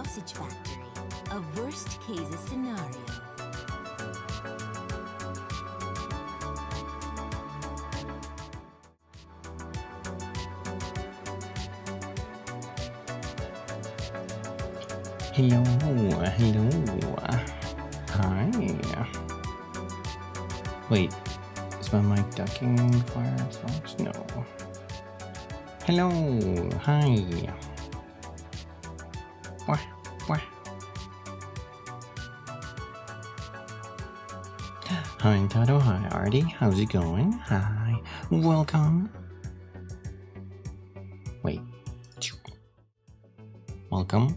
Sausage Factory, a worst case scenario. Hello, hello. Hi. Wait, is my mic ducking Firefox? No. Hello, hi. Wah, wah. Hi, Tato. Hi, Artie. How's it going? Hi. Welcome. Wait. Welcome.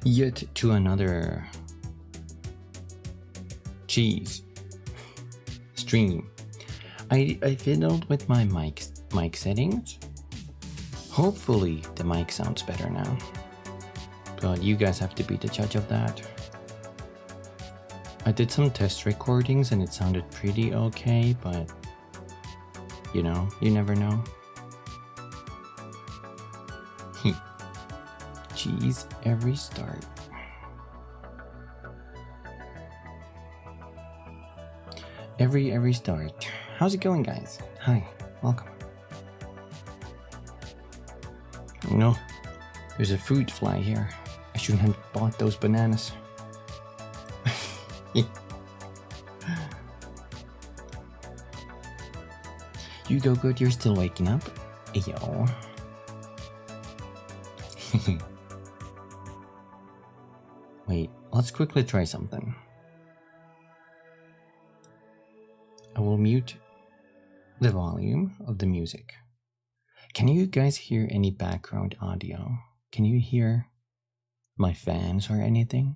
Yet to another cheese stream. I fiddled with my mic settings. Hopefully the mic sounds better now. But you guys have to be the judge of that. I did some test recordings and it sounded pretty okay, but you know, you never know. Cheese every start. Every start. How's it going, guys? Hi, welcome. Oh no, there's a fruit fly here. I shouldn't have bought those bananas. You go good, you're still waking up? Yo. Wait, let's quickly try something. I will mute the volume of the music. Can you guys hear any background audio? Can you hear my fans or anything?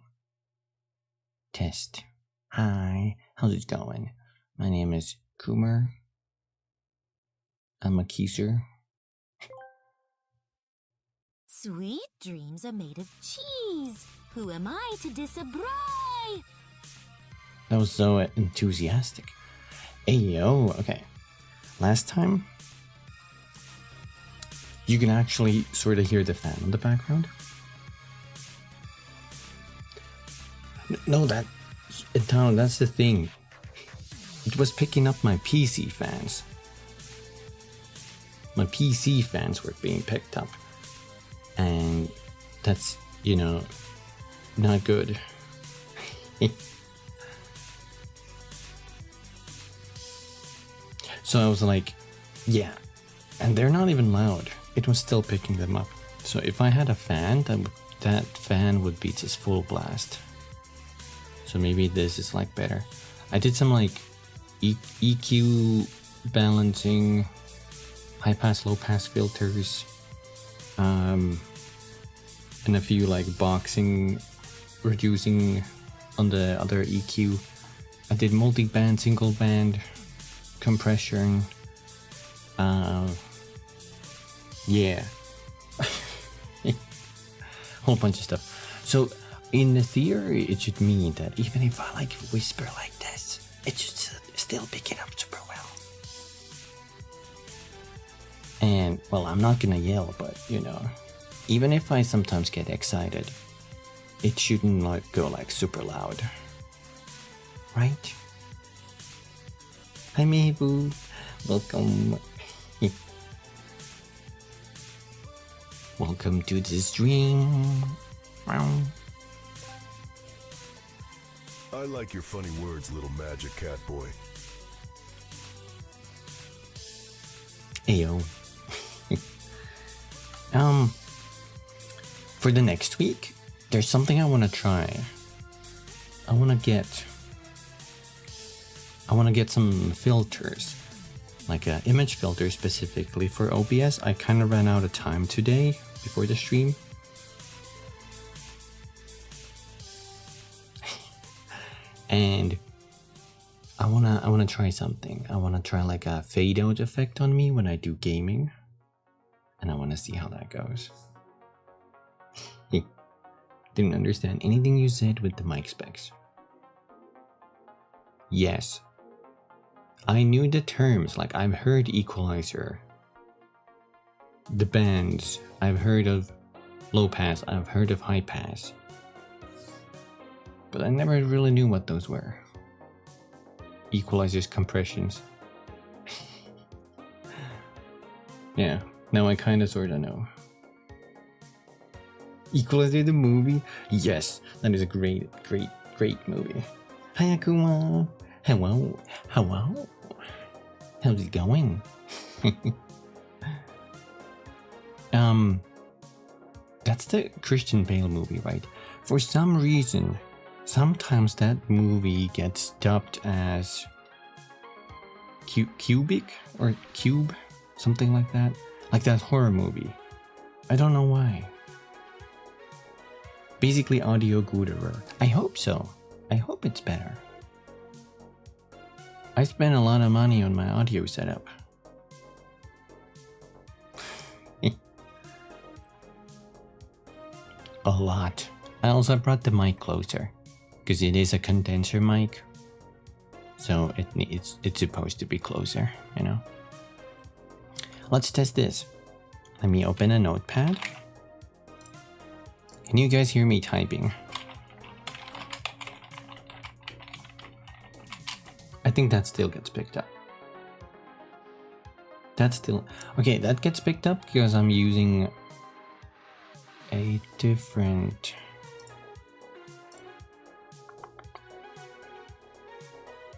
Test. Hi, how's it going? My name is Coomer. I'm a kisser. Sweet dreams are made of cheese. Who am I to disagree? That was so enthusiastic. Hey yo, okay. Last time, you can actually sort of hear the fan in the background. No, that's the thing. It was picking up my PC fans. My PC fans were being picked up. And that's, you know, not good. So I was like, yeah. And they're not even loud. It was still picking them up. So if I had a fan, that fan would be just full blast. So maybe this is like better. I did some like EQ balancing, high pass, low pass filters. And a few like boxing, reducing on the other EQ. I did multi-band, single band, compression. Yeah. Whole bunch of stuff. So in the theory, it should mean that even if I like whisper like this, it should still pick it up super well. And well, I'm not gonna yell, but you know, even if I sometimes get excited, it shouldn't like go like super loud, right? Hi Mabu, welcome. Welcome to the stream. I like your funny words, little magic cat boy. Ayo. For the next week, there's something I want to try. I want to get some filters, like an image filter specifically for OBS. I kind of ran out of time today before the stream. And I wanna try something. I wanna try like a fade out effect on me when I do gaming. And I wanna see how that goes. Didn't understand anything you said with the mic specs. Yes. I knew the terms, like I've heard equalizer. The bands, I've heard of low pass. I've heard of high pass. But I never really knew what those were. Equalizers, compressions. Yeah, now I kinda sorta know. Equalizer the movie? Yes, that is a great movie. Hi Akuma! Hello? How's it going? That's the Christian Bale movie, right? For some reason, sometimes that movie gets dubbed as Cubic or Cube, something like that horror movie. I don't know why. Basically audio gooderer. I hope so. I hope it's better. I spent a lot of money on my audio setup. A lot. I also brought the mic closer because it is a condenser mic, so it's supposed to be closer, you know. Let's test this. Let me open a notepad. Can you guys hear me typing? I think that still gets picked up. Okay, that gets picked up because I'm using a different...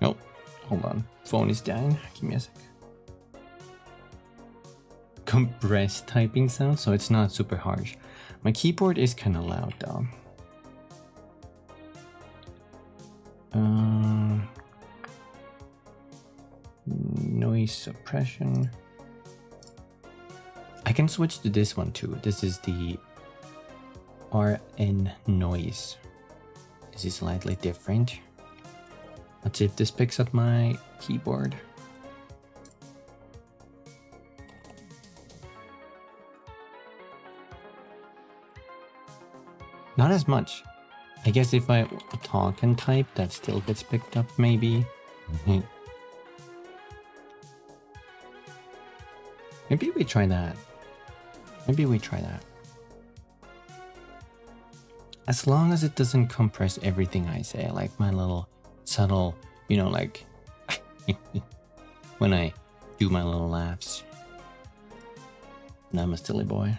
Oh, hold on. Phone is dying. Give me a sec. Compressed typing sound, so it's not super harsh. My keyboard is kind of loud though. Noise suppression. I can switch to this one too. This is the RN noise. This is slightly different. Let's see if this picks up my keyboard. Not as much. I guess if I talk and type, that still gets picked up, maybe. Maybe we try that. As long as it doesn't compress everything I say, like my little subtle, you know, like when I do my little laughs. And I'm a silly boy.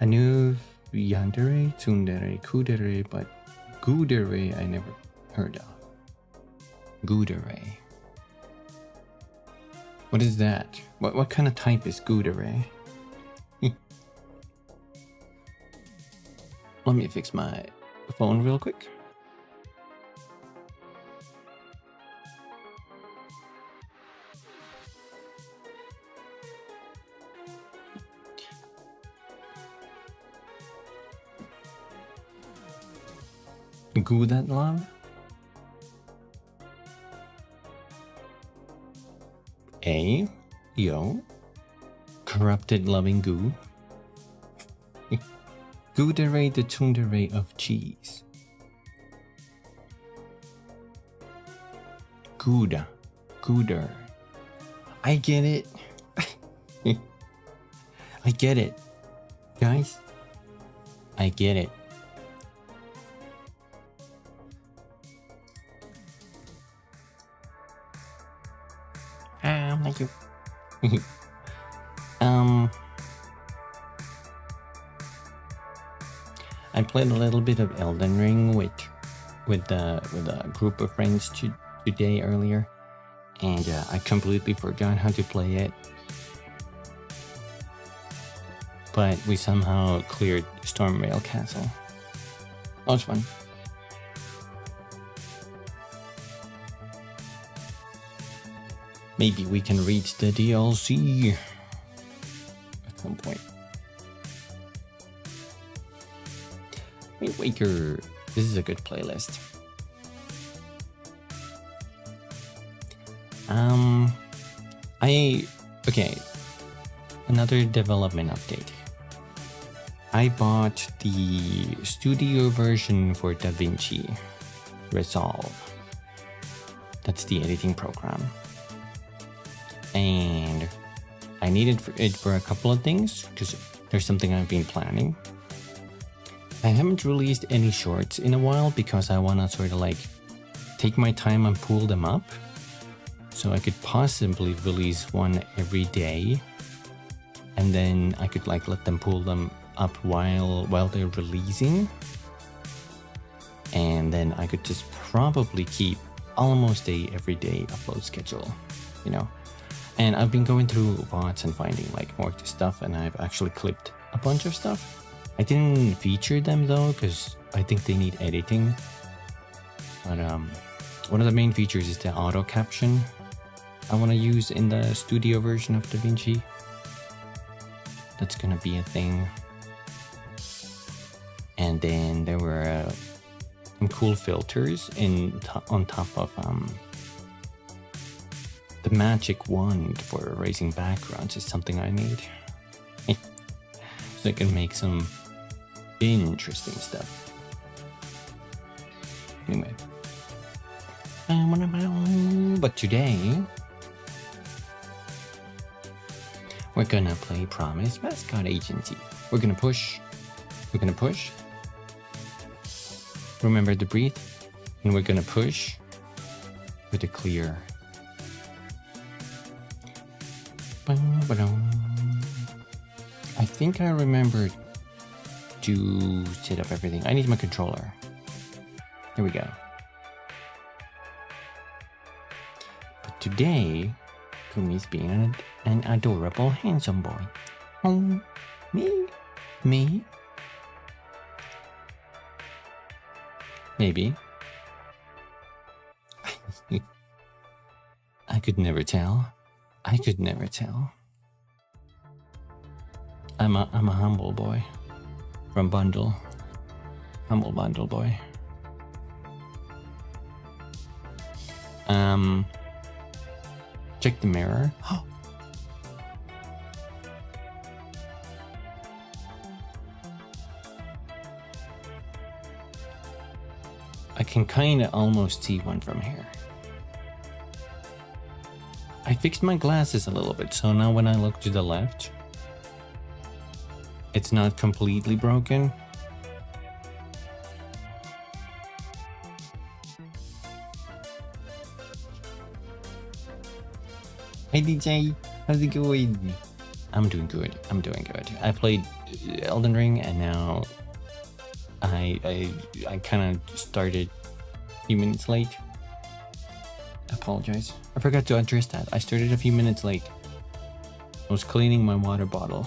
I knew yandere, tsundere, kudere, but gudere I never heard of. Gudere. What is that? What kind of type is gudere? Let me fix my phone real quick. Goo that love? Yo. Corrupted loving goo. Goodere the tsundere of cheese. Gouda. Gooder. I get it. I get it. Guys. I get it. Thank you. I played a little bit of Elden Ring with a group of friends today earlier, and I completely forgot how to play it. But we somehow cleared Stormvale Castle. That was fun. Maybe we can reach the DLC at some point. Wind Waker. This is a good playlist. Okay. Another development update. I bought the studio version for DaVinci Resolve. That's the editing program. And I needed it for a couple of things, because There's something I've been planning. I haven't released any shorts in a while because I want to sort of like take my time and pull them up. So I could possibly release one every day. And then I could like let them pull them up while they're releasing. And then I could just probably keep almost a everyday upload schedule, you know. And I've been going through bots and finding like more stuff, and I've actually clipped a bunch of stuff. I didn't feature them though, because I think they need editing. But one of the main features is the auto caption I want to use in the studio version of DaVinci. That's gonna be a thing. And then there were some cool filters on top of the magic wand for erasing backgrounds is something I need. So I can make some interesting stuff. Anyway. But today, we're gonna play Promise Mascot Agency. We're gonna push. Remember to breathe. And we're gonna push with a clear. I think I remembered to set up everything. I need my controller. Here we go. But today, Kumi's being an adorable, handsome boy. Oh, me? Maybe. I could never tell. I'm a humble boy from Bundle. Humble Bundle boy. Check the mirror. I can kinda almost see one from here. I fixed my glasses a little bit, so now when I look to the left, it's not completely broken. Hey DJ, how's it going? I'm doing good. I played Elden Ring and now I kind of started a few minutes late. Apologize. I forgot to address that. I started a few minutes late. I was cleaning my water bottle.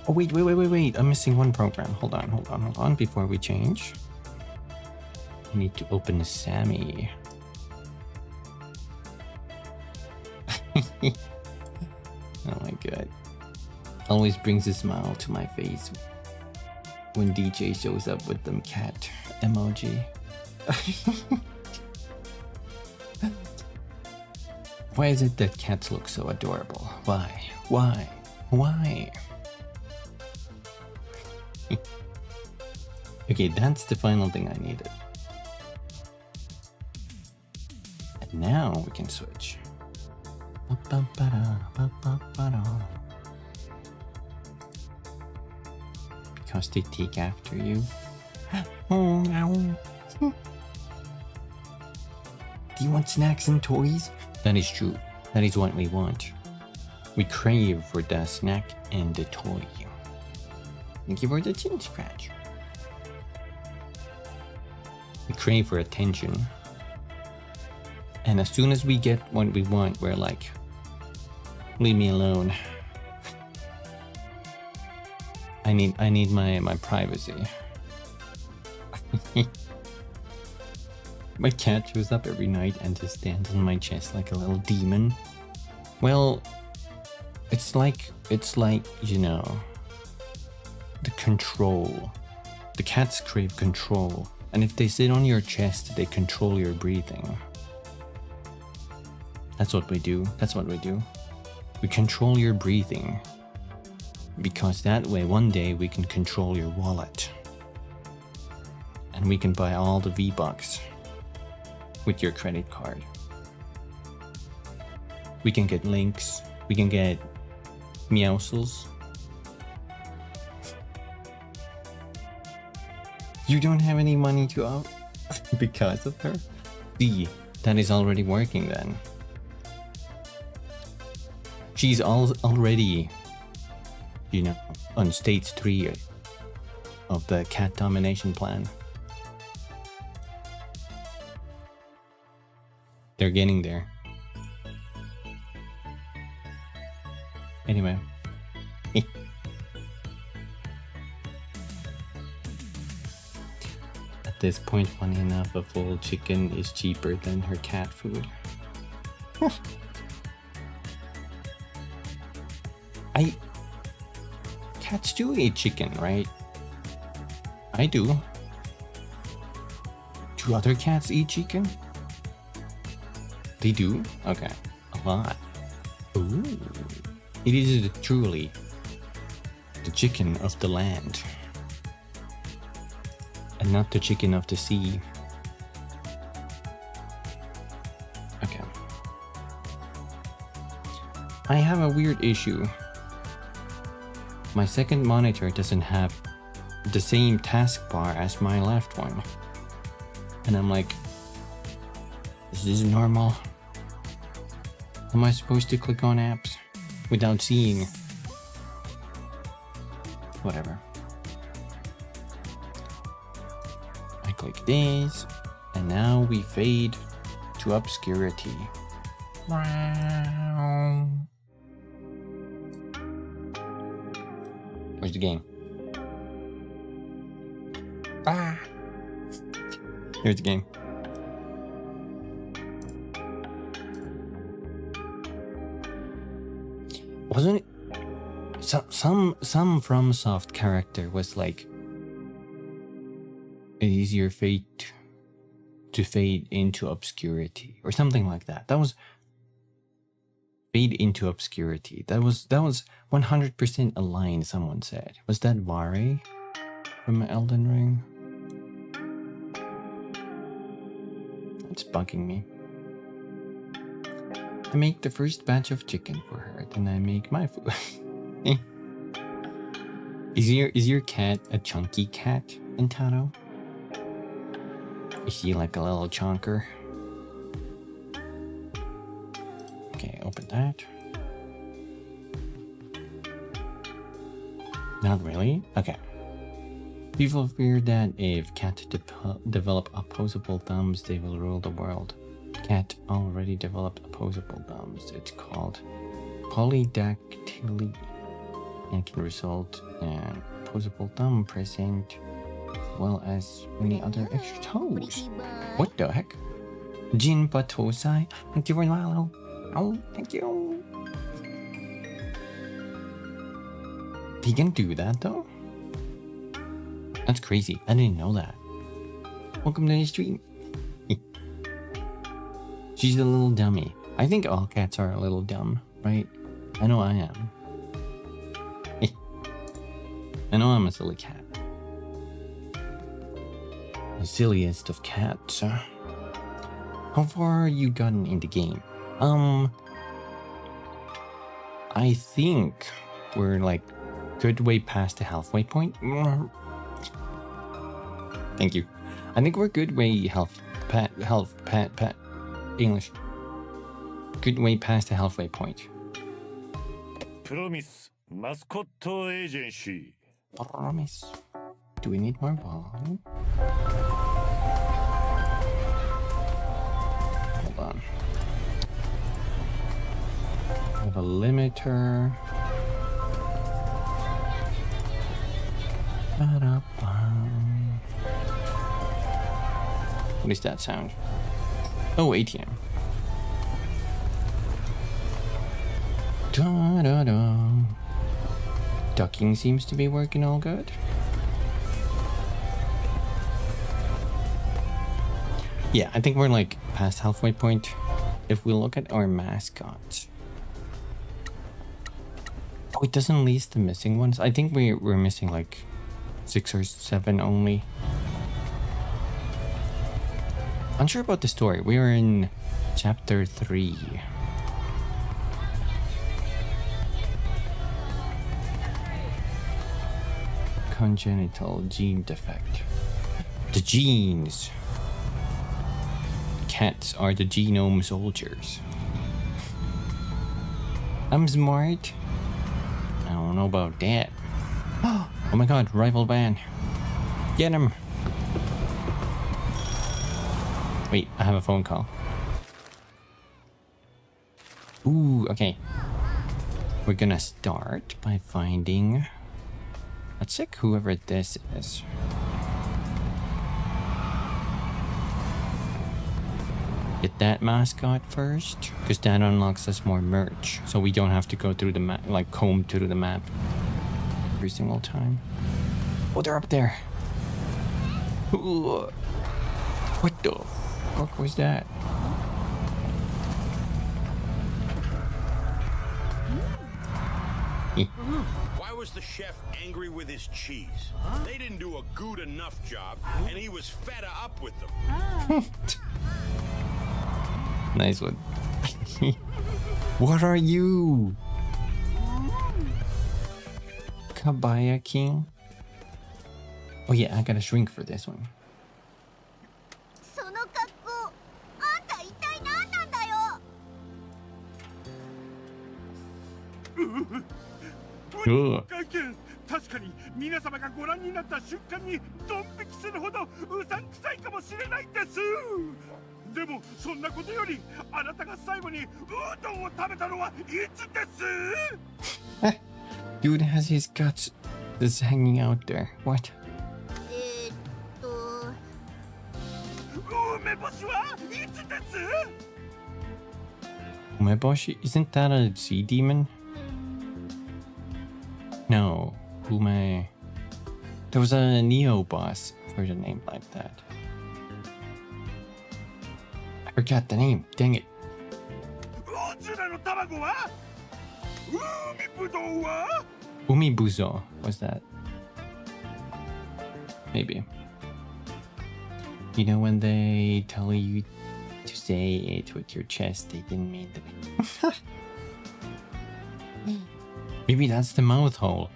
Oh wait. I'm missing one program. Hold on before we change. I need to open the Sammy. Oh my god. Always brings a smile to my face when DJ shows up with them cat emoji. Why is it that cats look so adorable? Why? Okay, that's the final thing I needed. And now we can switch. Because they take after you. Do you want snacks and toys? That is true. That is what we want. We crave for the snack and the toy. Thank you for the chin scratch. We crave for attention. And as soon as we get what we want, we're like, leave me alone. I need my privacy. My cat shows up every night and just stands on my chest like a little demon. Well, it's like, you know, the control. The cats crave control. And if they sit on your chest, they control your breathing. That's what we do. We control your breathing. Because that way, one day, we can control your wallet. And we can buy all the V-Bucks with your credit card. We can get Lynx. We can get Meowscles. You don't have any money to up because of her? See, that is already working then. She's already, you know, on stage 3 of the cat domination plan. They're getting there. Anyway. At this point, funny enough, a full chicken is cheaper than her cat food. Cats do eat chicken, right? I do. Do other cats eat chicken? They do? Okay. A lot. Ooh. It is truly the chicken of the land. And not the chicken of the sea. Okay. I have a weird issue. My second monitor doesn't have the same taskbar as my left one. And I'm like, is this normal? Am I supposed to click on apps without seeing? Whatever. I click this, and now we fade to obscurity. Where's the game? Here's the game. Wasn't it? Some FromSoft character was like, it is your fate to fade into obscurity or something like that. That was fade into obscurity. That was 100% a line someone said. Was that Vare from Elden Ring? It's bugging me. I make the first batch of chicken for her, then I make my food. Is your cat a chunky cat, Intaro? Is she like a little chunker? Okay, open that. Not really? Okay. People fear that if cats develop opposable thumbs, they will rule the world. Cat already developed opposable thumbs. It's called polydactyly and can result in opposable thumb present as well as many other extra toes. What the heck? Jin Batosai, thank you for the follow. Oh, thank you. He can do that though? That's crazy. I didn't know that. Welcome to the stream. She's a little dummy. I think all cats are a little dumb, right? I know I am. I know I'm a silly cat. The silliest of cats. How far are you gotten in the game? I think we're like good way past the halfway point. Thank you. I think we're good way English. Good way past the halfway point. Promise, Mascot agency. Promise. Do we need more volume? Hold on. I have a limiter. What is that sound? Oh, ATM. Da da da. Ducking seems to be working all good. Yeah, I think we're like past halfway point. If we look at our mascots. Oh, it doesn't list the missing ones. I think we're missing like 6 or 7 only. Unsure about the story. We are in chapter 3. congenital gene defect. The genes. Cats are the genome soldiers. I'm smart. I don't know about that. Oh my god, rival band. Get him. Wait, I have a phone call. Ooh, okay. We're gonna start by finding... Let's check whoever this is. Get that mascot first, because that unlocks us more merch. So we don't have to go through the map, like comb through the map every single time. Oh, they're up there. Ooh. What the fuck was that? Why was the chef angry with his cheese? They didn't do a good enough job, and he was fed up with them. Nice one. What are you? Kabaya King? Oh yeah, I gotta shrink for this one. その格好、あんた一体何なんだよ。Ugh. 会見確かに皆様がご覧になった瞬間にドン引きするほどうさんくさいかもしれないんです。でもそんなことよりあなたが最後にうどんを食べたのはいつです？ Dude has his guts just hanging out there. What? 梅干しはいつです？ Umeboshi? Isn't that a sea demon? No. Ume... There was a Neo boss version named like that. I forgot the name. Dang it. うちらの卵は？海ぶどうは？ Umibuzo was that? Maybe. You know when they tell you to say it with your chest, they didn't mean to. Maybe that's the mouth hole.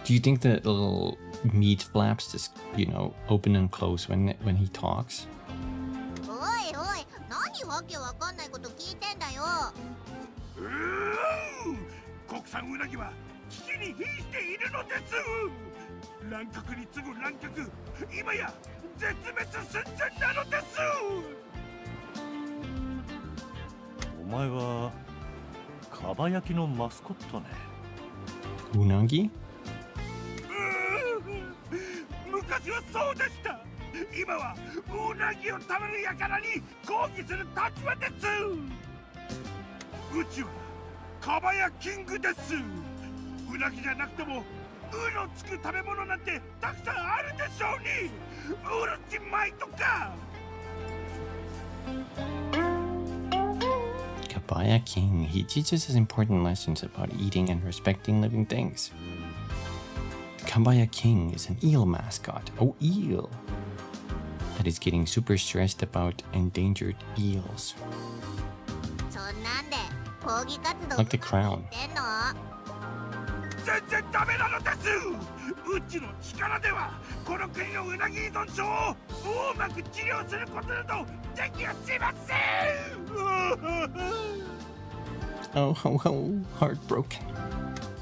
Do you think the little meat flaps just, you know, open and close when he talks? おいおい、何わけわかんないこと聞いてんだよ。国産うなぎは危機に瀕しているのです。乱獲に次ぐ乱獲、今や絶滅寸前なのです。お前はかば焼きのマスコットね。 Unagi? 昔はそうでした。今はうなぎを食べる輩に抗議する立場です。うちはかばやキングです。うなぎじゃなくてもうのつく食べ物なんてたくさんあるでしょうに。うるちまいとか。 Kabaya King, he teaches us important lessons about eating and respecting living things. The Kabaya King is an eel mascot. Oh, eel! That is getting super stressed about endangered eels. そんなんで抗議活動 Like the crown. してんの？全然ダメなのです。うちの力ではこの国のうなぎ依存症をうまく治療することなどできはしません。 Oh, ho, ho, heartbroken.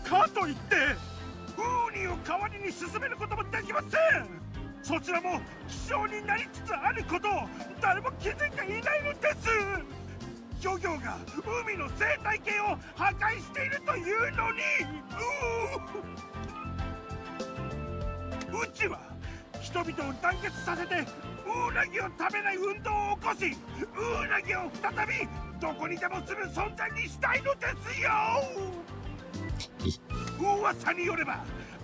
かといってウニを代わりに進めることもできません。そちらも希少になりつつあることを誰も気づいていないのです。漁業が海の生態系を破壊しているというのに。うちは人々を団結させてうなぎを食べない運動を起こし、うなぎを再びどこにでも住む存在にしたいのですよ。噂によれば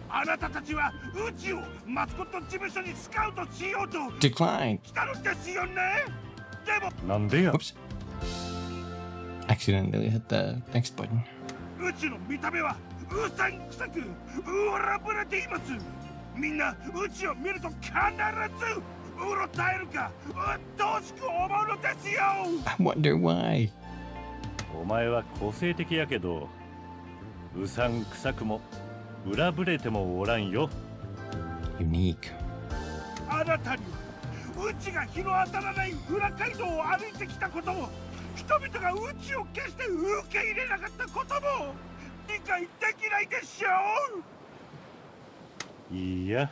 あなたたちはうちをマスコット事務所にスカウトしようと Decline. 来たのですよね。でもなんでや。 Whoops. Accidentally hit the next button. うちの見た目はうさんくさくうらぶれています。みんなうちを見ると必ずうろたえるかうっとうしく思うのですよ。 I wonder why. お前は個性的やけどうさんくさくも裏ぶれてもおらんよ。 Unique. あなたにはうちが日の当たらない裏街道を歩いてきたことも、人々がうちを決して受け入れなかったことも理解できないでしょう。いいや、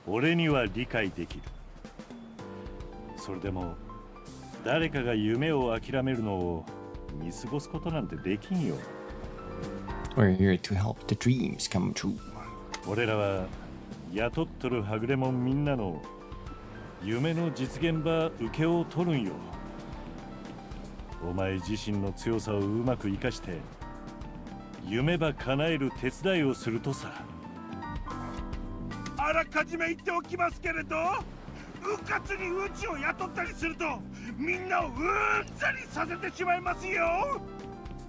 俺には理解できる。それでも誰かが夢を諦めるのを見過ごすことなんてできんよ。 We're here to help the dreams come true. 俺らは雇っとるはぐれもんみんなの夢の実現場受けを取るんよ。お前自身の強さをうまく生かして夢ば叶える手伝いをするとさ。あらかじめ言っておきますけれど、うかつにうちを雇ったりするとみんなをうんざりさせてしまいますよ。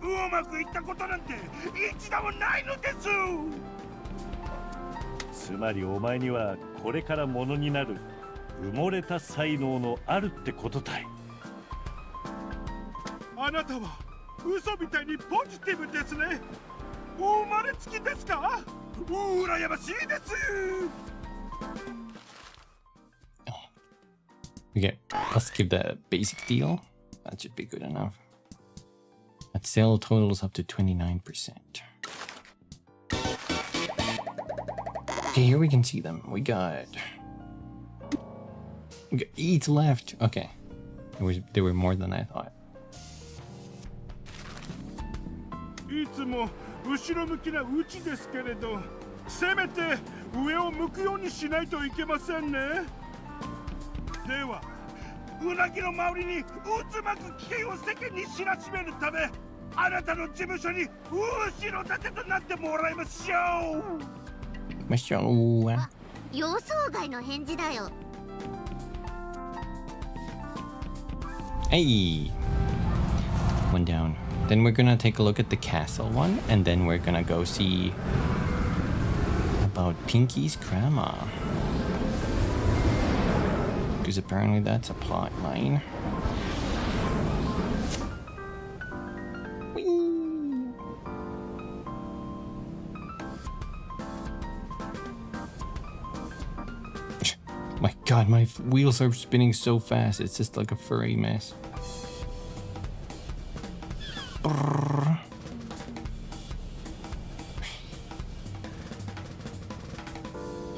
うまくいったことなんて一度もないのです。つまりお前にはこれからものになる埋もれた才能のあるってことたい。あなたは嘘みたいにポジティブですね。生まれつきですか？羨ましいです。Okay, let's give the basic deal. That should be good enough. That sale totals up to 29%. Okay, here we can see them. We got 8 left. Okay, there were more than I thought. いつも後ろ向きなうちですけれど、せめて上を向くようにしないといけませんね。では、うなぎの周りに渦巻く危険を世間に知らしめるため、あなたの事務所に後ろ盾となってもらいましょう。予想外の返事だよ。Hey! One down. Then we're gonna take a look at the castle one, and then we're gonna go see about Pinky's grandma. Because apparently that's a plot line. Whee! My god, my wheels are spinning so fast, it's just like a furry mess. Brrr.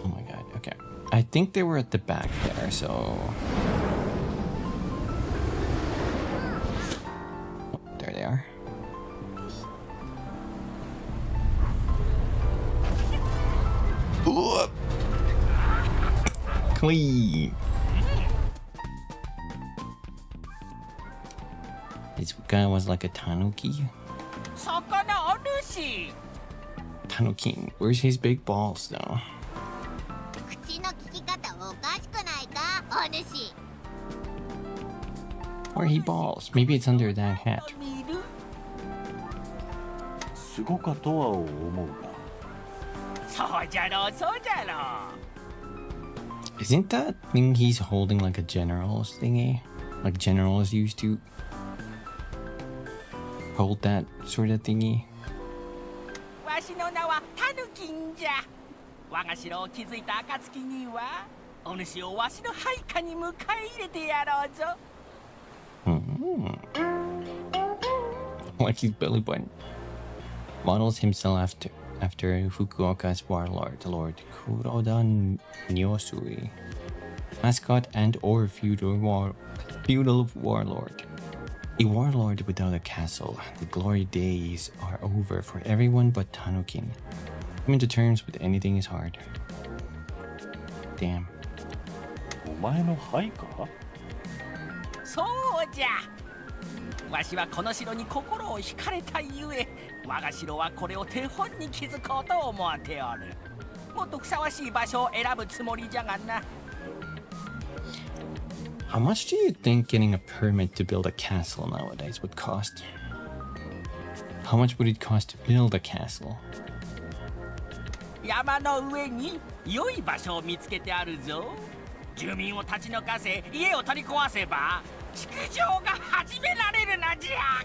Oh my god, okay. I think they were at the back there, so... Oh, there they are. Ooh. Clean. This guy was like a tanuki. Tanuki. Where's his big balls though? Where are he balls? Maybe it's under that hat. すごかとは思うが。そうじゃろう、そうじゃろう。 Isn't that thing he's holding like a general's thingy? Like generals used to hold that sort of thingy? わしの名はタヌキンじゃ。我が城を築いた暁には、お主をわしの配下に迎え入れてやろうぞ。Like his belly button. Models himself after Fukuoka's warlord, the Lord Kuroda Nyosui. Mascot and or feudal warlord. A warlord without a castle. The glory days are over for everyone but Tanukin. Coming to terms with anything is hard. Damn. お前の配下？そうじゃ。わしはこの城に心を惹かれたゆえ、我が城はこれを手本に築こうと思っておる。もっとふさわしい場所を選ぶつもりじゃがな。How much do you think getting a permit to build a castle nowadays would cost? How much would it cost to build a castle? 山の上に良い場所を見つけてあるぞ。住民を立ち退かせ、家を取り壊せば築城が始められるのじゃ。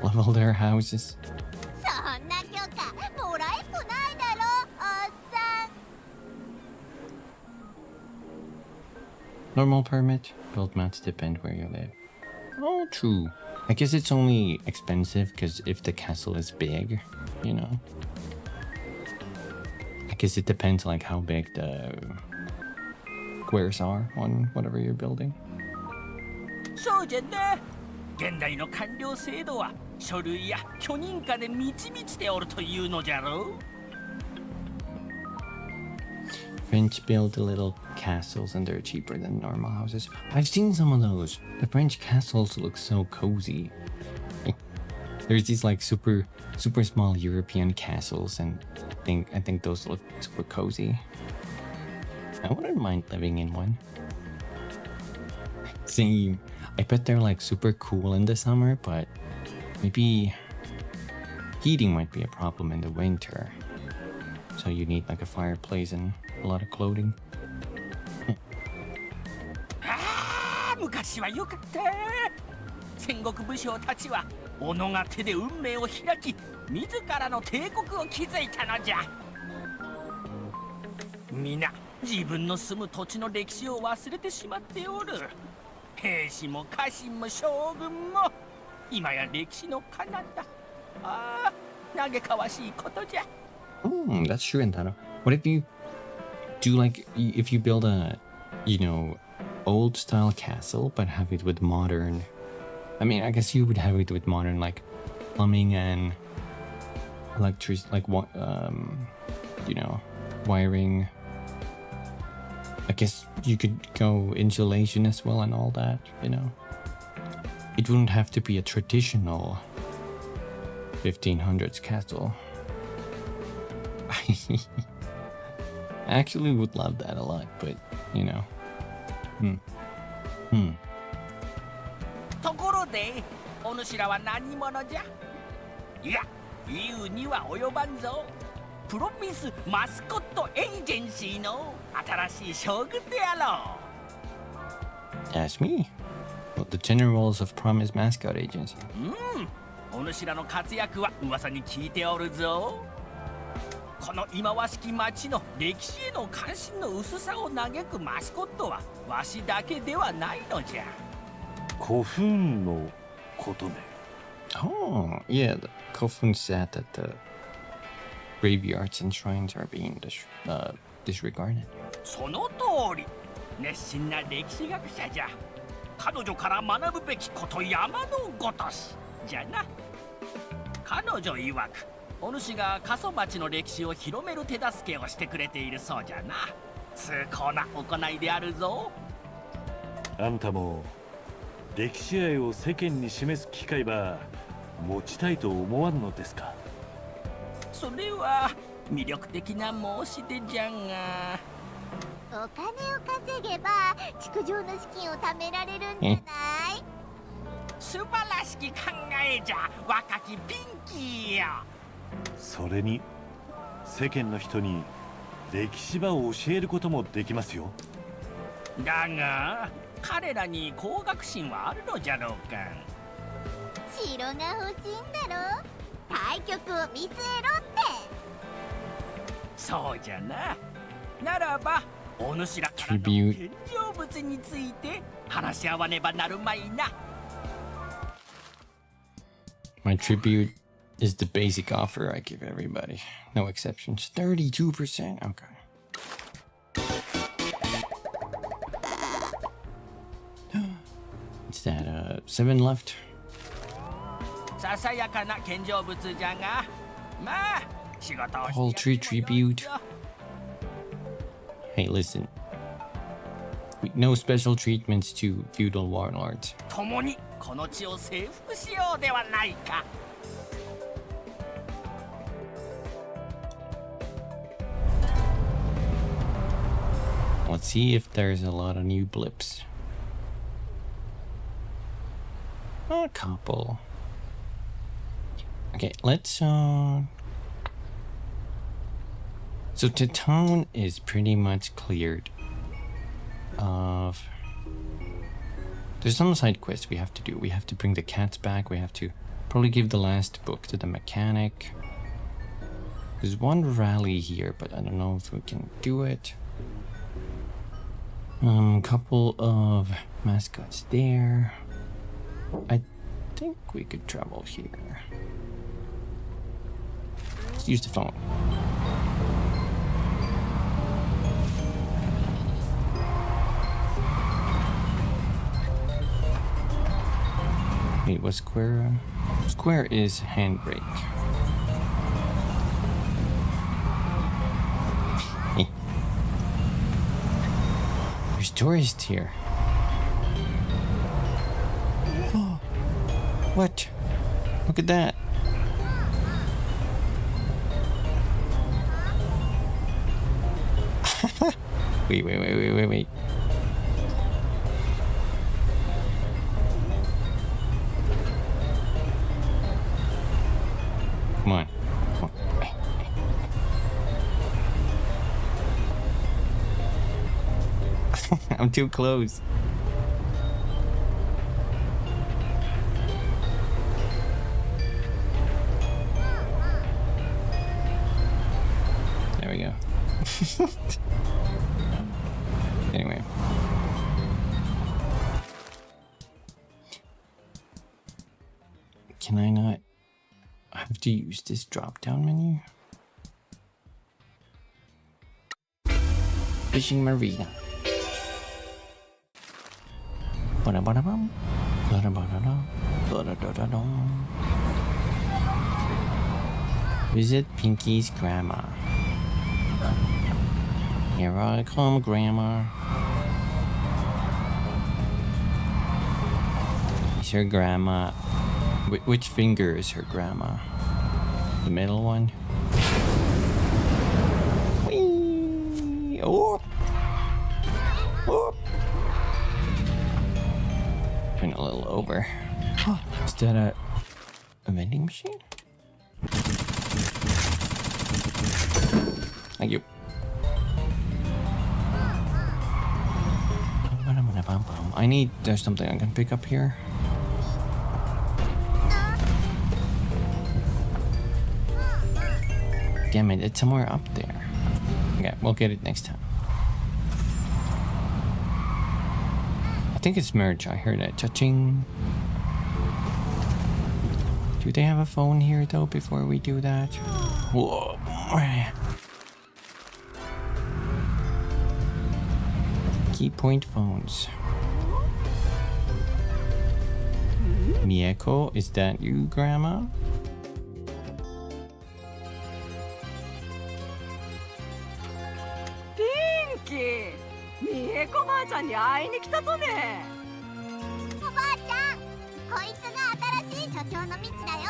Level their houses. そんな許可もらえっこないだろ Normal permit. Build mats depend where you live. Oh, true. I guess it's only expensive because if the castle is big, you know. I guess it depends like how big the squares are on whatever you're building. そうじゃな。現代の官僚制度は書類や許認可で満ち満ちておるというのじゃろう。French build little castles and they're cheaper than normal houses. I've seen some of those. The French castles look so cozy. There's these like super small European castles and I think those look super cozy. I wouldn't mind living in one. See, I bet they're like super cool in the summer, but maybe heating might be a problem in the winter. So you need like a fireplace and a lot of clothing. ああ、昔はよかった。戦国武将たちは己が手で運命を開き、自らの帝国を築いたのじゃ。皆自分の住む土地の歴史を忘れてしまっておる。兵士も家臣も将軍も今や歴史の彼方だ。ああ、嘆かわしいことじゃ。That's true, Entaro. What if you do like if you build a, you know, old style castle but have it with modern? I mean, I guess you would have it with modern like plumbing and electric, like you know, wiring. I guess you could go insulation as well and all that, you know. It wouldn't have to be a traditional 1500s castle. I actually would love that a lot, but you know. ところで、お主らは何者じゃ？いや、言うには及ばんぞ。プロミスマスコットエージェンシーの新しい将軍であろう。That's me. Well, the generals of Promise Mascot Agency. お主らの活躍は噂に聞いておるぞ。この忌まわしき町の歴史への関心の薄さを嘆くマスコットはわしだけではないのじゃ。古墳のことね。Oh, yeah. The Kofun said that the graveyards and shrines are being disregarded. その通り。熱心な歴史学者じゃ。彼女から学ぶべきこと山のごとしじゃな。彼女曰く、お主が過疎町の歴史を広める手助けをしてくれているそうじゃな。崇高な行いであるぞ。あんたも歴史愛を世間に示す機会は持ちたいと思わんのですか？それは魅力的な申し出じゃが。お金を稼げば築城の資金を貯められるんじゃない？素晴らしき考えじゃ、若きピンキーよ。それに世間の人に歴史場を教えることもできますよ。だが彼らに工学心はあるのじゃろうか。城が欲しいんだろ？対局を見据えろって。そうじゃな。ならばお主らからの献上物について話し合わねばなるまいな。My tribute is the basic offer I give everybody. No exceptions. 32%. Okay. What's that? 7 left. ささやかな献上物じゃが、まあ仕事を Poultry tribute. Hey, listen. No special treatments to feudal warlords. 共にこの地を征服しようではないか。Let's see if there's a lot of new blips. A couple. Okay, let's So Teton is pretty much cleared of... There's some side quests we have to do. We have to bring the cats back. We have to probably give the last book to the mechanic. There's one rally here, but I don't know if we can do it. Couple of mascots there. I think we could travel here. Let's use the phone. Wait, what's square? Square is handbrake. There's tourists here. Oh, what? Look at that. Wait. Come on. I'm too close. There we go. Anyway. Can I not have to use this drop-down menu? Fishing marina. Visit Pinky's grandma. Here I come, grandma. Is her grandma? Which finger is her grandma? The middle one? Whee! Oh! Oh! Turn a little over. Is that a vending machine? Thank you. There's something I can pick up here. Damn it, it's somewhere up there. Okay, we'll get it next time. I think it's merch. I heard that. Cha-ching. Do they have a phone here though before we do that? Whoa. Key point phones. Mieko, is that you, Grandma? Pinky! Mieko ばあちゃんに会いに来たとね。おばあちゃん、こいつが新しい所長のミチだよ。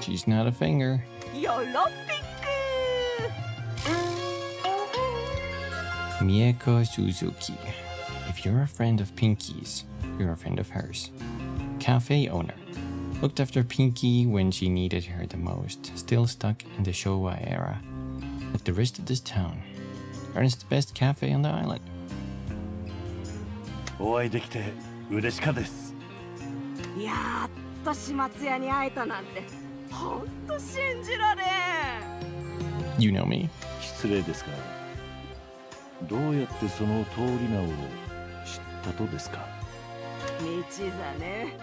She's not a finger. よろぴく。Mieko Suzuki. If you're a friend of Pinky's, you're a friend of hers. Cafe owner. Looked after Pinky when she needed her the most. Still stuck in the Showa era. Like the rest of this town. Runs the best cafe on the island. お会いできて嬉しかです。やっと始末屋に会えたなんて、ほんと信じられん。You know me. 失礼ですが、どうやってその通り名を知ったとですか？道座ね。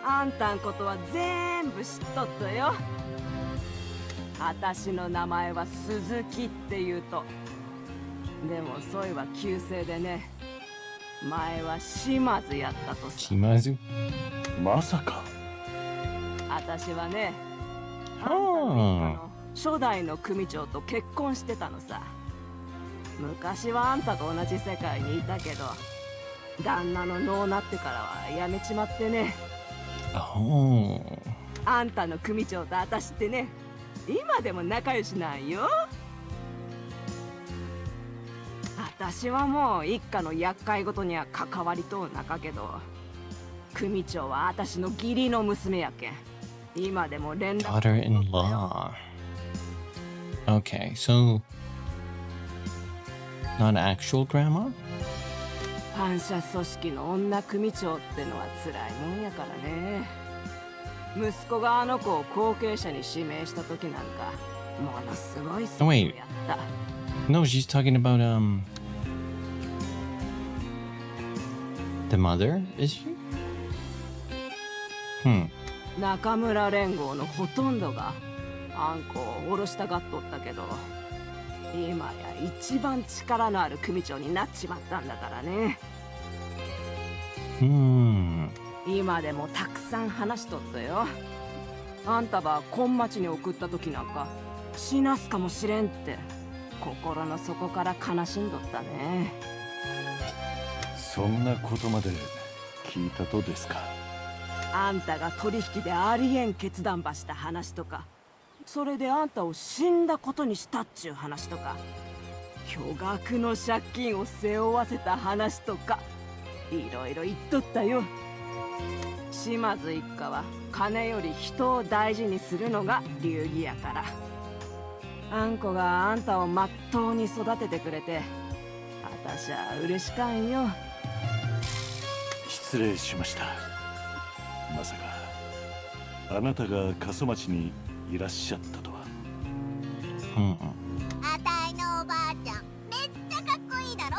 あんたんことは全部知っとったよ。あたしの名前は鈴木って言うと。でもそいは旧姓でね。前は島津やったとさ。島津？まさか。あたしはね、あんたの初代の組長と結婚してたのさ。昔はあんたと同じ世界にいたけど、旦那の脳なってからはやめちまってね。あんたの組長とあたしってね、今でも仲良しなんよ。あたしはもう一家の厄介事には関わりとうなかけど、組長はあたしの義理の娘やけん。今でも連絡。Daughter-in-law. Okay, so not actual grandma? 反社組織の女組長ってのは辛いもんやからね。息子があの子を後継者に指名した時なんかものすごいスピードやった。No, she's talking about the mother, is she? 中村連合のほとんどがあんこを下ろしたがっとったけど、今や一番力のある組長になっちまったんだからね。今でもたくさん話しとったよ。あんたば今町に送った時なんか死なすかもしれんって心の底から悲しんどったね。そんなことまで聞いたとですか。あんたが取引でありえん決断ばした話とか、それであんたを死んだことにしたっちゅう話とか、巨額の借金を背負わせた話とか、いろいろ言っとったよ。島津一家は金より人を大事にするのが流儀やから。あんこがあんたをまっとうに育ててくれて、あたしゃ嬉しかんよ。失礼しました。まさかあなたが過疎町にいらっしゃったとは。あたいのおばあちゃんめっちゃかっこいいだろ。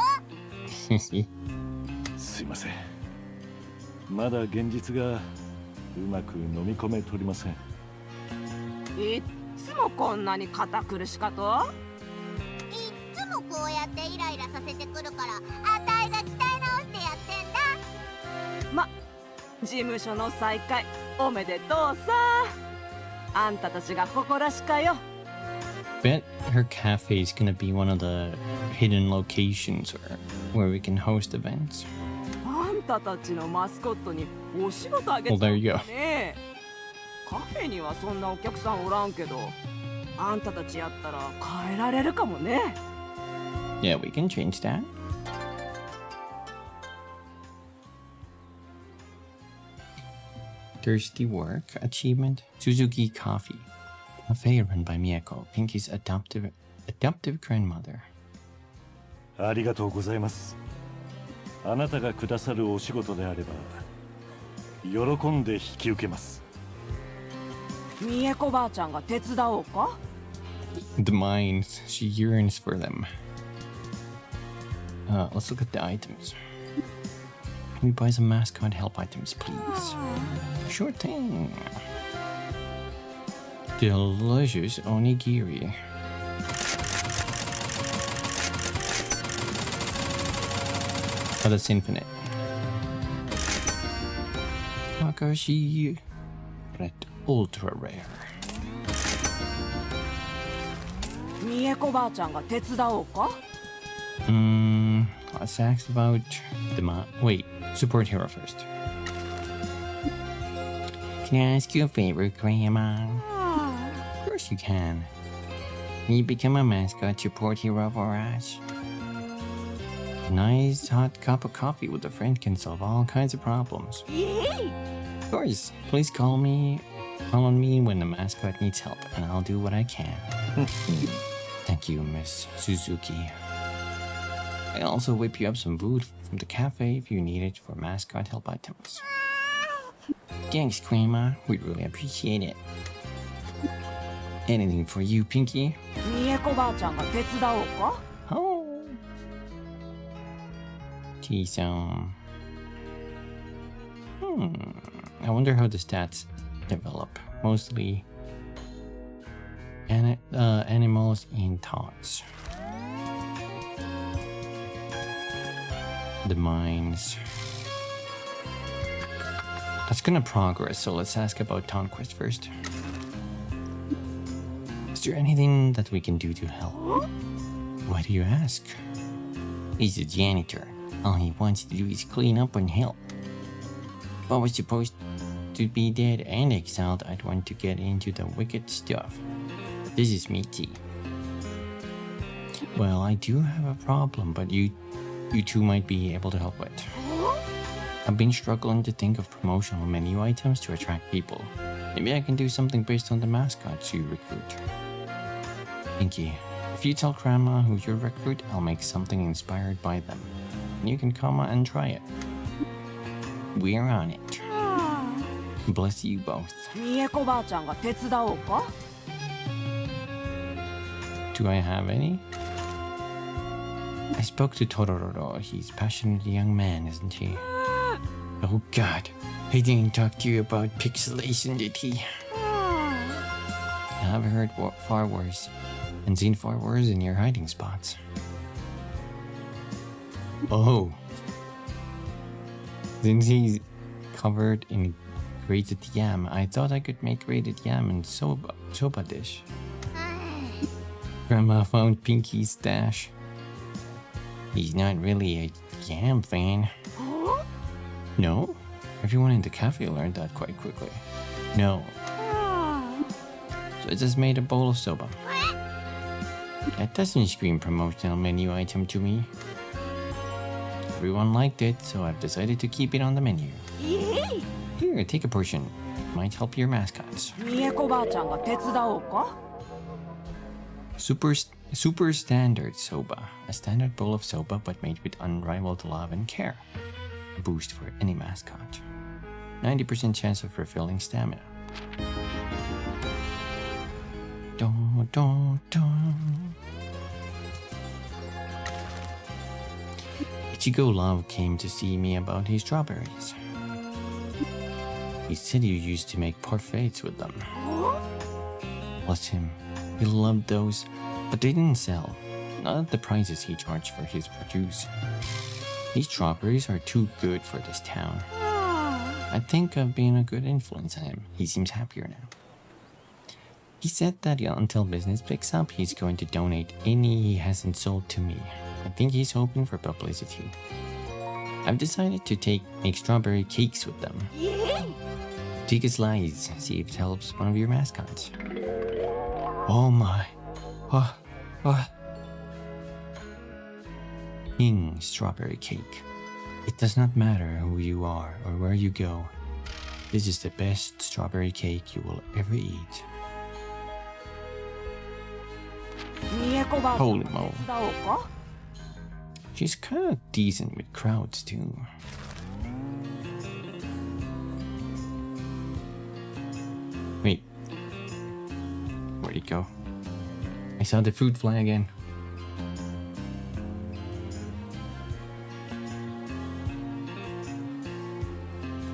すいません、まだ現実がうまく飲み込めとりません。いっつもこんなに堅苦しかと。いっつもこうやってイライラさせてくるからあたいが鍛え直してやってんだ。ま、事務所の再開おめでとうさ。あんたたちが誇らしかよ。Bet her cafe is gonna be one of the hidden locations where we can host events. あんたたちのマスコットにお仕事あげたんだ Well, there you go. ね。カフェにはそんなお客さんおらんけど、あんたたちやったら変えられるかもね。Yeah, we can change that. Thirsty work achievement. Suzuki Coffee. Cafe run by Miyako, Pinky's adoptive grandmother. ありがとうございます。あなたがくださるお仕事であれば喜んで引き受けます。みえこばあちゃんが手伝おうか。 The mines, she yearns for them. Let's look at the items. Can we buy some mascot help items, please? Sure thing. Delicious onigiri. Oh, that's infinite. Wakashi Red Ultra Rare. みえこばあちゃんが手伝おうか。Let's ask about the wait, support hero first. Can I ask you a favor, Grandma? Of course you can. Can you become a mascot support hero for us? A nice hot cup of coffee with a friend can solve all kinds of problems. Yay! Of course, please call on me when the mascot needs help, and I'll do what I can. Thank you, Miss Suzuki. I'll also whip you up some food from the cafe if you need it for mascot help items. Thanks, Grandma. We really appreciate it. Anything for you, Pinky? みえこばあちゃんが手伝おうか。Oh. Geez, I wonder how the stats develop. Mostly animals and tots. The mines. That's gonna progress, so let's ask about Town Quest first. Is there anything that we can do to help? Why do you ask? He's a janitor. All he wants to do is clean up and help. If I was supposed to be dead and exiled, I'd want to get into the wicked stuff. But this is me, T. Well, I do have a problem, but you two might be able to help with. I've been struggling to think of promotional menu items to attract people. Maybe I can do something based on the mascots you recruit. Pinky, if you tell Grandma who you recruit, I'll make something inspired by them. And you can come and try it. We're on it. Bless you both. みえこばあちゃんが手伝おうか。 Do I have any? I spoke to Tororo. He's a passionate young man, isn't he? Oh god, I didn't talk to you about pixelation, did he? I've heard far worse, and seen far worse in your hiding spots. Oh. Since he's covered in grated yam, I thought I could make grated yam and soba dish. Grandma found Pinky's stash. He's not really a yam fan. No? Everyone in the cafe learned that quite quickly. No. So I just made a bowl of soba. That doesn't scream promotional menu item to me. Everyone liked it, so I've decided to keep it on the menu. Here, take a portion. Might help your mascots. Super standard soba. A standard bowl of soba, but made with unrivaled love and care. A boost for any mascot. 90% chance of refilling stamina. Dun, dun, dun. Ichigo Love came to see me about his strawberries. He said you used to make parfaits with them. Bless him, he loved those, but they didn't sell. Not at the prices he charged for his produce. These strawberries are too good for this town. I think I've been a good influence on him. He seems happier now. He said that until business picks up, he's going to donate any he hasn't sold to me. I think he's hoping for publicity. I've decided to make strawberry cakes with them. Take a slice, see if it helps one of your mascots. Oh my. King strawberry cake. It does not matter who you are or where you go. This is the best strawberry cake you will ever eat. Holy moly. She's kind of decent with crowds too. Wait. Where'd it go? I saw the fruit fly again.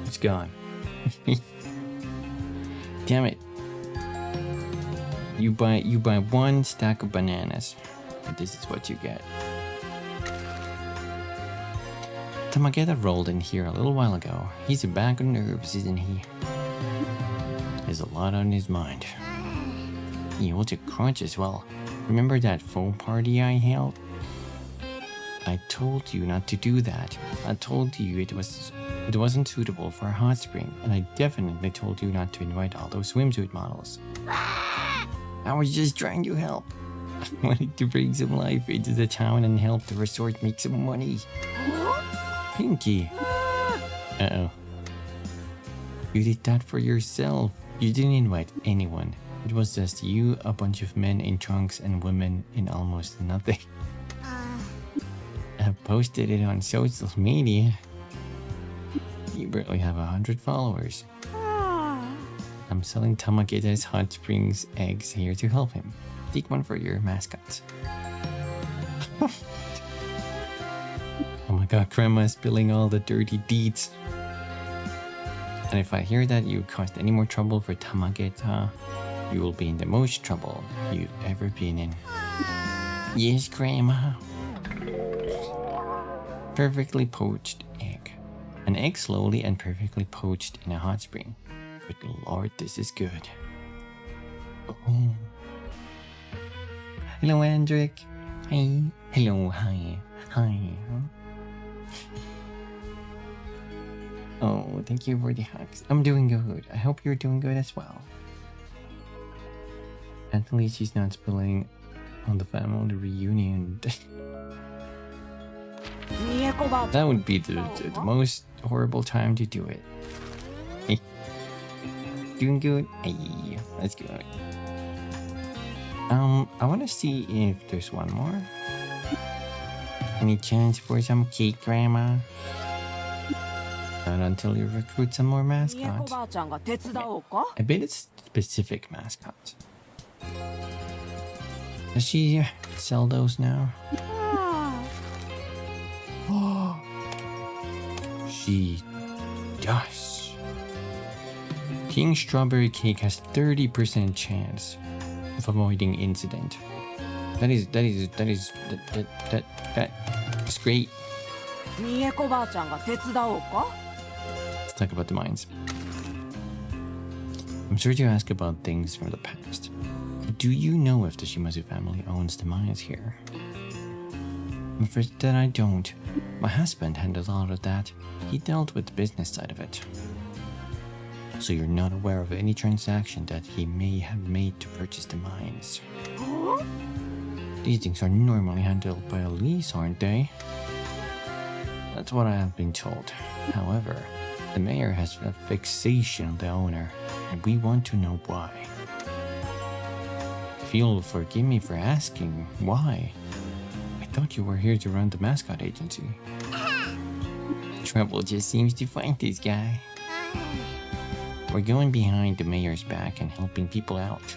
It's gone. Damn it. You buy one stack of bananas, and this is what you get. Tamageta rolled in here a little while ago. He's a bag of nerves, isn't he? There's a lot on his mind. He holds a crunch as well. Remember that foam party I held? I told you not to do that. I told you it wasn't suitable for a hot spring, and I definitely told you not to invite all those swimsuit models. I was just trying to help. I wanted to bring some life into the town and help the resort make some money. Pinky. Uh-oh. You did that for yourself. You didn't invite anyone. It was just you, a bunch of men in trunks, and women in almost nothing. I posted it on social media. You barely have 100 followers. I'm selling Tamageta's hot springs eggs here to help him. Take one for your mascots. Oh my god, Grandma's spilling all the dirty deeds. And if I hear that you caused any more trouble for Tamageta, you will be in the most trouble you've ever been in. Yes, Grandma. Perfectly poached egg. An egg slowly and perfectly poached in a hot spring. But Lord, this is good. Oh. Hello, Andrick. Hi. Hello, hi. Hi. Oh, thank you for the hugs. I'm doing good. I hope you're doing good as well. At least she's not spilling on the family reunion. That would be the most horrible time to do it. Hey. Doing good? Hey, that's good. I want to see if there's one more. Any chance for some cake, Grandma? Not until you recruit some more mascots. I bet it's specific mascots. Does she sell those now? she does. King Strawberry Cake has 30% chance of avoiding incident. That's great. 三重子ばあちゃんが手伝おうか？ Let's talk about the mines. I'm sorry to ask about things from the past. Do you know if the Shimazu family owns the mines here? I'm afraid that I don't. My husband handled all of that. He dealt with the business side of it. So you're not aware of any transaction that he may have made to purchase the mines. These things are normally handled by a lease, aren't they? That's what I have been told. However, the mayor has a fixation on the owner, and we want to know why. If you'll forgive me for asking, why? I thought you were here to run the Mascot agency. Trouble just seems to find this guy. We're going behind the mayor's back and helping people out.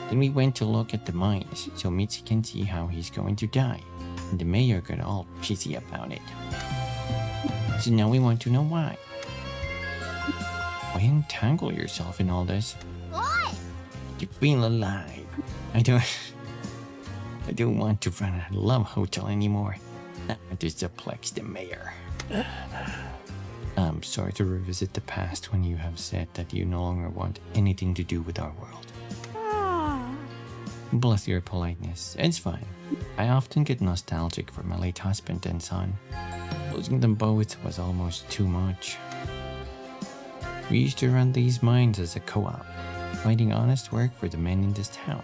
Then we went to look at the mines so Mitzi can see how he's going to die, and the mayor got all pissy about it. So now we want to know why. Why entangle yourself in all this? You feel alive. I don't want to run a love hotel anymore. This perplexes the mayor. I'm sorry to revisit the past when you have said that you no longer want anything to do with our world. Bless your politeness. It's fine. I often get nostalgic for my late husband and son. Losing them both was almost too much. We used to run these mines as a co-op, finding honest work for the men in this town.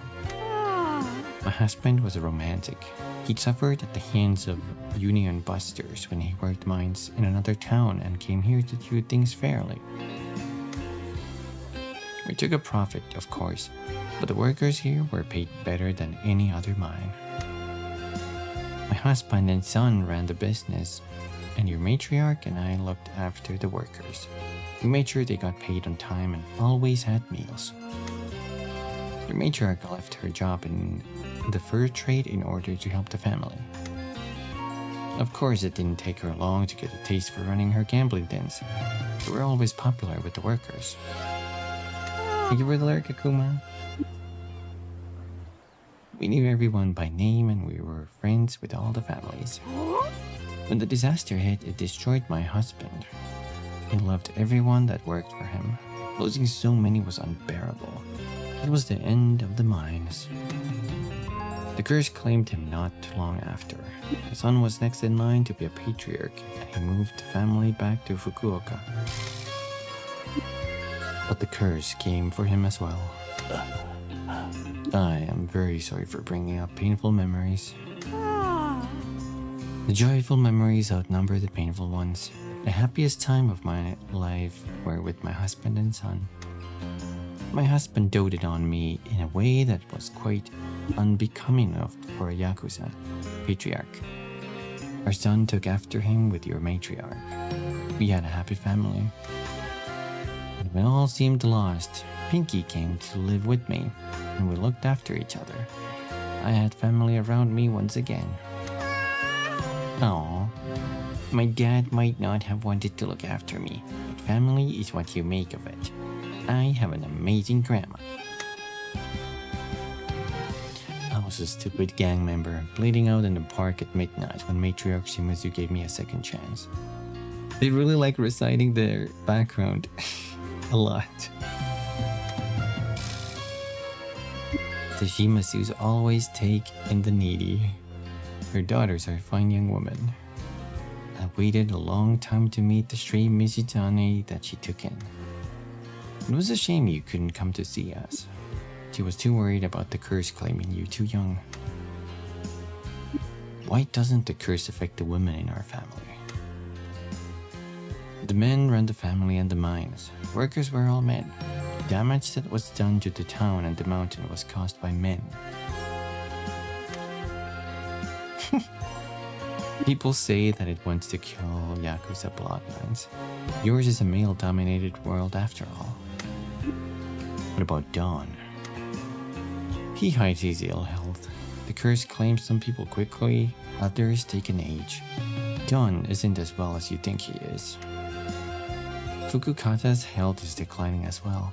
My husband was a romantic. He'd suffered at the hands of union busters when he worked mines in another town and came here to do things fairly. We took a profit, of course, but the workers here were paid better than any other mine. My husband and son ran the business, and your matriarch and I looked after the workers. We made sure they got paid on time and always had meals. Your matriarch left her job in the fur trade in order to help the family. Of course, it didn't take her long to get a taste for running her gambling dens. We were always popular with the workers. Thank you for the lyric, Akuma. We knew everyone by name and we were friends with all the families. When the disaster hit, it destroyed my husband. He loved everyone that worked for him. Losing so many was unbearable. It was the end of the mines. The curse claimed him not too long after. His son was next in line to be a patriarch, and he moved the family back to Fukuoka. But the curse came for him as well. I am very sorry for bringing up painful memories. The joyful memories outnumber the painful ones. The happiest time of my life were with my husband and son. My husband doted on me in a way that was quite unbecoming of for a Yakuza patriarch. Our son took after him with your matriarch. We had a happy family. And when all seemed lost, Pinky came to live with me, and we looked after each other. I had family around me once again. Aww. My dad might not have wanted to look after me, but family is what you make of it. I have an amazing grandma. I was a stupid gang member, bleeding out in the park at midnight when Matriarch Shimazu gave me a second chance. They really like reciting their background a lot. The Shimazus always take in the needy. Her daughters are fine young women. I waited a long time to meet the stray Mizutani that she took in. It was a shame you couldn't come to see us. She was too worried about the curse claiming you too young. Why doesn't the curse affect the women in our family? The men ran the family and the mines. Workers were all men. The damage that was done to the town and the mountain was caused by men. People say that it wants to kill Yakuza bloodlines. Yours is a male-dominated world after all. What about Dawn? He hides his ill health. The curse claims some people quickly, others take an age. Don isn't as well as you think he is. Fukukata's health is declining as well.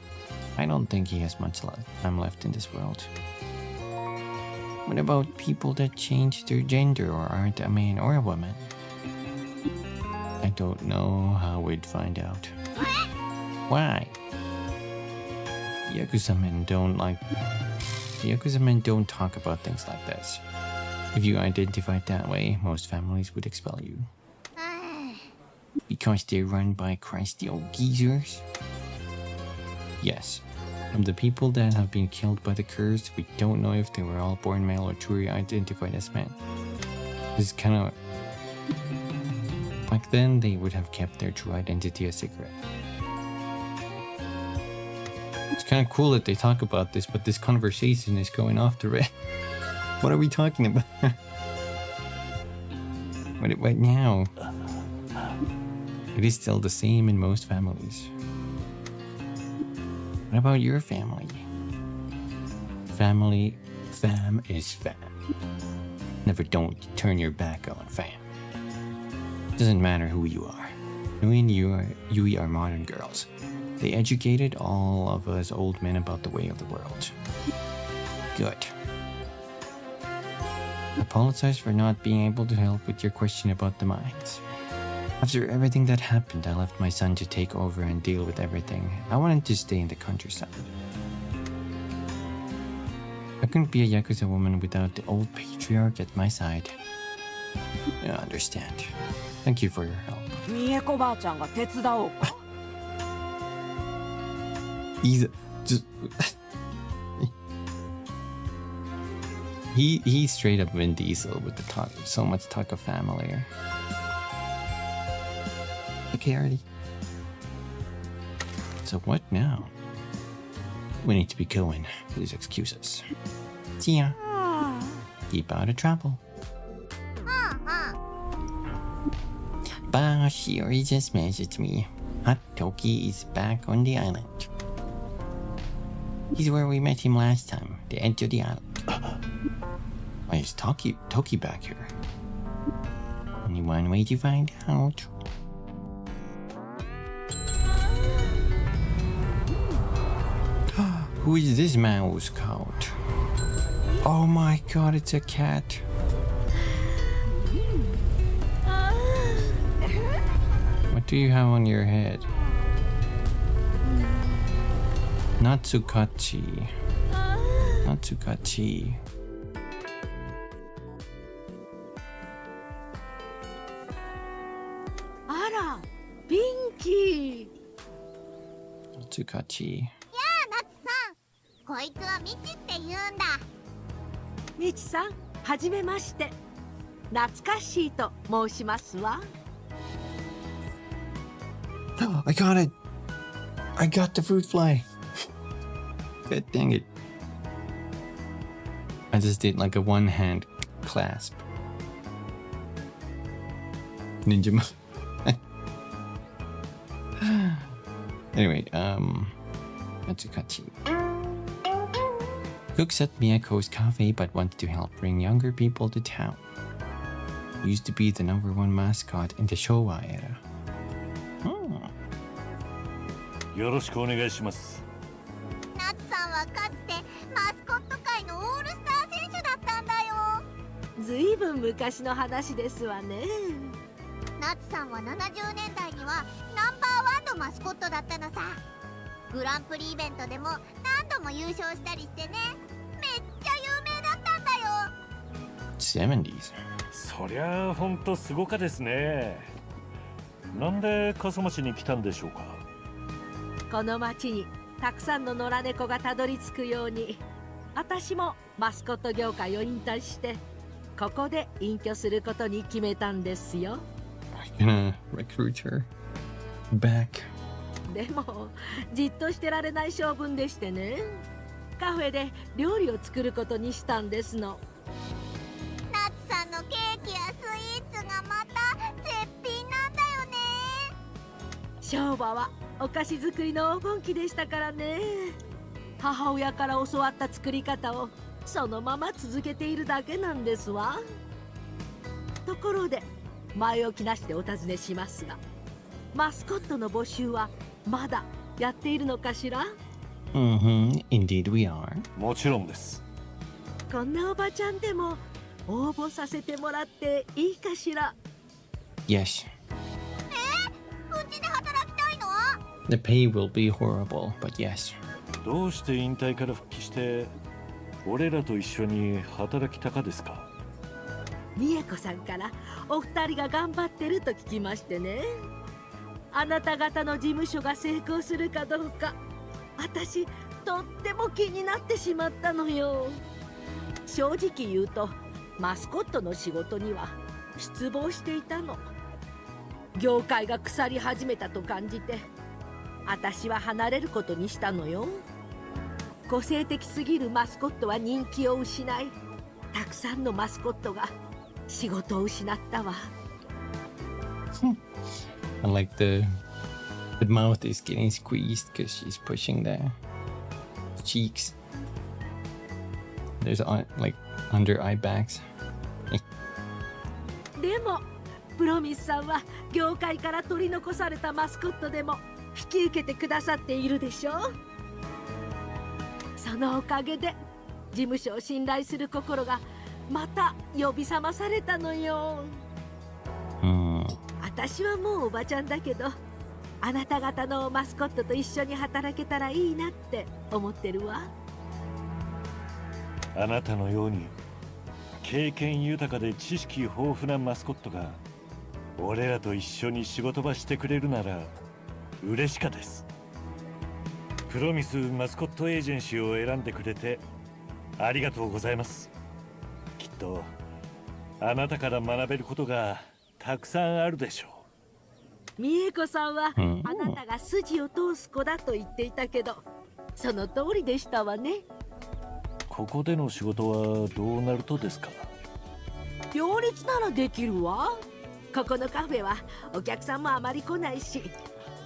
I don't think he has much time left in this world. What about people that change their gender or aren't a man or a woman? I don't know how we'd find out. Why? Yakuza men don't talk about things like this. If you identified that way, most families would expel you. Because they're run by crusty old geezers? Yes. From the people that have been killed by the curse, we don't know if they were all born male or truly identified as men. This is kind of... Back then, they would have kept their true identity a secret. It's kind of cool that they talk about this, but this conversation is going off the rails. What are we talking about? But right now, it is still the same in most families. What about your family? Fam is fam. Never don't turn your back on fam. Doesn't matter who you are. Yui and Yui are modern girls. They educated all of us old men about the way of the world. Good. Apologize for not being able to help with your question about the mines. After everything that happened, I left my son to take over and deal with everything. I wanted to stay in the countryside. I couldn't be a Yakuza woman without the old patriarch at my side. I understand. Thank you for your help. He's just... He's straight up Vin Diesel with the talk, so much talk of family. Okay, already. So what now? We need to be going. Please excuse us. See ya. Keep out of trouble. Ba Shiori just messaged me. Hot Toki is back on the island. He's where we met him last time, the edge of the island. Why is Toki back here? Only one way to find out. Who is this Mascot? Oh my god, it's a cat. What do you have on your head? Natsukachi. Natsukachi. Ara, Pinky. Natsukachi. こいつはミチって言うんだ。ミチさん、はじめまして。懐かしいと申しますわ。I got it! I got the fruit fly! God dang it. I just did like a one-hand clasp. Ninja move. Anyway, Natsukachi. Cooks at Miyako's cafe but wanted to help bring younger people to town. Used to be the #1 mascot in the Showa era. よろしくお願いします。ナツさんはかつてマスコット界のオールスター選手だったんだよ。ずいぶん昔の話ですわね。ナツさんは70年代にはナンバー1のマスコットだったのさ。グランプリイベントでも何度も優勝したりしてね。めっちゃ有名だったんだよ。70s. そりゃあほんとすごかですね。なんで笠間市に来たんでしょうか。この町にたくさんの野良猫がたどり着くように、私もマスコット業界を引退してここで隠居することに決めたんですよ。I'm gonna recruit her back. でもじっとしてられない性分でしてね、カフェで料理を作ることにしたんですの。ナツさんのケーキやスイーツがまた絶品なんだよね。昭和はお菓子作りの黄金期でしたからね。母親から教わった作り方をそのまま続けているだけなんですわ。ところで前置きなしでお尋ねしますが、マスコットの募集はまだやっているのかしら？ Indeed we are. もちろんです。こんなおばちゃんでも応募させてもらっていいかしら？ Yes. うちで働きたいの？ The pay will be horrible, but yes. どうして引退から復帰して俺らと一緒に働きたかですか？美恵子さんからお二人が頑張ってると聞きましてね。あなた方の事務所が成功するかどうか、私とっても気になってしまったのよ。正直言うとマスコットの仕事には失望していたの。業界が腐り始めたと感じて、私は離れることにしたのよ。個性的すぎるマスコットは人気を失い、たくさんのマスコットが仕事を失ったわ。And like the mouth is getting squeezed because she's pushing the cheeks. There's like under eye bags. でもプロミスさんは業界から取り残されたマスコットでも引き受けてくださっているでしょ。そのおかげで事務所を信頼する心がまた呼び覚まされたのよ。私はもうおばちゃんだけど、あなた方のマスコットと一緒に働けたらいいなって思ってるわ。あなたのように経験豊かで知識豊富なマスコットが俺らと一緒に仕事場してくれるなら嬉しかです。プロミスマスコットエージェンシーを選んでくれてありがとうございます。きっとあなたから学べることがたくさんあるでしょう。美恵子さんはあなたが筋を通す子だと言っていたけど、その通りでしたわね。ここでの仕事はどうなるとですか？両立ならできるわ。ここのカフェはお客さんもあまり来ないし、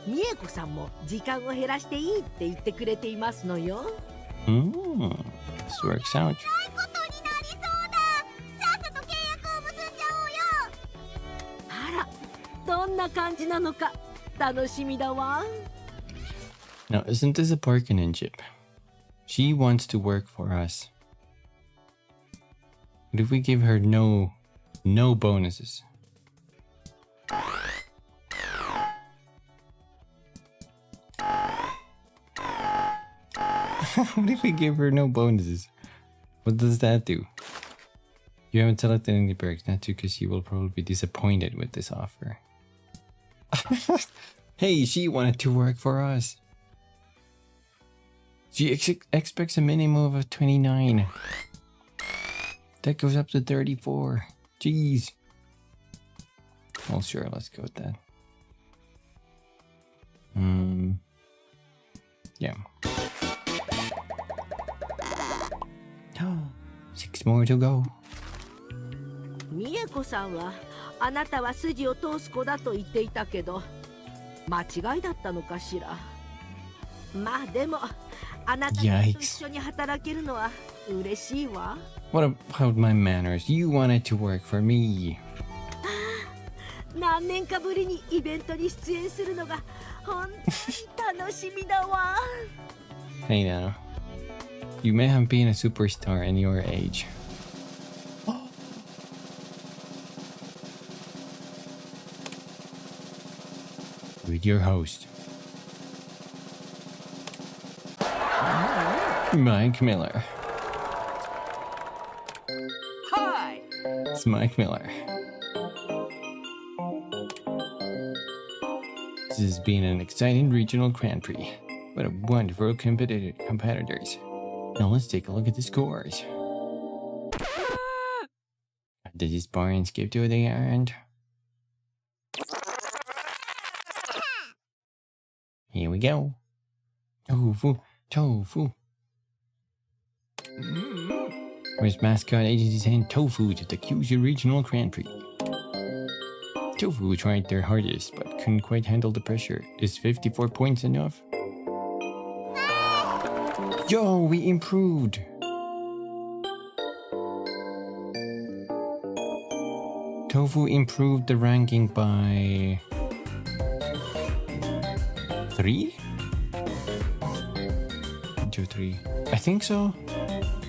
美恵子さんも時間を減らしていいって言ってくれていますのよ。This works out. ないことになりそうだ。さっさと契約を結んじゃおうよ。あら、どんな感じなのか楽しみだわ。 Now, isn't this a bargaining chip? She wants to work for us. What if we give her no bonuses? What if we give her no bonuses? What does that do? You haven't selected any perks, not to, because she will probably be disappointed with this offer. Hey, she wanted to work for us. She expects a minimum of 29. That goes up to 34. Jeez. Well, sure, let's go with that. Yeah. 6 more to go. 美恵子さんはあなたは筋を通す子だと言っていたけど、間違いだったのかしら。まあでもあなたと一緒に働けるのは嬉しいわ。What about my manners? You wanted to work for me. 何年かぶりにイベントに出演するのが本当に楽しみだわ。Hey now, you may have been a superstar in your age. With your host, Mike Miller. Hi. It's Mike Miller. This has been an exciting regional Grand Prix. What a wonderful competitors. Now let's take a look at the scores. Did this barn skip to the end? Here we go. Tofu, tofu. Where's Mascot Agency send Tofu to the Kyushu Regional Grand Prix? Tofu tried their hardest but couldn't quite handle the pressure. Is 54 points enough? Yo, we improved! Tofu improved the ranking by 3? 1, 2, 3. I think so.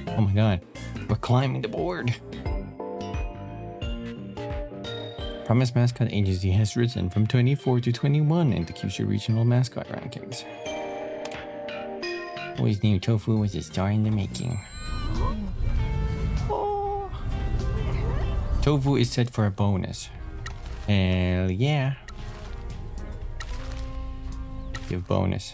Oh my god. We're climbing the board. Promise Mascot Agency has risen from 24 to 21 in the Kyushu Regional Mascot Rankings. Always knew Tofu was a star in the making. Oh. Tofu is set for a bonus. Hell yeah. Give bonus.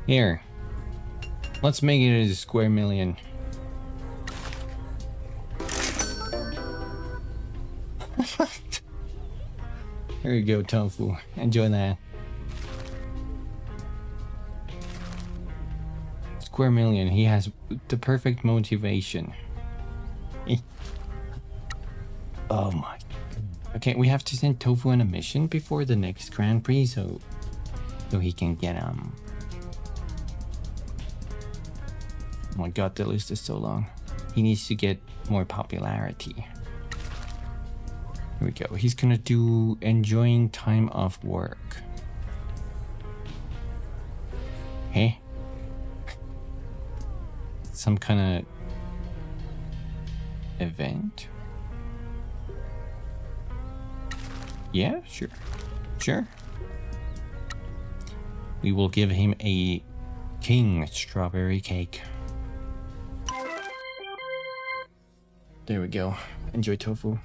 Here, let's make it a square million. Here you go, Tofu. Enjoy that. Square million. He has the perfect motivation. Oh my. Okay, we have to send Tofu on a mission before the next Grand Prix, so he can get Oh my god, the list is so long. He needs to get more popularity. Here we go. He's gonna do enjoying time off work. Hey? Some kind of event? Yeah, sure. Sure. We will give him a king strawberry cake. There we go. Enjoy, Tofu.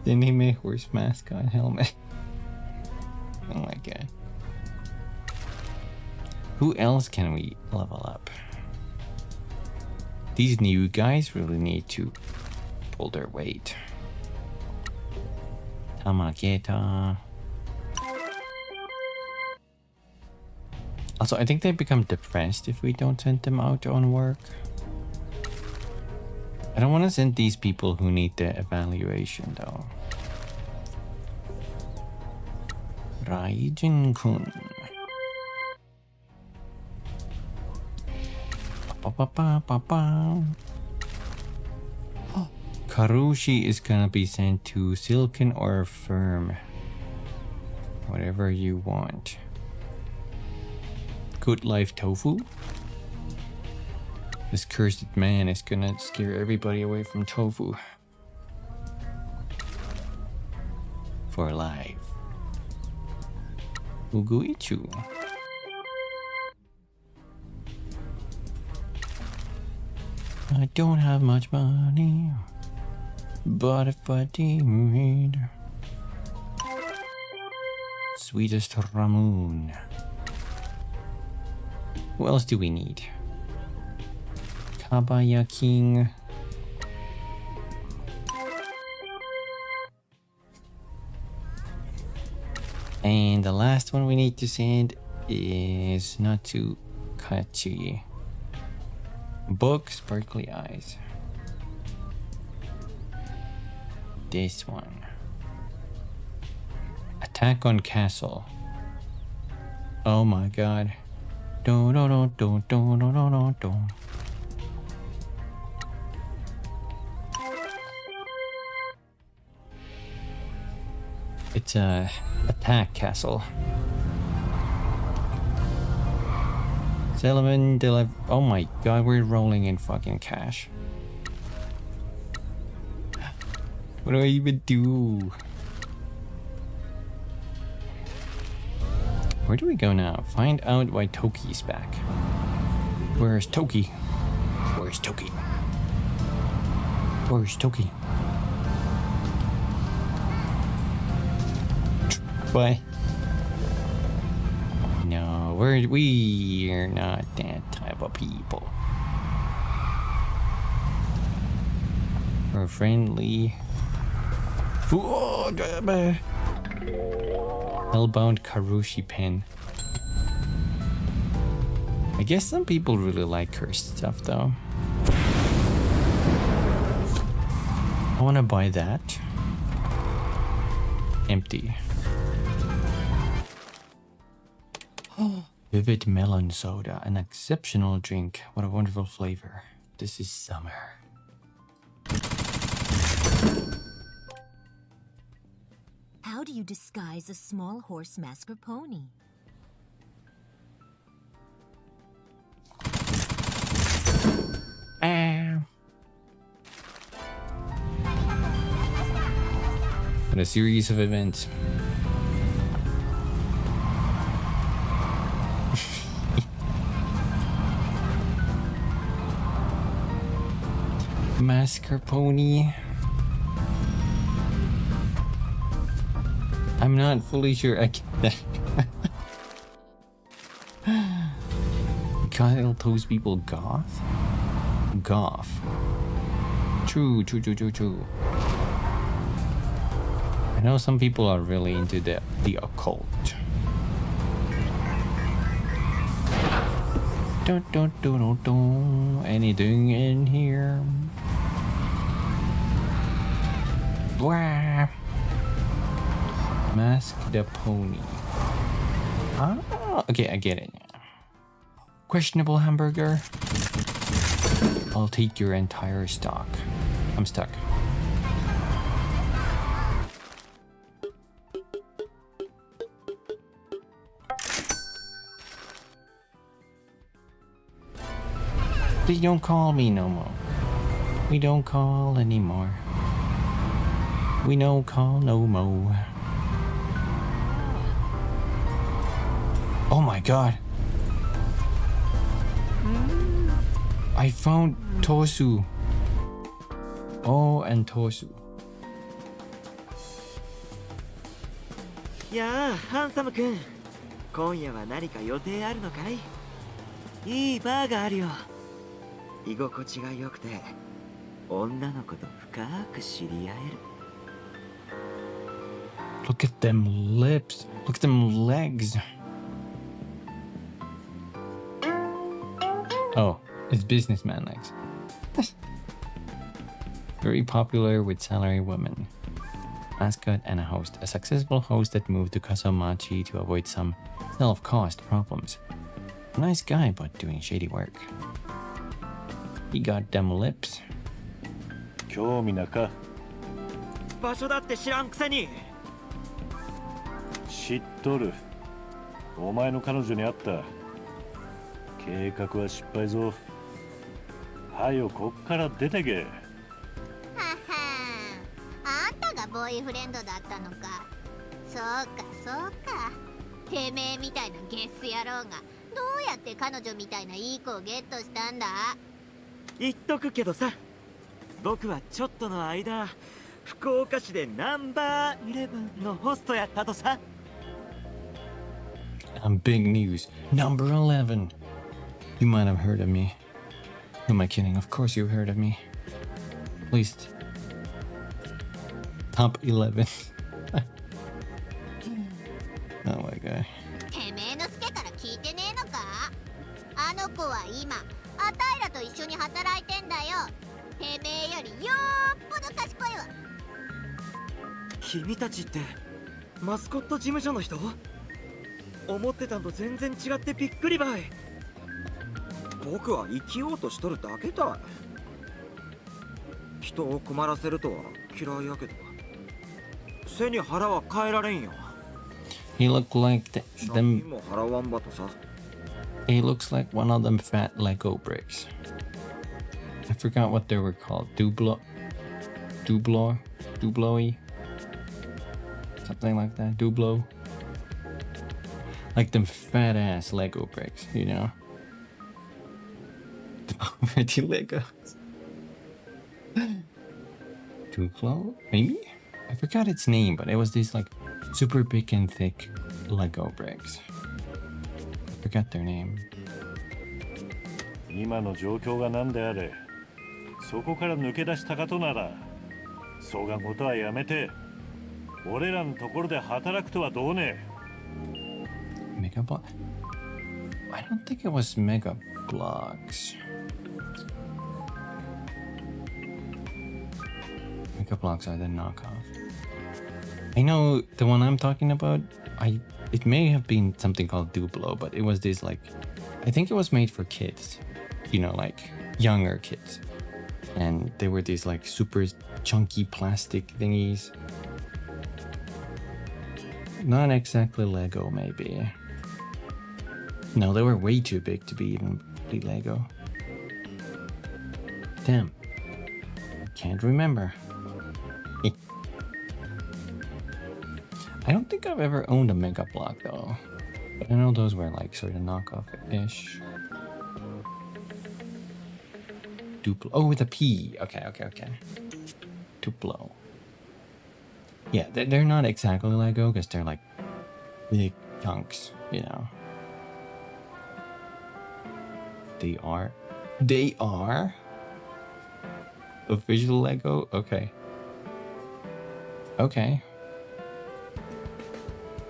The anime horse mascot helmet. Oh my god. Who else can we level up? These new guys really need to pull their weight. Tamaketa. Also, I think they become depressed if we don't send them out on work. I don't want to send these people who need the evaluation though. Raijin-kun. Karushi is gonna be sent to Silken or Firm. Whatever you want. Good life, Tofu. This cursed man is gonna scare everybody away from Tofu. For life. Uguichu. I don't have much money, but if I did, sweetest Ramoon. Who else do we need? Kabaya King. And the last one we need to send is Natsu Kachi. Book Sparkly Eyes. This one. Attack on Castle. Oh my god. Do do do do do do do do. It's a attack castle. Sullivan deliver. Oh my god, we're rolling in fucking cash. What do I even do? Where do we go now? Find out why Toki's back. Where's Toki? Where's Toki? Where's Toki? What? No, we're not that type of people. We're friendly. Hellbound Karushi pen. I guess some people really like cursed stuff though. I wanna buy that. Empty. Vivid melon soda, an exceptional drink. What a wonderful flavor. This is summer. How do you disguise a small horse mascarpone? What a series of events. Mascarpone. I'm not fully sure I get that. Kyle those people goth? Goth. True. I know some people are really into the occult. Don't anything in here. Wah. Mask the pony. Ah, okay, I get it. Questionable hamburger. I'll take your entire stock. I'm stuck. Please don't call me no more. We don't call anymore. We don't call no more. Oh my god. I found Tosu. Oh, and Tosu. やあ、ハンサム君。今夜は何か予定あるのかい？いいバーがあるよ。居心地が良くて、女の子と深く知り合える。Look at them lips. Look at them legs. Oh, it's businessman legs. Very popular with salary women. Mascot and a host. A successful host that moved to Kasomachi to avoid some self-caused problems. A nice guy, but doing shady work. He got them lips. 興味なか。場所だって知らんくせに。知っとる。お前の彼女に会った。計画は失敗ぞ。はよこっから出てけ。ははあんたがボーイフレンドだったのか。そうか。てめえみたいなゲス野郎がどうやって彼女みたいないい子をゲットしたんだ。言っとくけどさ、僕はちょっとの間福岡市でナンバー11のホストやったとさ。Big news. Number 11. You might have heard of me. Who am I kidding? Of course you've heard of me. At least top 11. Oh my god. てめえのスケから聞いてねえのか。あの子は今あたいらと一緒に働いてんだよ。てめえよりよっぽど賢いわ。君たちってマスコット事務所の人？思ってたんと全然違ってびっくりばい。僕は生きようとしとるだけだ。人を困らせるとは嫌いやけど、背に腹は変えられんよ。He looked like them. も払わんばとさ。He looks like one of them fat Lego bricks. I forgot what they were called. Dubloy? Something like that. Dublo. Like them fat ass Lego bricks, you know? Pretty Legos. Dublo? Maybe? I forgot its name, but it was these like super big and thick Lego bricks. I forgot their name. 今の状況が何であれ、そこから抜け出したかとなら、そがんことはやめて、俺らのところで働くとはどうね。Megabot? I don't think it was Mega Bloks. Mega Bloks are the knockoff. I know the one I'm talking about. It may have been something called Duplo, but it was this like, I think it was made for kids, you know, like younger kids, and they were these like super chunky plastic thingies. Not exactly Lego, maybe. No, they were way too big to be even be Lego. Damn, can't remember. I don't think I've ever owned a Mega Blok though. But I know those were like sort of knockoff-ish. Duplo. Oh, with a P. Okay. Duplo. Yeah, they're not exactly Lego because they're like big chunks, you know. They are official Lego? Okay.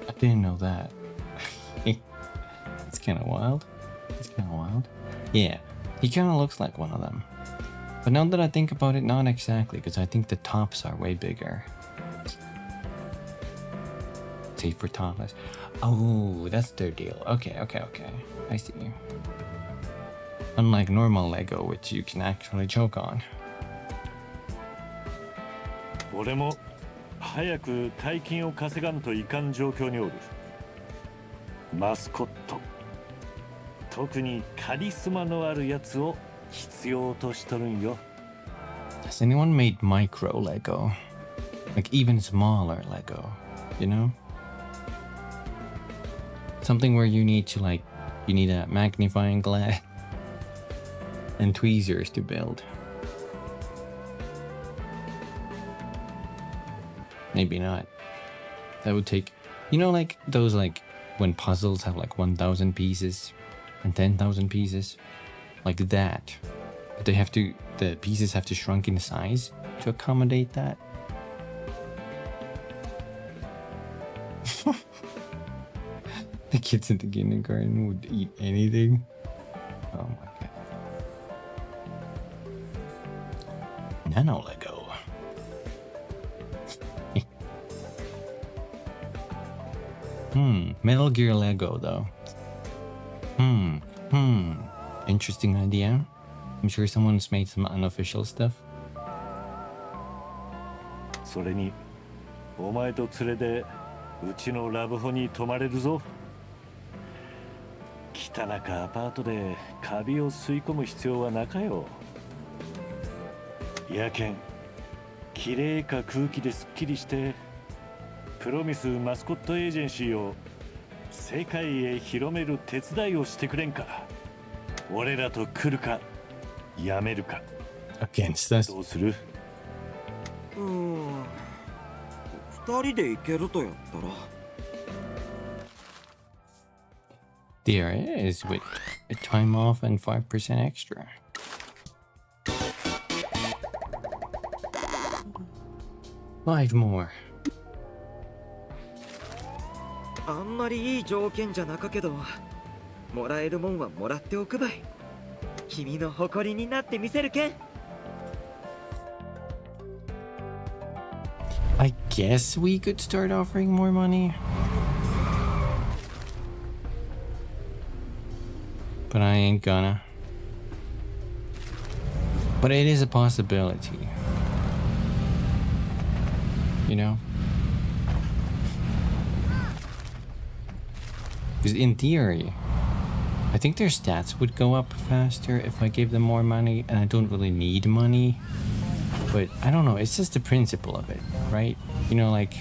I didn't know that. It's kind of wild. Yeah, he kind of looks like one of them. But now that I think about it, not exactly, because I think the tops are way bigger. Say for topless. Oh, that's their deal. Okay. I see. Unlike normal Lego, which you can actually choke on. 俺も早く大金を稼がんといかん状況におる。マスコット。特にカリスマのあるやつを必要としとるんよ。Has anyone made micro Lego? Like even smaller Lego, you know? Something where you need a magnifying glass and tweezers to build. Maybe not. That would take, you know, like those like when puzzles have like 1,000 pieces and 10,000 pieces, like that. The pieces have to shrink in size to accommodate that. The kids in the kindergarten would eat anything. Oh my god. Nano Lego. Metal Gear Lego though. Interesting idea. I'm sure someone's made some unofficial stuff. それにお前と連れでうちのラブホに泊まれるぞ。汚かアパートでカビを吸い込む必要はなかよ。やけんきれいか空気ですっきりしてプロミスマスコットエージェンシーを世界へ広める手伝いをしてくれんか。俺らと来るかやめるか。Against us. どうする？二人で行けるとやったら。There it is with a time off and 5% extra. Five more. あんまりいい条件じゃなかけど、もらえるもんはもらっておくばい。君の誇りになってみせるけん。I guess we could start offering more money. But I ain't gonna. But it is a possibility. You know? Because in theory, I think their stats would go up faster if I gave them more money, and I don't really need money. But I don't know, it's just the principle of it, right? You know, like,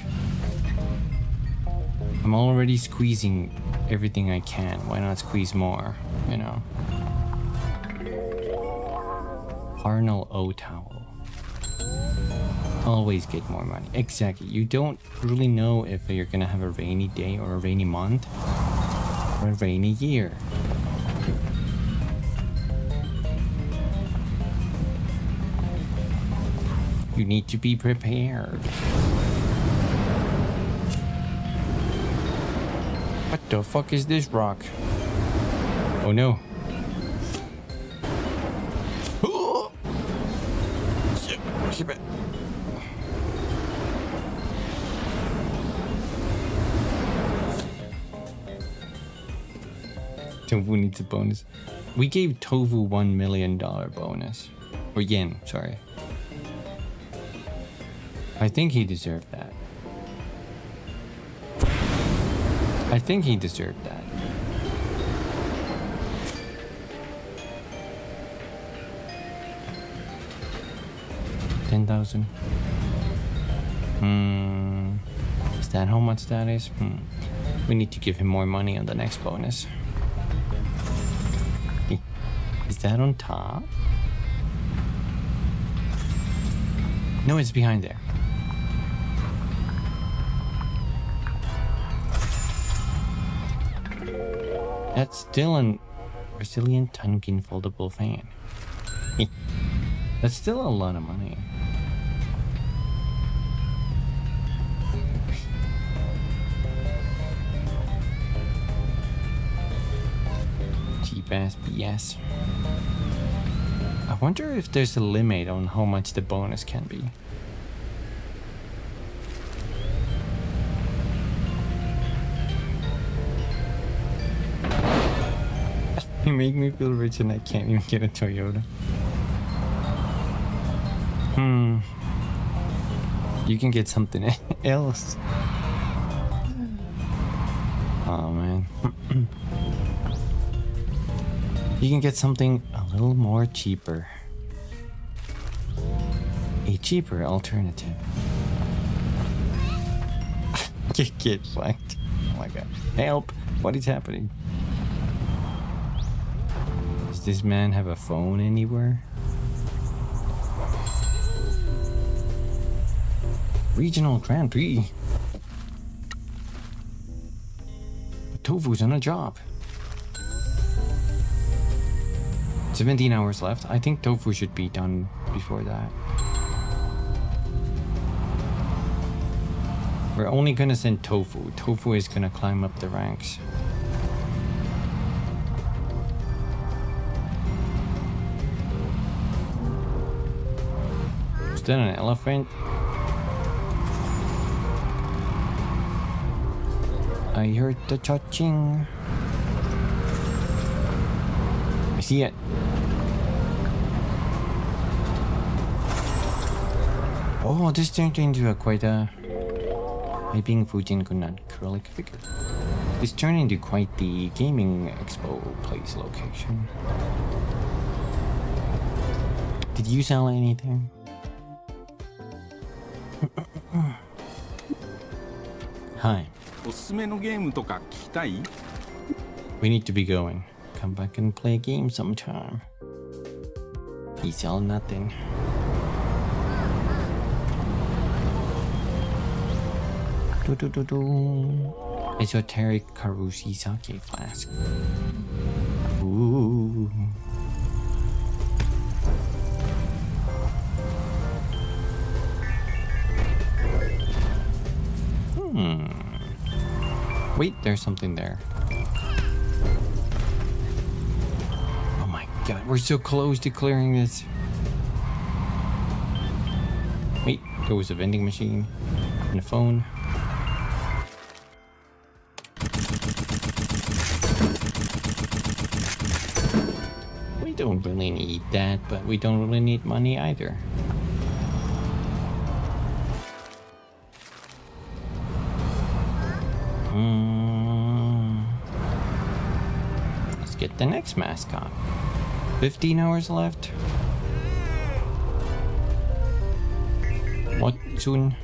I'm already squeezing everything I can. Why not squeeze more, you know? Carnal O towel. Always get more money. Exactly. You don't really know if you're gonna have a rainy day or a rainy month or a rainy year. You need to be prepared. What the fuck is this rock? Oh no. Oh! Shit, keep it. Tofu needs a bonus. We gave Tofu $1 million bonus. Or yen, sorry. I think he deserved that. I think he deserved that. $10,000. Is that how much that is? We need to give him more money on the next bonus. Is that on top? No, it's behind there. That's still an resilient Tunkin foldable fan. That's still a lot of money. Cheap ass BS. I wonder if there's a limit on how much the bonus can be. You make me feel rich and I can't even get a Toyota. You can get something else. Oh man. You can get something a little more cheaper. A cheaper alternative. Get fucked. Oh my god. Help! What is happening? Does this man have a phone anywhere? Regional Grand Prix. But Tofu's on a job. 17 hours left. I think Tofu should be done before that. We're only gonna send Tofu. Tofu is gonna climb up the ranks. Is that an elephant? I heard the cha-ching. I see it. Oh, this turned into quite a Hyping Fujin Gunan acrylic figure. This turned into quite the gaming expo place location. Did you sell anything? Hi. We need to be going. Come back and play a game sometime. He sell nothing. Esoteric Karushi sake flask. Ooh. Wait, there's something there. Oh my god, we're so close to clearing this. Wait, there was a vending machine and a phone. We don't really need that, but we don't really need money either. Let's get the next mascot. 15 hours left. What soon?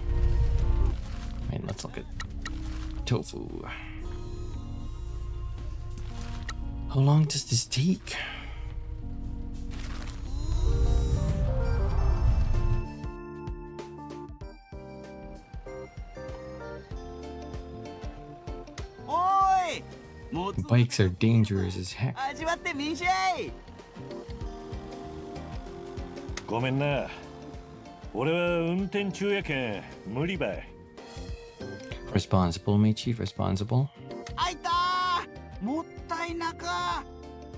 Wait, let's look at Tofu. How long does this take? Bikes are dangerous as heck. ごめんな。俺は運転中やけん無理ばい。Responsible, Michi, responsible. あいたーもったいなか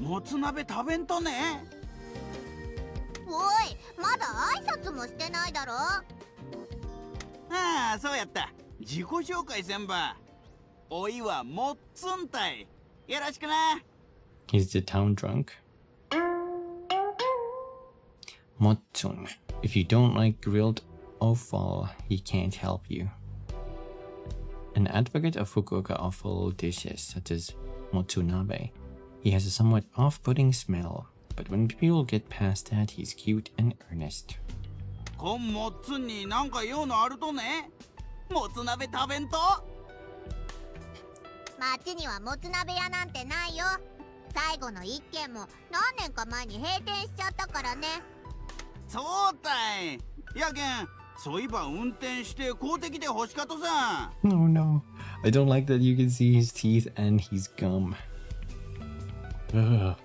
もつ鍋食べんとね。おい、まだ挨拶もしてないだろ。ああ、そうやった。自己紹介せんば。おいはもっつんたい。よろしくな。 He's the town drunk. Motsun. If you don't like grilled offal, he can't help you. An advocate of Fukuoka offal dishes such as motsunabe, he has a somewhat off-putting smell, but when people get past that, he's cute and earnest. こんもっつんになんか用のあるとね。もつ鍋食べんと。町にはもつ鍋屋なんてないよ。最後の一軒も何年か前に閉店しちゃったからね。そうたい。やけん、そういえば運転して公的で欲しかとさ。No, no. I don't like that you can see his teeth and his gum. Ugh.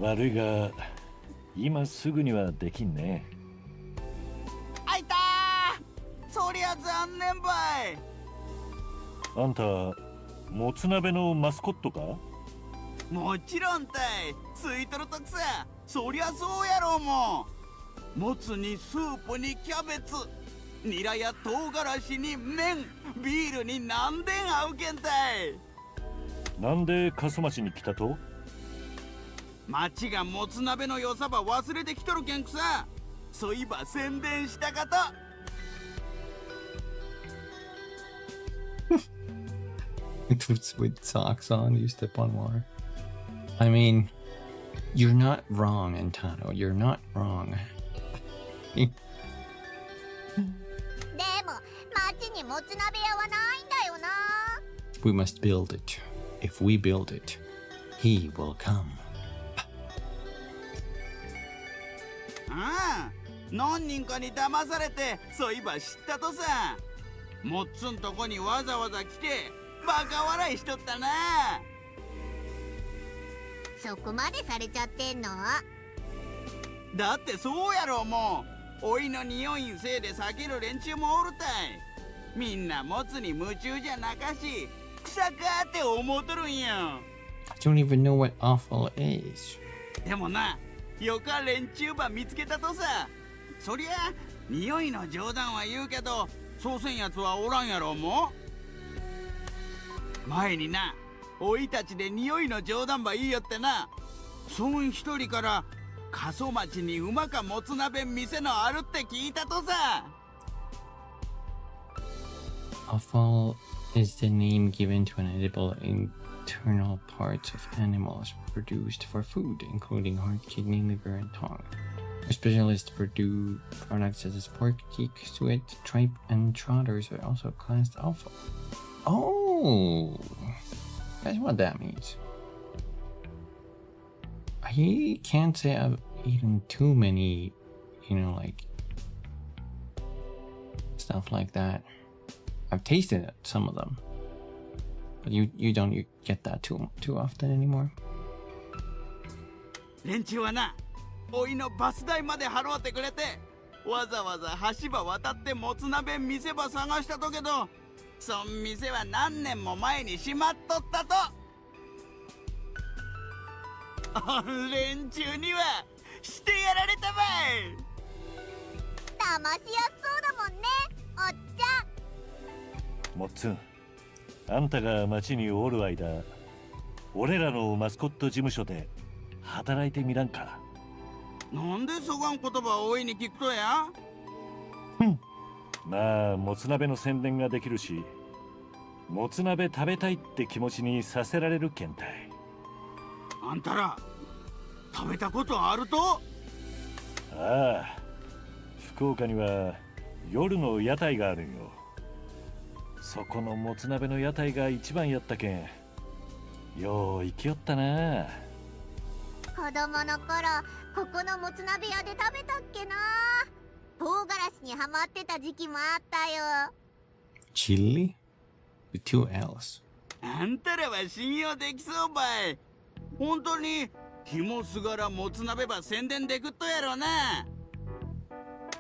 悪いが今すぐにはできんね。あいたー、そりゃ残念ばい。あんたもつ鍋のマスコットか？もちろんたい。ついとるとくさ。そりゃそうやろうもん。もつにスープにキャベツ、ニラや唐辛子に麺、ビールに何でん合うけんたい。なんで過疎町に来たと？町がもつ鍋の良さば忘れてきとるけんくさ。そういえば宣伝したかと。With socks on, you step on water. I mean, you're not wrong, Antano. You're not wrong. でも町にもつ鍋屋はないんだよな。We must build it. If we build it, he will come. ああ、何人かに騙されて、そういえば知ったとさ。もっつんとこにわざわざ来てバカ笑いしとったな。そこまでされちゃってんの？だってそうやろうもう。おいの匂いんせいで避ける連中もおるたい。みんなもつに夢中じゃなかし、草かって思うとるんよ。 I don't even know what offal is. でもな、よか連中ば見つけたとさ。そりゃ匂いの冗談は言うけど、そうせんやつはおらんやろうも。前にな、おいたちで匂いの冗談ば言いよってな。そん一人から過疎町にうまかもつ鍋店のあるって聞いたとさ。 Offal is the name given to an edible internal parts of animals produced for food, including heart, kidney, liver, and tongue. Specialists produce products such as pork, cheek, suet, tripe, and trotters are also classed offal. Oh, that's what that means. I can't say I've eaten too many, like stuff like that. I've tasted some of them, but you don't get that too often anymore. 連中はな、おいのバス代まで払ってくれて、わざわざ橋場渡ってもつ鍋店ば探したとけど、そん店は何年も前に閉まっとったと。連中にはしてやられたばい。騙しやすそうだもんね、おっちゃん。もっつん、あんたが町におる間、俺らのマスコット事務所で働いてみらんか？なんでそがん言葉をおいに聞くとや？まあもつ鍋の宣伝ができるし、もつ鍋食べたいって気持ちにさせられるけんたい。あんたら食べたことあると？ああ、福岡には夜の屋台があるんよ。そこのもつ鍋の屋台が一番やったけん、よう行きよったな。子供の頃、ここのもつ鍋屋で食べたっけな。唐辛子にハマってた時期もあったよ。Chili? With two L's. あんたらは信用できそうばい。本当に肝すがらもつ鍋ば宣伝でくっとやろうな。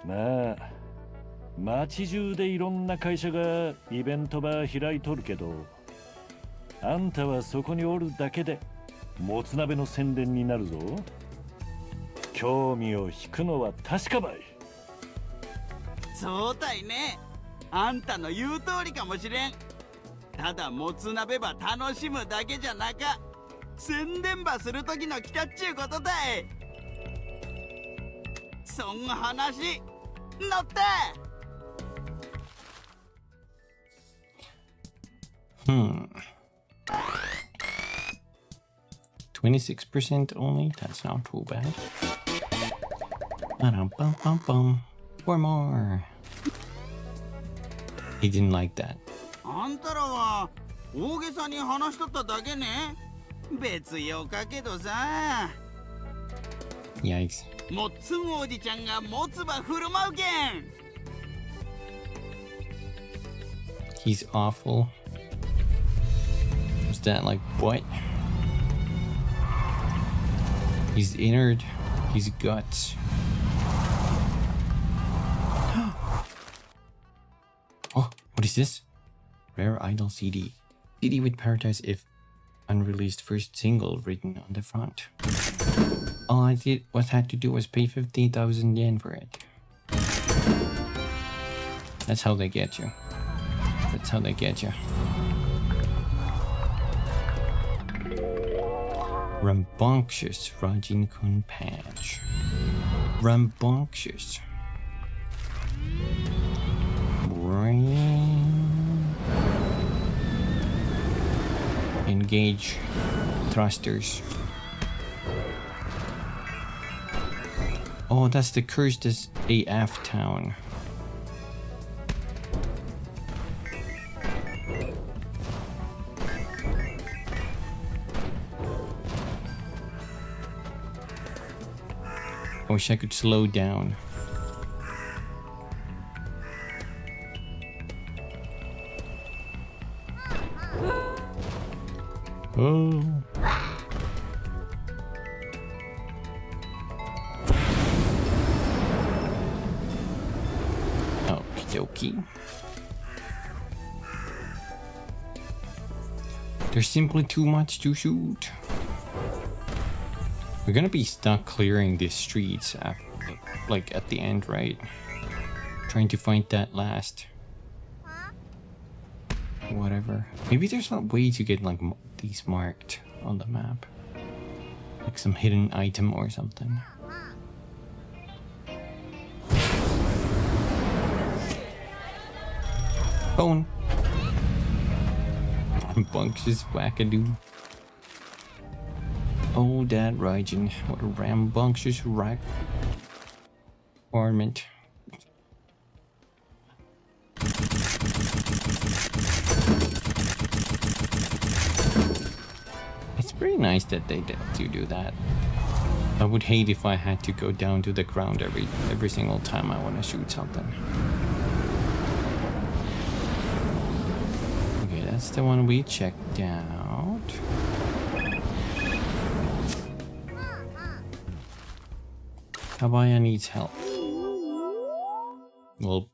まあ町中でいろんな会社がイベントば開いとるけど、あんたはそこにおるだけでもつ鍋の宣伝になるぞ。興味を引くのは確かばい。そうたいね。あんたの言う通りかもしれん。ただもつ鍋ば楽しむだけじゃなか、宣伝ばする時の来たっちゅうことだい。そん話乗って。26% only? That's not too bad. Ba-dum-bum-bum-bum. 4 more. He didn't like that. あんたらは大げさに話しとっただけね。別用かけどさ。Yikes. もっつんおじちゃんがもつば振る舞うけん。He's awful. Was that like what? His innard, his guts. Oh, what is this? Rare Idol CD. CD with Paradise if unreleased first single written on the front. All I did was had to do was pay 15,000 yen for it. That's how they get you. That's how they get you. Rambunctious Rajin-kun patch. Rambunctious. Engage thrusters. Oh, that's the cursed AF town. I wish I could slow down. Oh. Okie dokie. There's simply too much to shoot. We're gonna be stuck clearing these streets after, like at the end, right? Trying to find that last. Whatever. Maybe there's a way to get like these marked on the map. Like some hidden item or something. Phone. Rambunctious wackadoo. Oh, that Raijin. What a rambunctious rack. Ornament. It's pretty nice that they do that. I would hate if I had to go down to the ground every single time I want to shoot something. Okay, that's the one we checked out. Kabaya needs help. Well,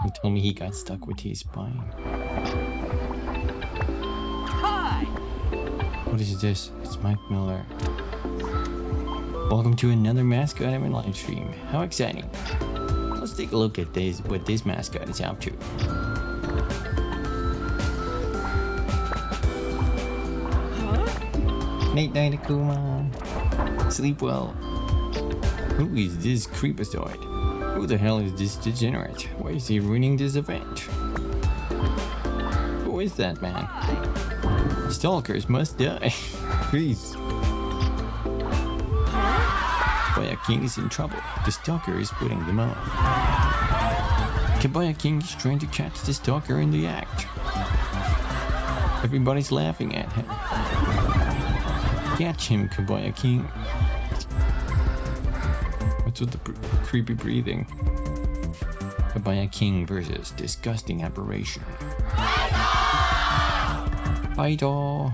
he told me he got stuck with his spine. Hi. What is this? It's Mike Miller. Welcome to another Mascot Anime live stream. How exciting! Let's take a look at what this mascot is up to. Night night, Akuma. Sleep well. Who is this creepazoid? Who the hell is this degenerate? Why is he ruining this event? Who is that man? Stalkers must die. Please. Kabaya King is in trouble. The stalker is putting them off. Kabaya King is trying to catch the stalker in the act. Everybody's laughing at him. Catch him, Kabaya King. What's with the creepy breathing? Kabaya King versus disgusting aberration. Fight-o!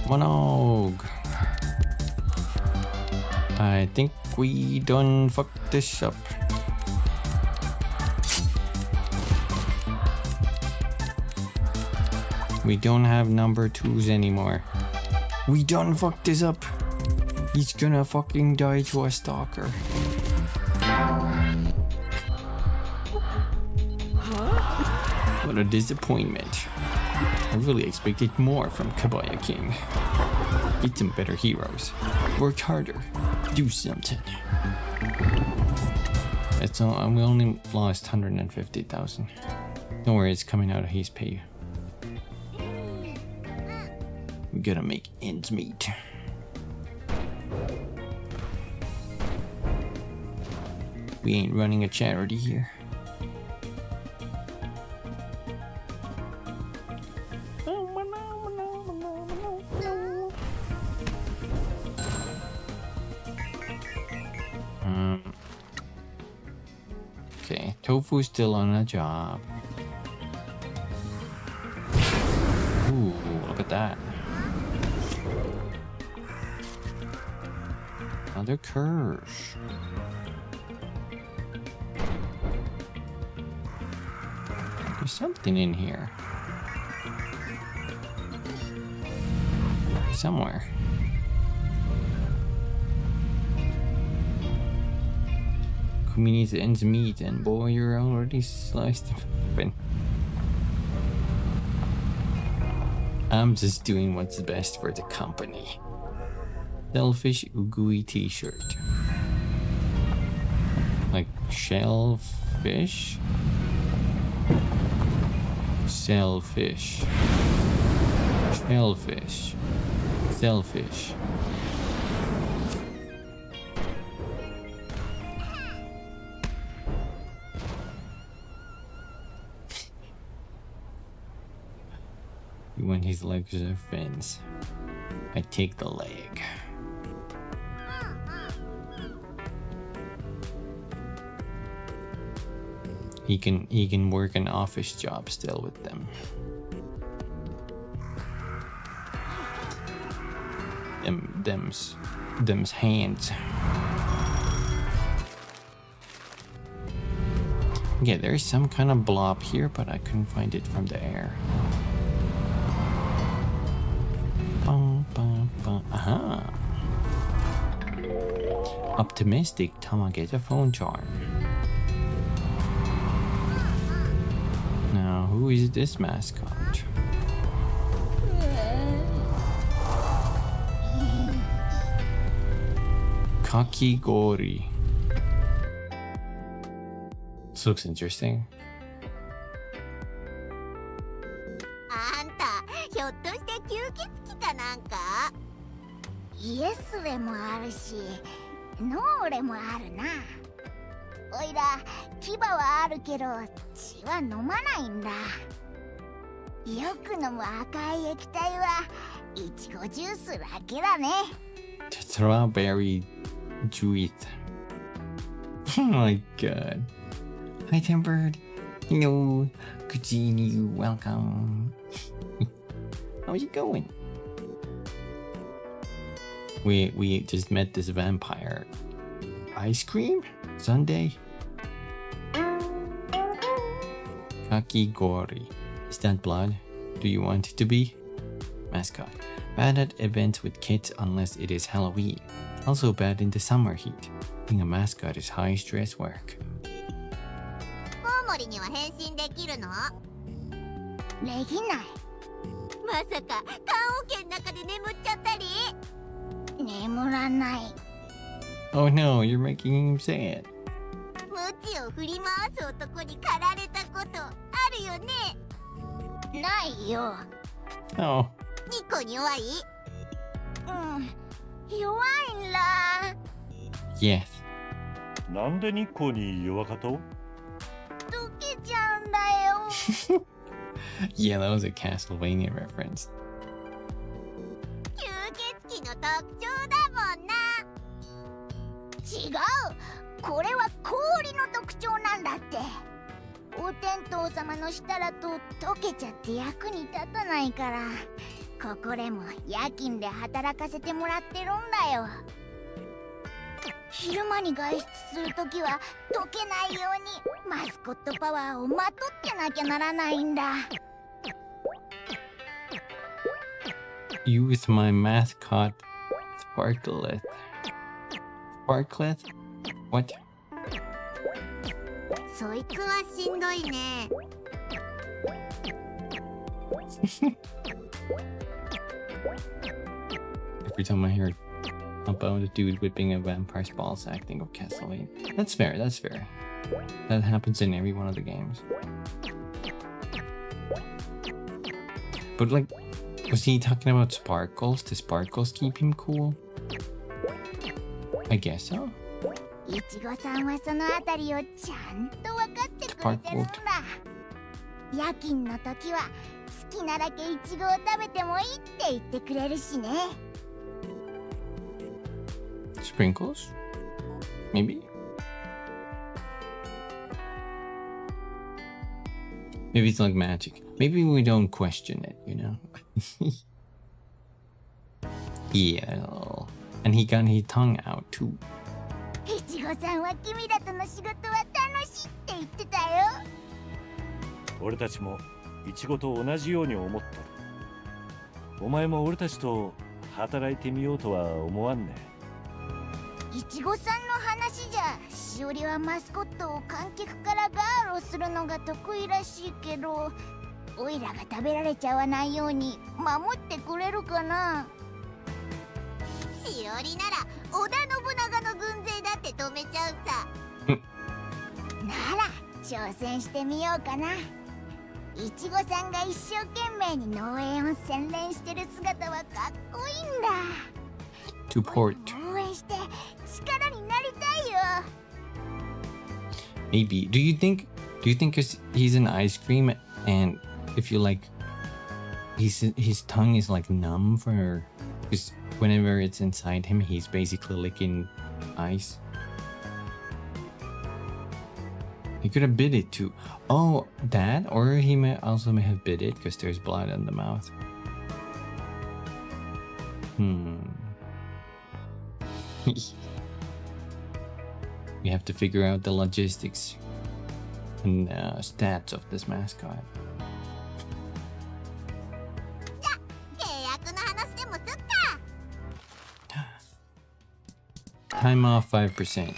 Monog! I think We done fucked this up. We don't have number 2s anymore. We done fucked this up. He's gonna fucking die to a stalker. What a disappointment. I really expected more from Kabaya King. Get some better heroes. Work harder. Do something. It's all, we only lost 150,000. Don't worry, it's coming out of his pay. We gotta make ends meet. We ain't running a charity here. Okay, Tofu's still on a job. Ooh, look at that. Another curse. There's something in here. Somewhere. Community ends meet, and boy, you're already sliced open. I'm just doing what's best for the company. Shellfish Ugui t-shirt. Like shellfish? Shellfish. Shellfish. Shellfish. When his legs are fins, I take the leg. He can work an office job still with them. Them's hands. Yeah, there's some kind of blob here, but I couldn't find it from the air. Aha. Optimistic Tamageta phone charm. Now, who is this mascot? Kakigori. This looks interesting. あんた、ひょっとして吸血鬼かなんか？イエスレもあるし、ノーレもあるな。おいら、牙はあるけど、血は飲まないんだ。よく飲む赤い液体は、イチゴジュースだけだね。Strawberry juice. Oh my god. Hi, Tempered. Hello. Good seeing you. Welcome. How's it going? We just met this vampire. Ice cream? Sundae? Kakigori. Is that blood? Do you want it to be? Mascot. Bad at events with kids unless it is Halloween. Also bad in the summer heat. Being a mascot is high stress work. コウモリには変身できるの？できない。まさか、棺桶の中で眠っちゃったり？眠らない。Oh no, you're making him say it. ムチを振り回す男に駆られたことあるよね？ないよ。Oh. ニコに弱い？弱いんだ。Yes. なんで日光に弱かと？溶けちゃうんだよ。Yeah, that was a Castlevania reference. 吸血鬼の特徴だもんな。違う。これは氷の特徴なんだって。お天道様のしたらと溶けちゃって役に立たないから、ここでも夜勤で働かせてもらってるんだよ。昼間に外出するときは溶けないようにマスコットパワーをまとってなきゃならないんだ。 Use my mascot Sparklet. Sparklet? What? そいつはしんどいね。Every time I hear about a dude whipping a vampire's balls acting of Castlevania. That's fair, that's fair. That happens in every one of the games. But like, was he talking about sparkles? Do sparkles keep him cool? I guess so. いちごさんはそのあたりをちゃんと分かってくれてるんだ。夜勤の時は好きなだけいちごを食べてもいいって言ってくれるしね。Sprinkles? Maybe? Maybe it's like magic. Maybe we don't question it, you know? Yeah. And he got his tongue out too. いちごさんは君らとの仕事は楽しいって言ってたよ。俺たちもイチゴと同じように思っとる。お前も俺たちと働いてみようとは思わんね。いちごさんの話じゃ、しおりはマスコットを観客からガードするのが得意らしいけど、オイラが食べられちゃわないように守ってくれるかな。しおりなら織田信長の軍勢だって止めちゃうさ。なら挑戦してみようかな。いちごさんが一生懸命に農園を洗練してる姿はかっこいいんだ。To port. 応援して力になりたいよ。 Maybe. Do you think he's an ice cream and if you like his tongue is like numb for because whenever it's inside him he's basically licking ice. He could have bit it too. Oh, that? Or he may have bit it because there's blood in the mouth. We have to figure out the logistics and stats of this mascot. Time off 5%.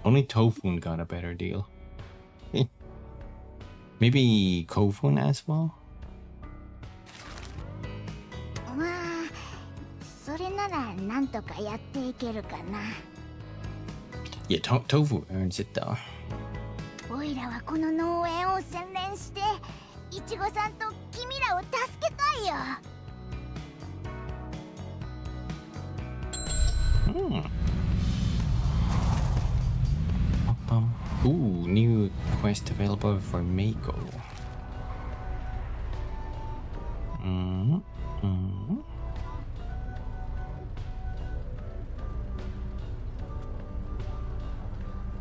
Only Tofun got a better deal. Maybe Kofun as well? まあ、それならなんとかやっていけるかな。Yeah, Tofu earns it though. オイラはこの農園を洗練して、いちごさんと君らを助けたいよ。Ooh, new quest available for Mako.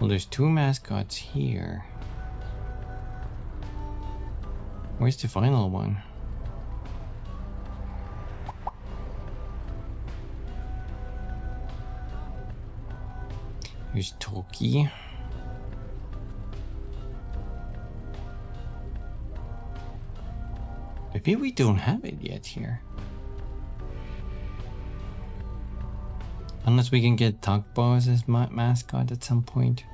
Well, there's two mascots here. Where's the final one? Here's Toki. Maybe we don't have it yet here. Unless we can get Takbos as mascot at some point.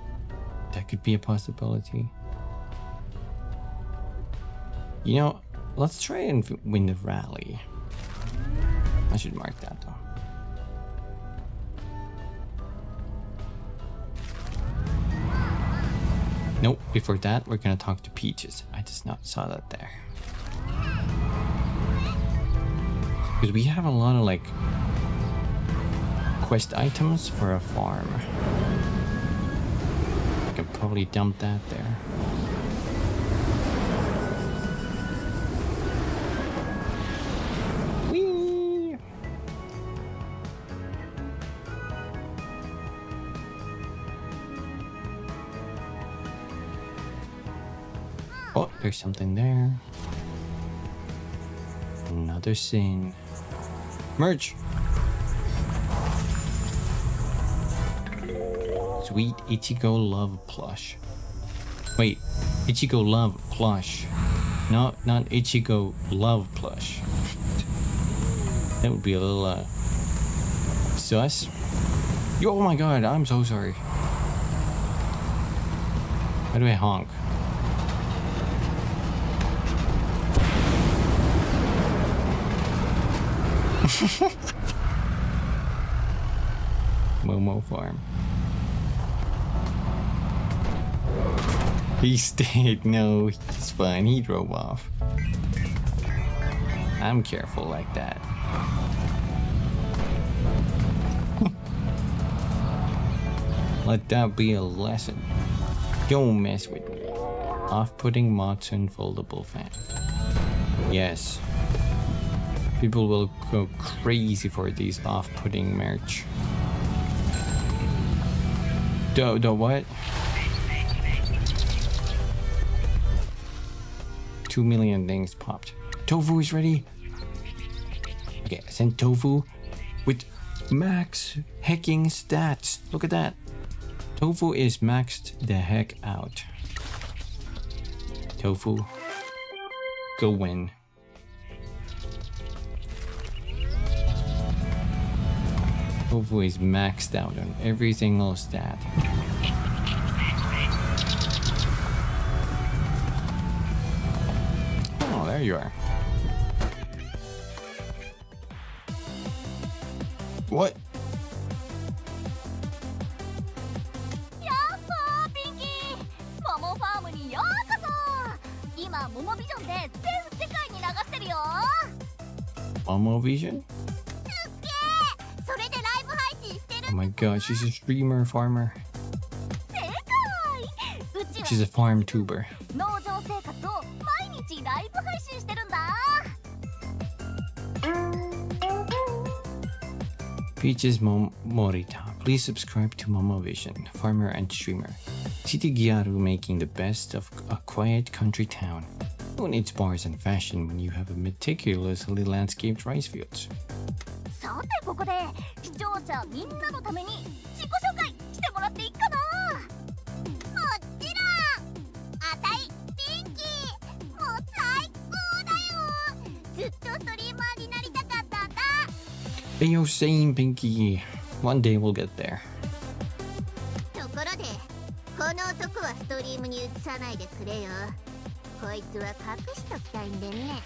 That could be a possibility. You know, let's try and win the rally. I should mark that though. Nope, before that we're gonna talk to Peaches. I just not saw that there. Because we have a lot of like quest items for a farm. I could probably dump that there. Whee! Oh, there's something there. Not another sin. Merch! Sweet Ichigo Love plush. Wait, Ichigo Love plush. Not Ichigo Love plush. That would be a little sus. Yo, oh my god, I'm so sorry. How do I honk? Momo Farm. He stayed. No, he's fine. He drove off. I'm careful like that. Let that be a lesson. Don't mess with me. Off-putting Matsun foldable fan. Yes. People will go crazy for these off-putting merch. The what? 2 million things popped. Tofu is ready. Okay, I sent Tofu with max hacking stats. Look at that. Tofu is maxed the heck out. Tofu, go win. Tofu is maxed out on every single stat. Oh, there you are. What? Momo Vision? Oh my god, she's a streamer farmer. She's a farm tuber. Peaches Morita. Please subscribe to Momo Vision, farmer and streamer. City Gyaru making the best of a quiet country town. Who needs bars and fashion when you have a meticulously landscaped rice fields? さてここで視聴者みんなのために自己紹介してもらっていいかな。もちろんあたいピンキー、もう最高だよ。ずっとストリーマーになりたかったんだ。Hey, yo, same Pinky. One day we'll get there. ところでこの男はストリームに映さないでくれよ。こいつは隠しときたいんでね。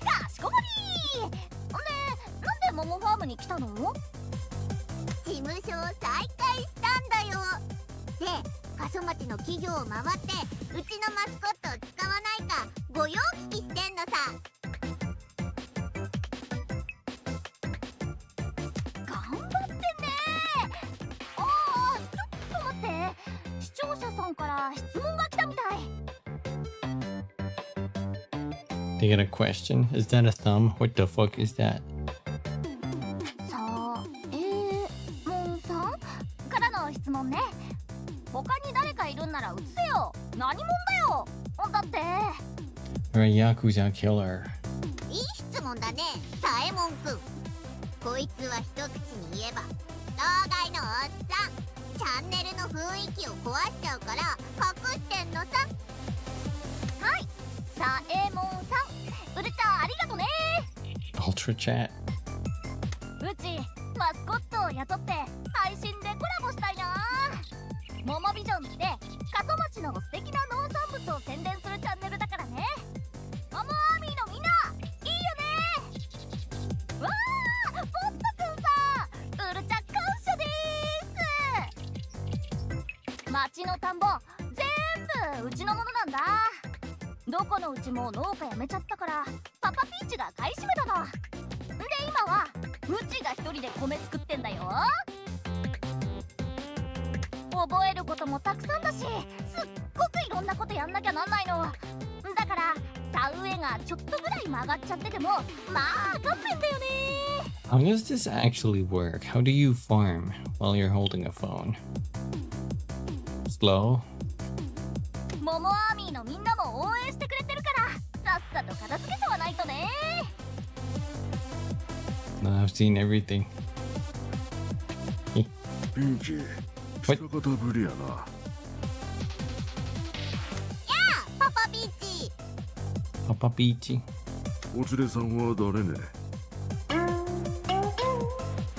かしこまり。なんでモモファームに来たの？事務所を再開したんだよ。で、過疎町の企業を回ってうちのマスコットを使わないかご用聞きしてんのさ。頑張ってね。ああ、ちょっと待って。視聴者さんから質問が来たみたい。They got a question. Is that a thumb? What the fuck is that? モンさんからの質問ね。他に誰かいるんなら映せよ。何者だよ。だって。You're a Yakuza killer. いい質問だね、サエモンくん。こいつは一口に言えば老害のおっさん。チャンネルの雰囲気を壊しちゃうから隠してんのさ。はい、サエモンさん、うるちゃんありがとね。 Ultra chat. うちマスコットを雇って配信でコラボしたいな。モモビジョンって過疎町の素敵な農産物を宣伝するチャンネルだからね。モモアーミーのみんないいよね。わー、ポットくんさん、うるちゃ感謝でーす。町の田んぼ全部うちのものなんだ。どこのうちも農家辞めちゃったからパパピーチが買い占めたの。で今はうちが一人で米作ってんだよ。覚えることもたくさんだし、すっごくいろんなことやんなきゃなんないの。だから田植えがちょっとぐらい曲がっちゃっててもまあ勘弁だよね。 How does this actually work? How do you farm while you're holding a phone? Slow? モモアーミーのみんなも応援してくれてるからさっさと片付けちゃわないとね。 No, I've seen everything. ピンキー、下方ぶりやな。パパピーチ。 Papa Peachy. お連れさんは誰ね。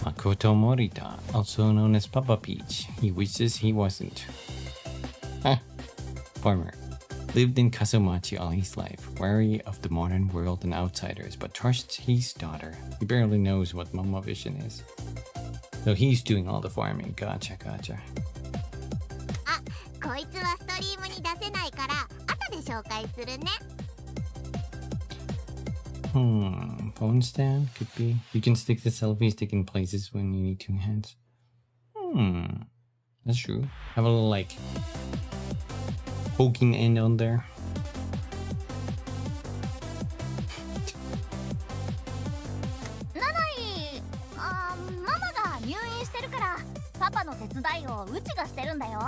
Makoto Morita, also known as Papa Peach. He wishes he wasn't. Farmer. Lived in Kasumachi all his life, wary of the modern world and outsiders, but trusts his daughter. He barely knows what Mama Vision is. So he's doing all the farming. Gotcha, gotcha. あ、こいつはストリームに出せないから後で紹介するね。 Phone stand could be. You can stick the selfie stick in places when you need two hands. That's true. Have a little like poking end on there. なないママが入院してるからパパの手伝いをうちがしてるんだよ。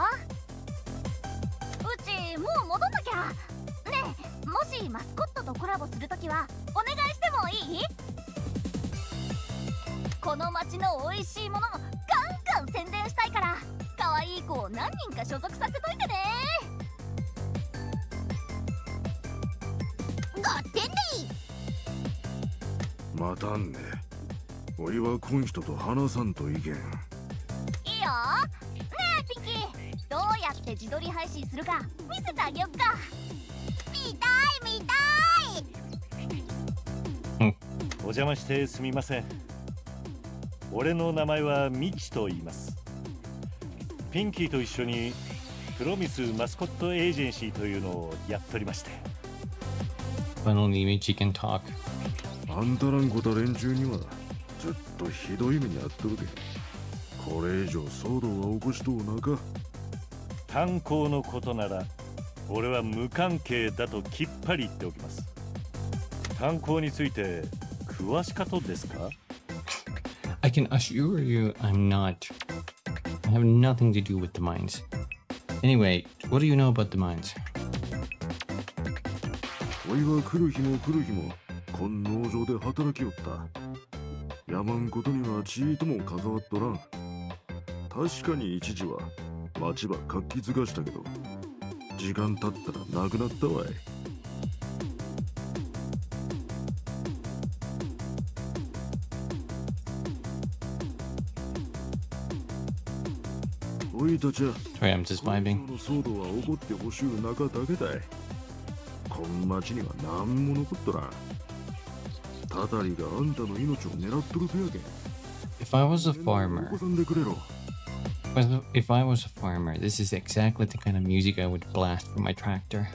うちもう戻んなきゃ。ねえ、もしマスコットとコラボするときはお願いしてもいい？この町の美味しいものガンガン宣伝したいから可愛い子を何人か所属させといてね。合点でいい。またんね。おいはこん人と話さんといけん。いいよ。ねえピンキー、どうやって自撮り配信するか見せてあげよっか。見たい見たい。お邪魔してすみません。俺の名前はミチと言います。ピンキーと一緒にプロミスマスコットエージェンシーというのをやっておりまして。Finally, Michi can talk. あんたらんこた連中にはずっとひどい目にあっとるで。これ以上騒動は起こしとうなか。炭鉱のことなら俺は無関係だときっぱり言っておきます。炭鉱について詳しかとですか？ I can assure you I'm not. I have nothing to do with the mines. Anyway, what do you know about the mines? おいは来る日も来る日もこん農場で働きよった。やまんことにはちいとも関わっとらん。確かに一時は町は活気づかしたけど時間経ったらなくなったわい。おいたちは Sorry, I'm just vibing. の騒動は起こってほしゅう中だけだい。こん町には何も残っとらん。たたりがあんたの命を狙っとるとやけん。 If I was a farmer, 起こさんでくれろ。if I was a farmer, this is exactly the kind of music I would blast from my tractor.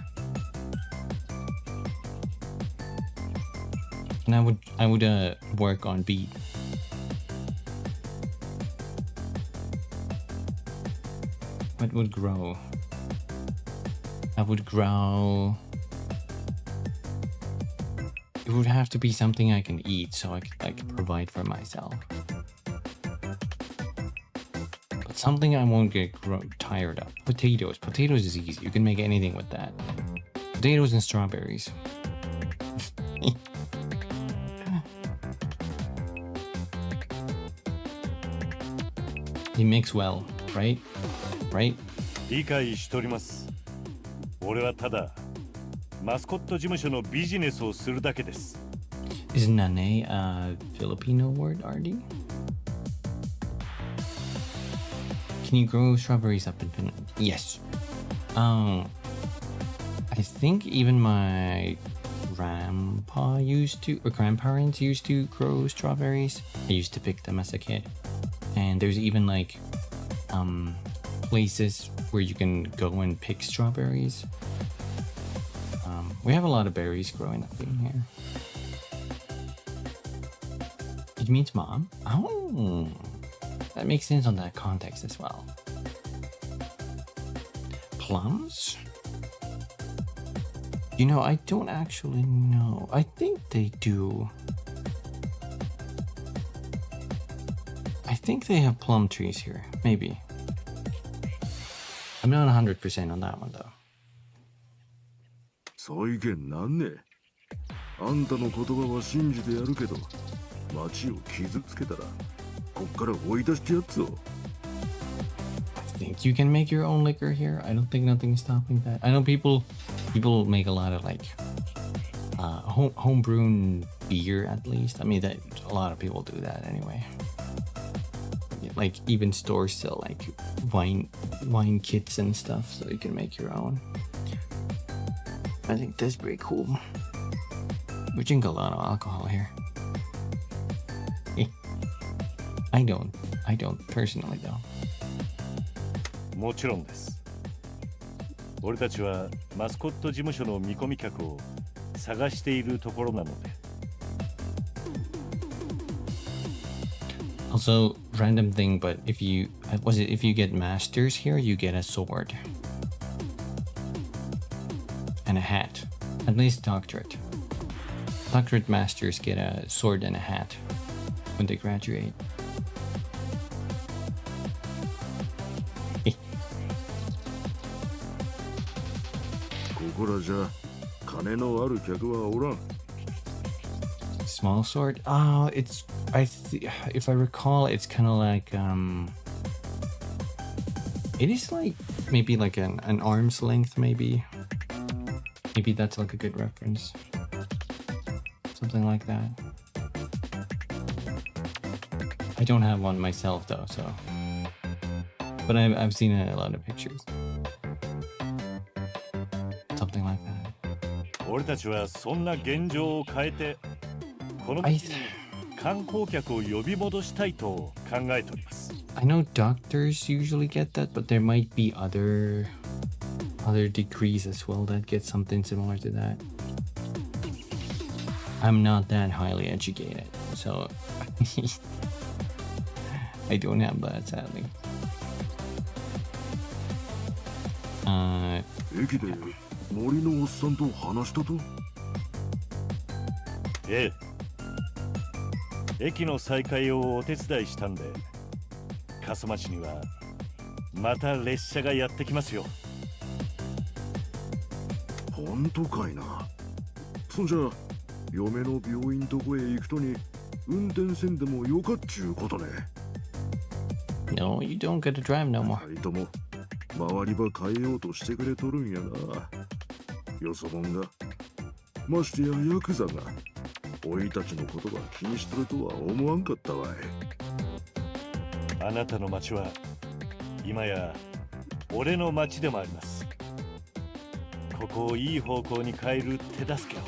And I would work on beat. What would grow? I would grow. It would have to be something I can eat so I could provide for myself. But something I won't get tired of. Potatoes. Potatoes is easy. You can make anything with that. Potatoes and strawberries. They mix well, right? Right? 理解しております。俺はただマスコット事務所のビジネスをするだけです。Is nane a Filipino word, RD? Can you grow strawberries up in Finland? Yes. I think even my grandparents used to grow strawberries. I used to pick them as a kid. And there's even like places where you can go and pick strawberries. We have a lot of berries growing up in here. It means mom? Oh, that makes sense on that context as well. Plums? You know, I don't actually know. I think they do. I think they have plum trees here. Maybe. I'm not 100% on that one though. そういけんなんね。あんたの言葉は信じてやるけど、町を傷つけたらこっから追い出してやっぞ。 I think you can make your own liquor here. I don't think nothing is stopping that. I know people make a lot of like home-brewed beer at least. I mean, that a lot of people do that anyway. Like even stores sell like wine kits and stuff, so you can make your own. I think that's pretty cool. We drink a lot of alcohol here. I don't personally though. もちろんです。俺たちはマスコット事務所の見込み客を探しているところなので。Also, random thing, but if you get masters here, you get a sword and a hat. At least doctorate masters get a sword and a hat when they graduate. ここらじゃ金のある客はおらん。 Small sword? If I recall, it's kind of like it is like maybe like an arm's length, maybe that's like a good reference, something like that. I don't have one myself though, so but I've seen a lot of pictures, something like that. 俺たちはそんな現状を変えてこの町に観光客を呼び戻したいと考えております。 I know doctors usually get that, but there might be other degrees as well that get something similar to that. I'm not that highly educated, so I don't have that sadly. 駅で森のおっさんと話したと？ええ。駅の再開をお手伝いしたんで、過疎町にはまた列車がやってきますよ。本当かいな。そんじゃ嫁の病院とこへ行くとに運転せんでもよかっちゅうことね。 No, you don't get to drive no more. 二人とも周りば変えようとしてくれとるんやな。よそもんが、ましてやヤクザがおいたちのことは気にしとるとは思わんかったわい。あなたの町は今や俺の町でもあります。ここをいい方向に変える手助けを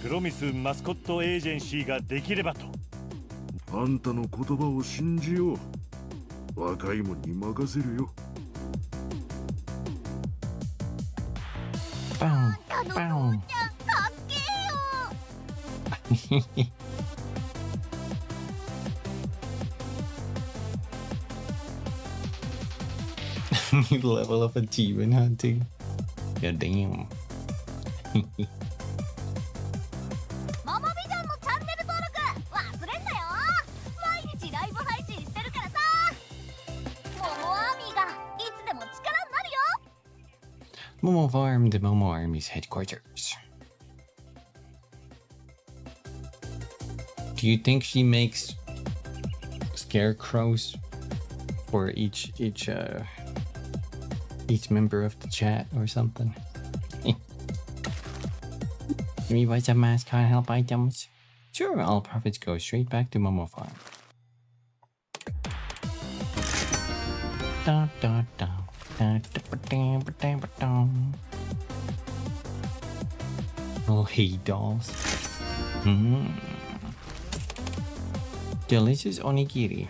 プロミスマスコットエージェンシーができればと。あんたの言葉を信じよう。若いもんに任せるよ。Boom, あんたの boom. 父ちゃんかっけえよ。You level up a demon hunting. God damn. ママビジョンのチャンネル登録忘れんなよ。毎日ライブ配信してるからさ。モモアーミーがいつでも力になるよ。 Momo Farm, the Momo Army's headquarters. Do you think she makes scarecrows for each member of the chat or something? Can we buy some mascot help items? Sure, all profits go straight back to Momo Farm. Da, da, da. Oh, hey dolls. Delicious onigiri.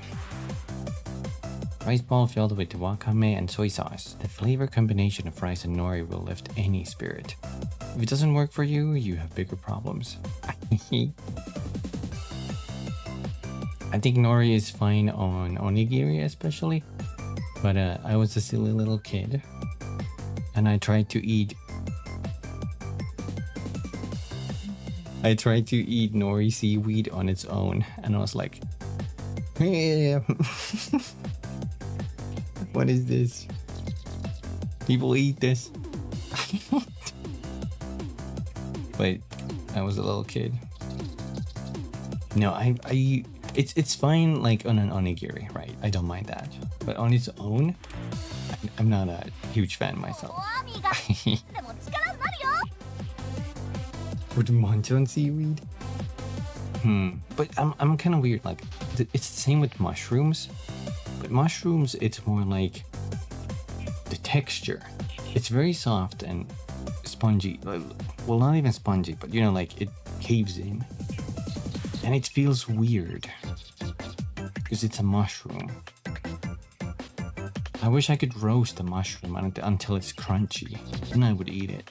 Rice ball filled with wakame and soy sauce. The flavor combination of rice and nori will lift any spirit. If it doesn't work for you, you have bigger problems. I think nori is fine on onigiri especially. But I was a silly little kid and I tried to eat nori seaweed on its own and I was like, hey, what is this? People eat this. But I was a little kid. No, it's fine like on an onigiri, right? I don't mind that. But on its own, I'm not a huge fan myself. Would munch on seaweed? But I'm kind of weird. Like, it's the same with mushrooms. But mushrooms, it's more like the texture. It's very soft and spongy. Well, not even spongy, but you know, like it caves in. And it feels weird. Because it's a mushroom. I wish I could roast a mushroom until it's crunchy. Then I would eat it.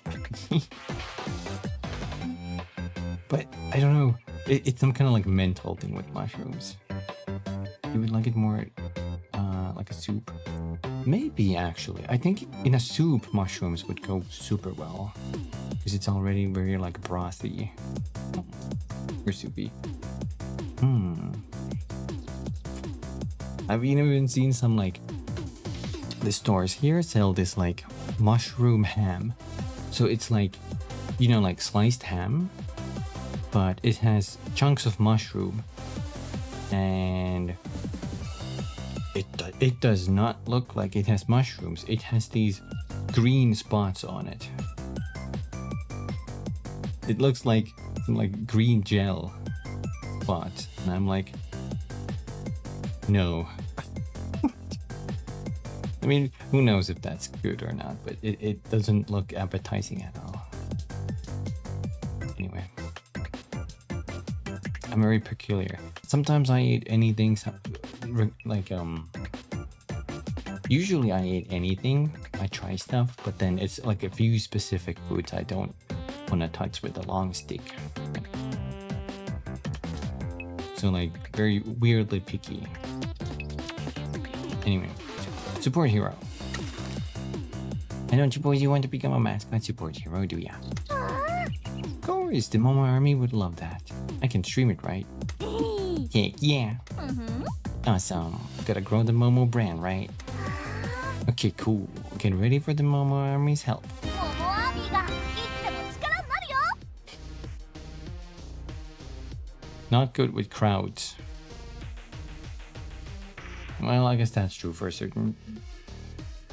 But I don't know. It's some kind of like mental thing with mushrooms. You would like it more like a soup? Maybe actually. I think in a soup, mushrooms would go super well. Because it's already very like brothy. Or soupy. I've even seen some like the stores here sell this like mushroom ham. So it's like, you know, like sliced ham, but it has chunks of mushroom, and it does not look like it has mushrooms. It has these green spots on it. It looks like green gel spots, and I'm like, no. I mean, who knows if that's good or not, but it doesn't look appetizing at all. Anyway. I'm very peculiar. Sometimes I eat anything, like, usually I eat anything. I try stuff, but then it's like a few specific foods I don't want to touch with a long stick. So like, very weirdly picky. Anyway. Support hero. I don't suppose you want to become a mascot support hero, do ya? Of course, the Momo army would love that. I can stream it, right? Yeah. Awesome. Gotta grow the Momo brand, right? Okay, cool. Get ready for the Momo army's help. Not good with crowds. Well, I guess that's true for a certain...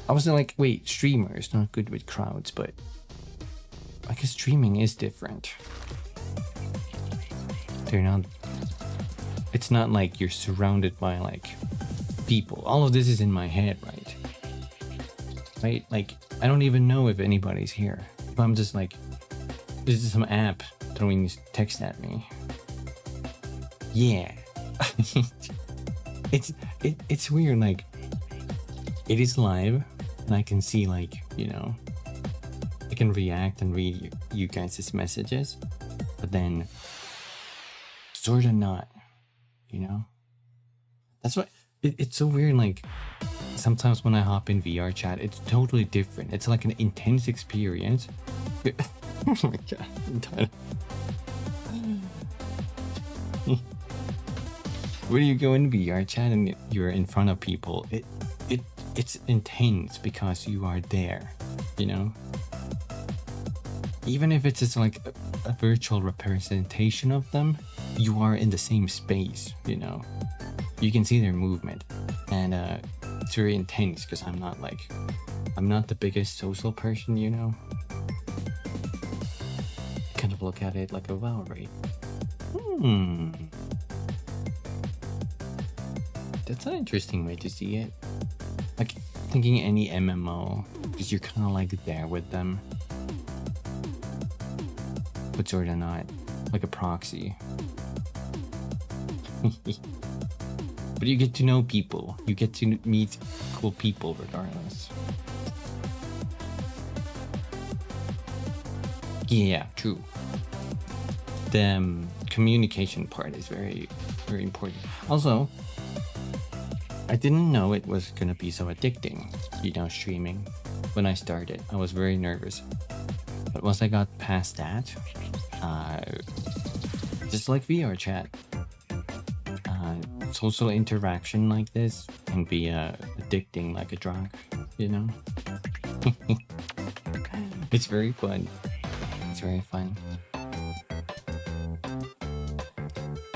I was like, wait, streamers, not good with crowds, but... I guess streaming is different. They're not... It's not like you're surrounded by, like, people. All of this is in my head, right? Right? Like, I don't even know if anybody's here. If I'm just like... This is some app throwing text at me. Yeah. It's weird, like, it is live, and I can see, like, you know, I can react and read you guys' messages, but then, sort of not, you know? That's why, it's so weird, like, sometimes when I hop in VR chat, it's totally different. It's like an intense experience. Oh my god, I'm done. When you go in VR chat and you're in front of people, it's intense because you are there, you know? Even if it's just like a virtual representation of them, you are in the same space, you know? You can see their movement, and it's very intense because I'm not the biggest social person, you know? Kind of look at it like a wow, right? That's an interesting way to see it. Like, thinking any MMO, because you're kind of like there with them. But sort of not. Like a proxy. But you get to know people. You get to meet cool people regardless. Yeah, true. The communication part is very, very important. Also, I didn't know it was gonna be so addicting, you know, streaming. When I started, I was very nervous. But once I got past that, just like VR chat, social interaction like this can be addicting like a drug, you know? It's very fun. It's very fun.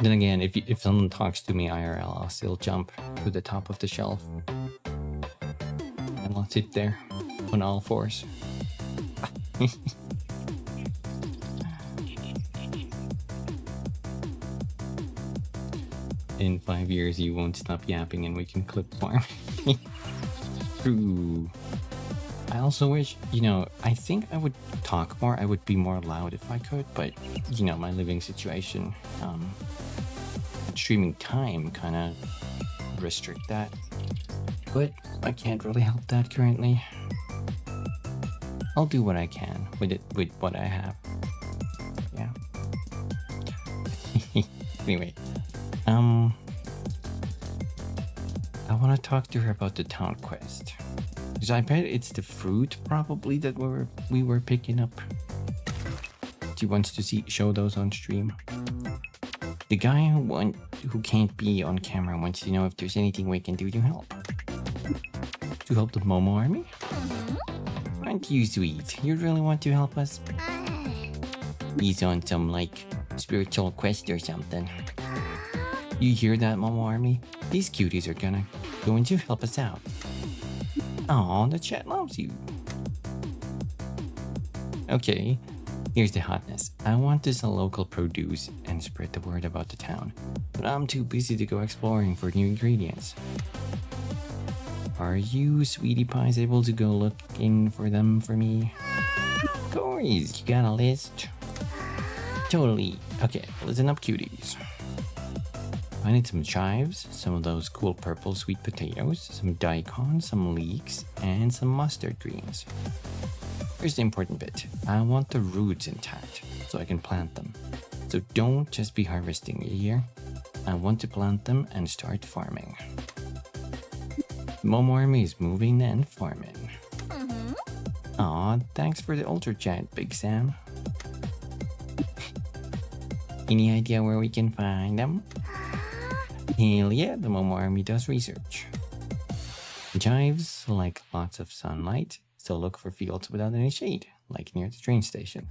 Then again, if someone talks to me IRL, I'll still jump to the top of the shelf. And I'll sit there on all fours. In 5 years, you won't stop yapping and we can clip farm. True. I also wish, I think I would talk more. I would be more loud if I could, but, my living situation, streaming time kind of restrict that. But I can't really help that currently. I'll do what I can with what I have. Yeah. Anyway, I want to talk to her about the town quest. Because I bet it's the fruit probably that we were picking up. She wants to show those on stream. The guy who can't be on camera wants to know if there's anything we can do to help. To help the Momo army? Aren't you sweet? You really want to help us? He's on some spiritual quest or something. You hear that, Momo army? These cuties are going to help us out. Aw, the chat loves you. Okay, here's the hotness. I want to sell local produce and spread the word about the town, but I'm too busy to go exploring for new ingredients. Are you, sweetie pies, able to go looking for them for me? Of course, you got a list? Totally. Okay, listen up, cuties. I need some chives, some of those cool purple sweet potatoes, some daikon, some leeks, and some mustard greens. Here's the important bit. I want the roots intact, so I can plant them. So don't just be harvesting, you hear? I want to plant them and start farming. Momo army is moving and farming. Aw, thanks for the ultra chat, Big Sam. Any idea where we can find them? Hell yeah, the Momo army does research. Chives like lots of sunlight, so look for fields without any shade, like near the train station.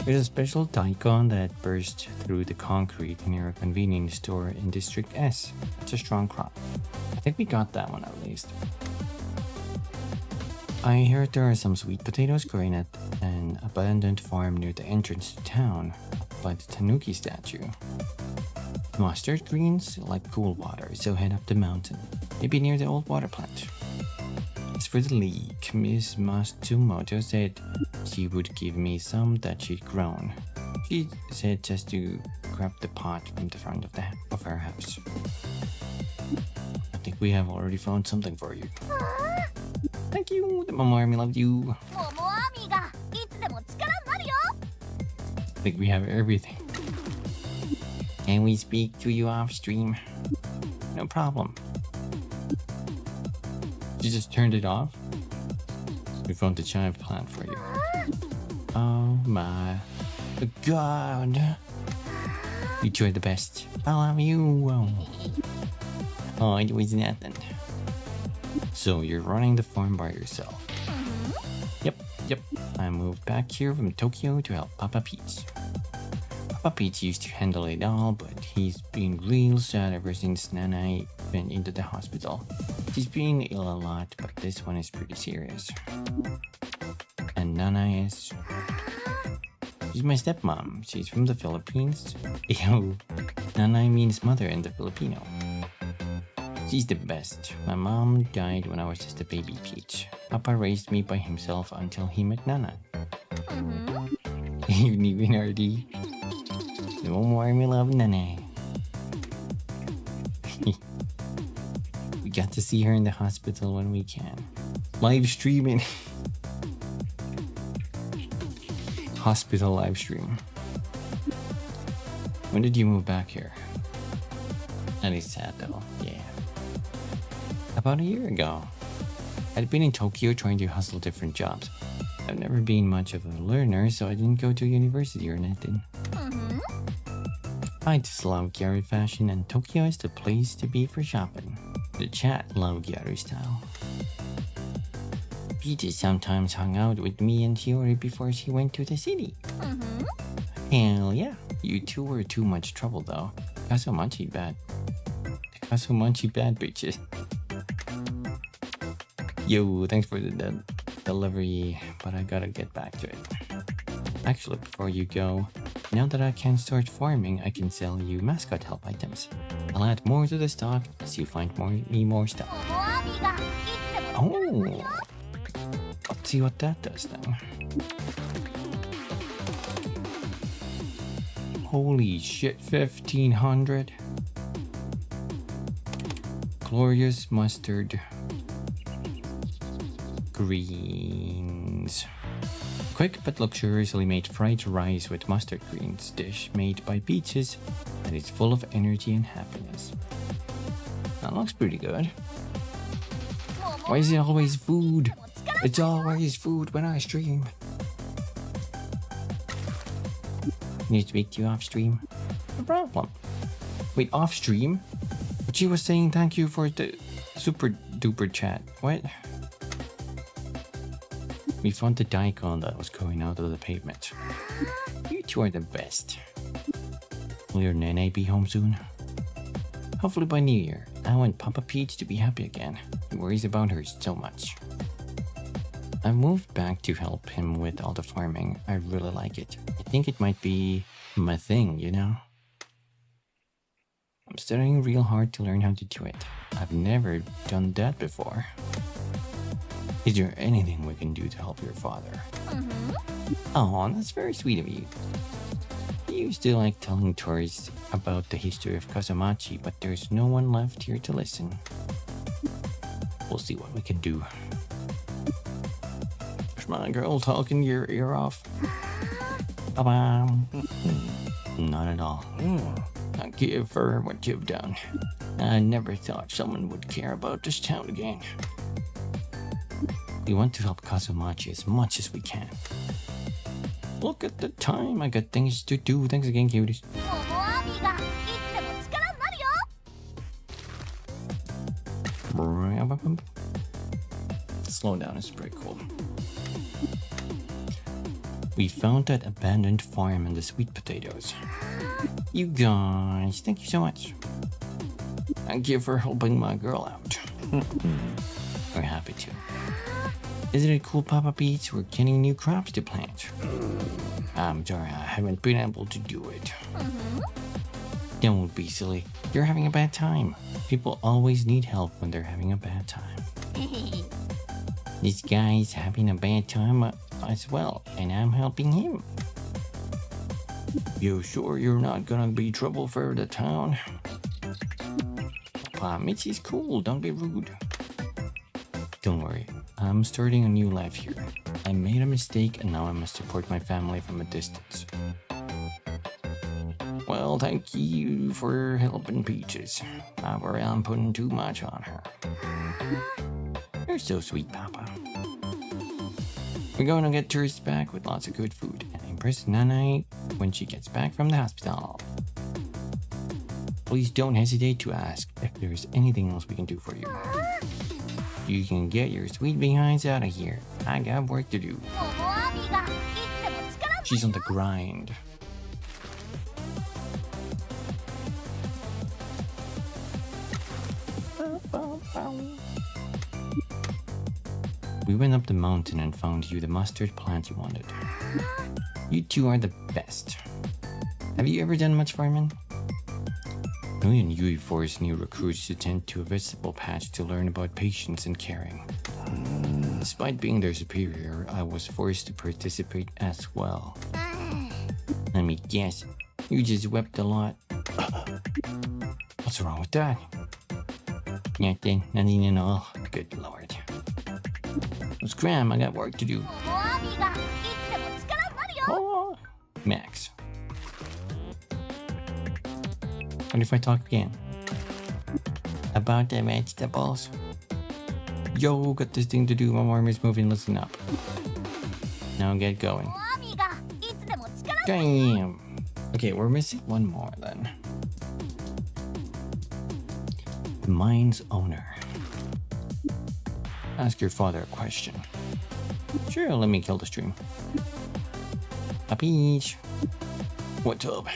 There's a special daikon that burst through the concrete near a convenience store in District S. It's a strong crop. I think we got that one at least. I heard there are some sweet potatoes growing at an abandoned farm near the entrance to town, by the Tanuki statue. Mustard greens like cool water, so head up the mountain, maybe near the old water plant. As for the leek, Miss Matsumoto said she would give me some that she'd grown. She said just to grab the pot from the front of her house. I think we have already found something for you. Thank you, the Momo army loved you. I think we have everything. Can we speak to you off stream? No problem. You just turned it off? We found the chive plant for you. Oh my god. You two are the best. I love you. Oh, it was nothing. So you're running the farm by yourself? Yep. I moved back here from Tokyo to help Papa Peach. Papa Peach used to handle it all, but he's been real sad ever since Nanai went into the hospital. She's been ill a lot, but this one is pretty serious. And Nanai is... she's my stepmom. She's from the Philippines. Ew. Nanai means mother in the Filipino. She's the best. My mom died when I was just a baby Peach. Papa raised me by himself until he met Nanai. Evening, Vinardi. No more me love Nanai. We got to see her in the hospital when we can. Live streaming. Hospital live stream. When did you move back here? That is sad though, yeah. About a year ago. I'd been in Tokyo trying to hustle different jobs. I've never been much of a learner, so I didn't go to university or anything. I just love Gyaru fashion, and Tokyo is the place to be for shopping. The chat love Gyaru style. Peach sometimes hung out with me and Shiori before she went to the city. Hell yeah. You two were too much trouble though. Kasumachi bad. Kasumachi bad bitches. Yo, thanks for the delivery, but I gotta get back to it. Actually, before you go, now that I can start farming, I can sell you mascot help items. I'll add more to the stock as you find more stuff. Oh, let's see what that does then. Holy shit, 1500. Glorious mustard. Greens. Quick but luxuriously made fried rice with mustard greens dish made by Beaches that is full of energy and happiness. That looks pretty good. Why is it always food? It's always food when I stream. Need to speak to you off stream. No problem. Wait, off stream? But she was saying thank you for the super duper chat. What? We found the daikon that was going out of the pavement. You two are the best. Will your nene be home soon? Hopefully by New Year. I want Papa Peach to be happy again. He worries about her so much. I moved back to help him with all the farming. I really like it. I think it might be my thing, you know? I'm studying real hard to learn how to do it. I've never done that before. Is there anything we can do to help your father? Oh, that's very sweet of you. I used to like telling tourists about the history of Kasumachi, but there's no one left here to listen. We'll see what we can do. Is my girl talking your ear off? Bye-bye. Not at all. I give her what you've done. I never thought someone would care about this town again. We want to help Kasumachi as much as we can. Look at the time, I got things to do. Thanks again, cuties. Slow down, it's pretty cool. We found that abandoned farm and the sweet potatoes. You guys, thank you so much. Thank you for helping my girl out. We're happy to. Isn't it cool, Papa Peach? We're getting new crops to plant. I'm sorry, I haven't been able to do it. Don't be silly. You're having a bad time. People always need help when they're having a bad time. This guy's having a bad time as well, and I'm helping him. You sure you're not gonna be trouble for the town? Papa, Mitchie's cool, don't be rude. Don't worry, I'm starting a new life here. I made a mistake and now I must support my family from a distance. Well, thank you for helping Peaches. Not worry, I'm putting too much on her. You're so sweet, Papa. We're going to get tourists back with lots of good food and impress Nana when she gets back from the hospital. Please don't hesitate to ask if there's anything else we can do for you. You can get your sweet behinds out of here. I got work to do. She's on the grind. We went up the mountain and found you the mustard plant you wanted. You two are the best. Have you ever done much farming? Million Yui forced new recruits to tend to a vegetable patch to learn about patience and caring. Despite being their superior, I was forced to participate as well. Let me guess, you just wept a lot. What's wrong with that? Nothing at all. Good lord. Scram, I got work to do. Oh, Max. What if I talk again? About the vegetables? Yo, got this thing to do. My arm is moving. Listen up. Now get going. Damn. Okay, we're missing one more then. The mine's owner. Ask your father a question. Sure, let me kill the stream. A Peach. What's up?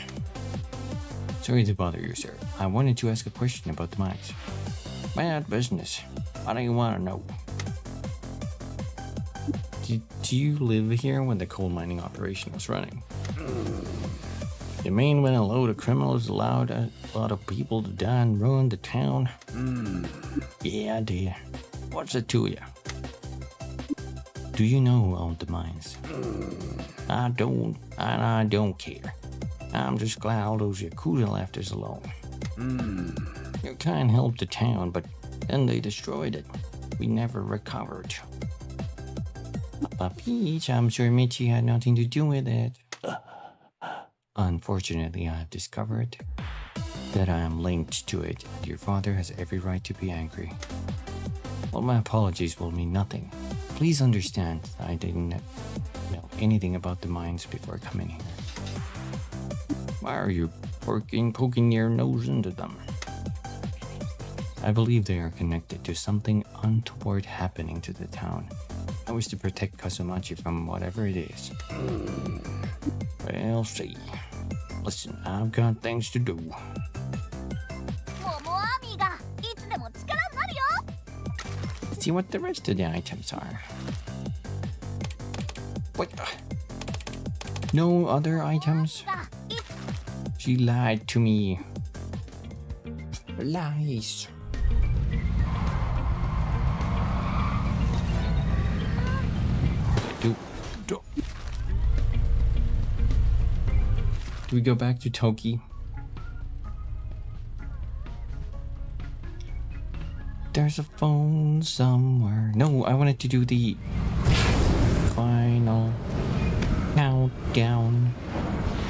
Sorry to bother you, sir. I wanted to ask a question about the mines. Bad business. What do you want to know? Do you live here when the coal mining operation was running? You mean when a load of criminals allowed a lot of people to die and ruin the town? Yeah, I do. What's it to you? Do you know who owned the mines? I don't, and I don't care. I'm just glad all those Yakuza left us alone. You can't help the town, but then they destroyed it. We never recovered. Papa Peach, I'm sure Michi had nothing to do with it. Unfortunately, I have discovered that I am linked to it, and your father has every right to be angry. Well, my apologies will mean nothing. Please understand that I didn't know anything about the mines before coming here. Why are you poking your nose into them? I believe they are connected to something untoward happening to the town. I wish to protect Kasumachi from whatever it is. We'll see. Listen, I've got things to do. Let's see what the rest of the items are. What? No other items? She lied to me. Lies. Do we go back to Toki? There's a phone somewhere. No, I wanted to do the final countdown.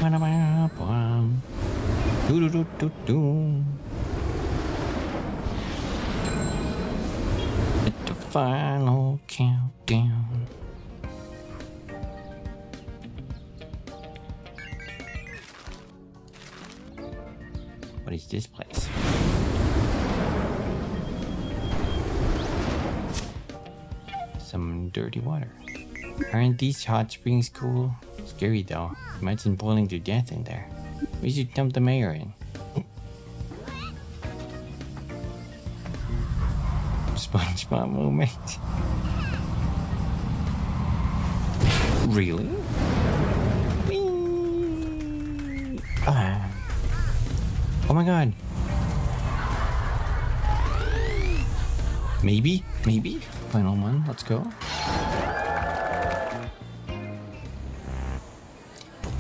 At the final countdown. What is this place? Some dirty water. Aren't these hot springs cool? Scary though. Imagine boiling to death in there. We should dump the mayor in. SpongeBob moment. Really? Oh my god. Maybe? Final one, let's go.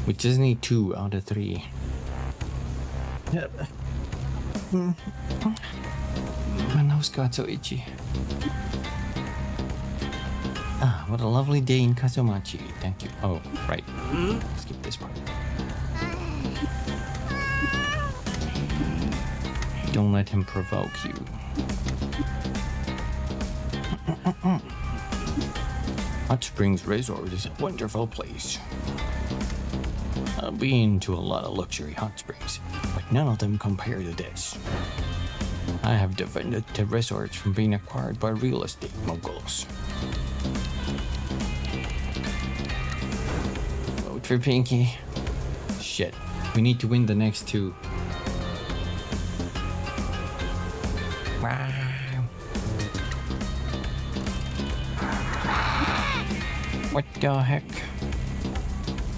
We just need 2 out of 3. Yep. My nose got so itchy. Ah, what a lovely day in Kasumachi. Thank you. Oh, right. Skip this part. Don't let him provoke you. Hot Springs Resort is a wonderful place. I've been to a lot of luxury hot springs, but none of them compare to this. I have defended the resorts from being acquired by real estate moguls. Vote for Pinky. Shit, we need to win the next 2. Wow. What the heck?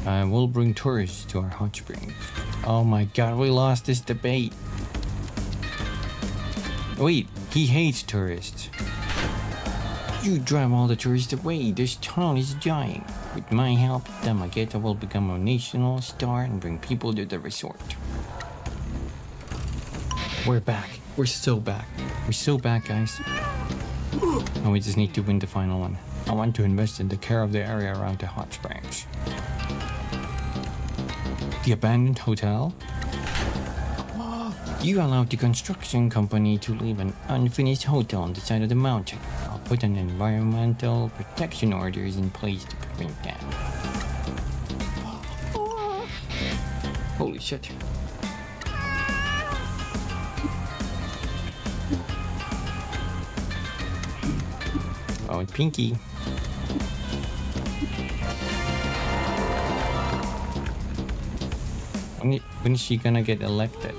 We'll bring tourists to our hot springs. Oh my god, we lost this debate. Wait, he hates tourists. You drive all the tourists away, this town is dying. With my help, Tamageta will become a national star and bring people to the resort. We're back. We're so back. We're so back, guys. And we just need to win the final one. I want to invest in the care of the area around the hot springs. The abandoned hotel? You allowed the construction company to leave an unfinished hotel on the side of the mountain. I'll put an environmental protection orders in place to prevent that. Holy shit. Oh, Pinky. When is she gonna get elected?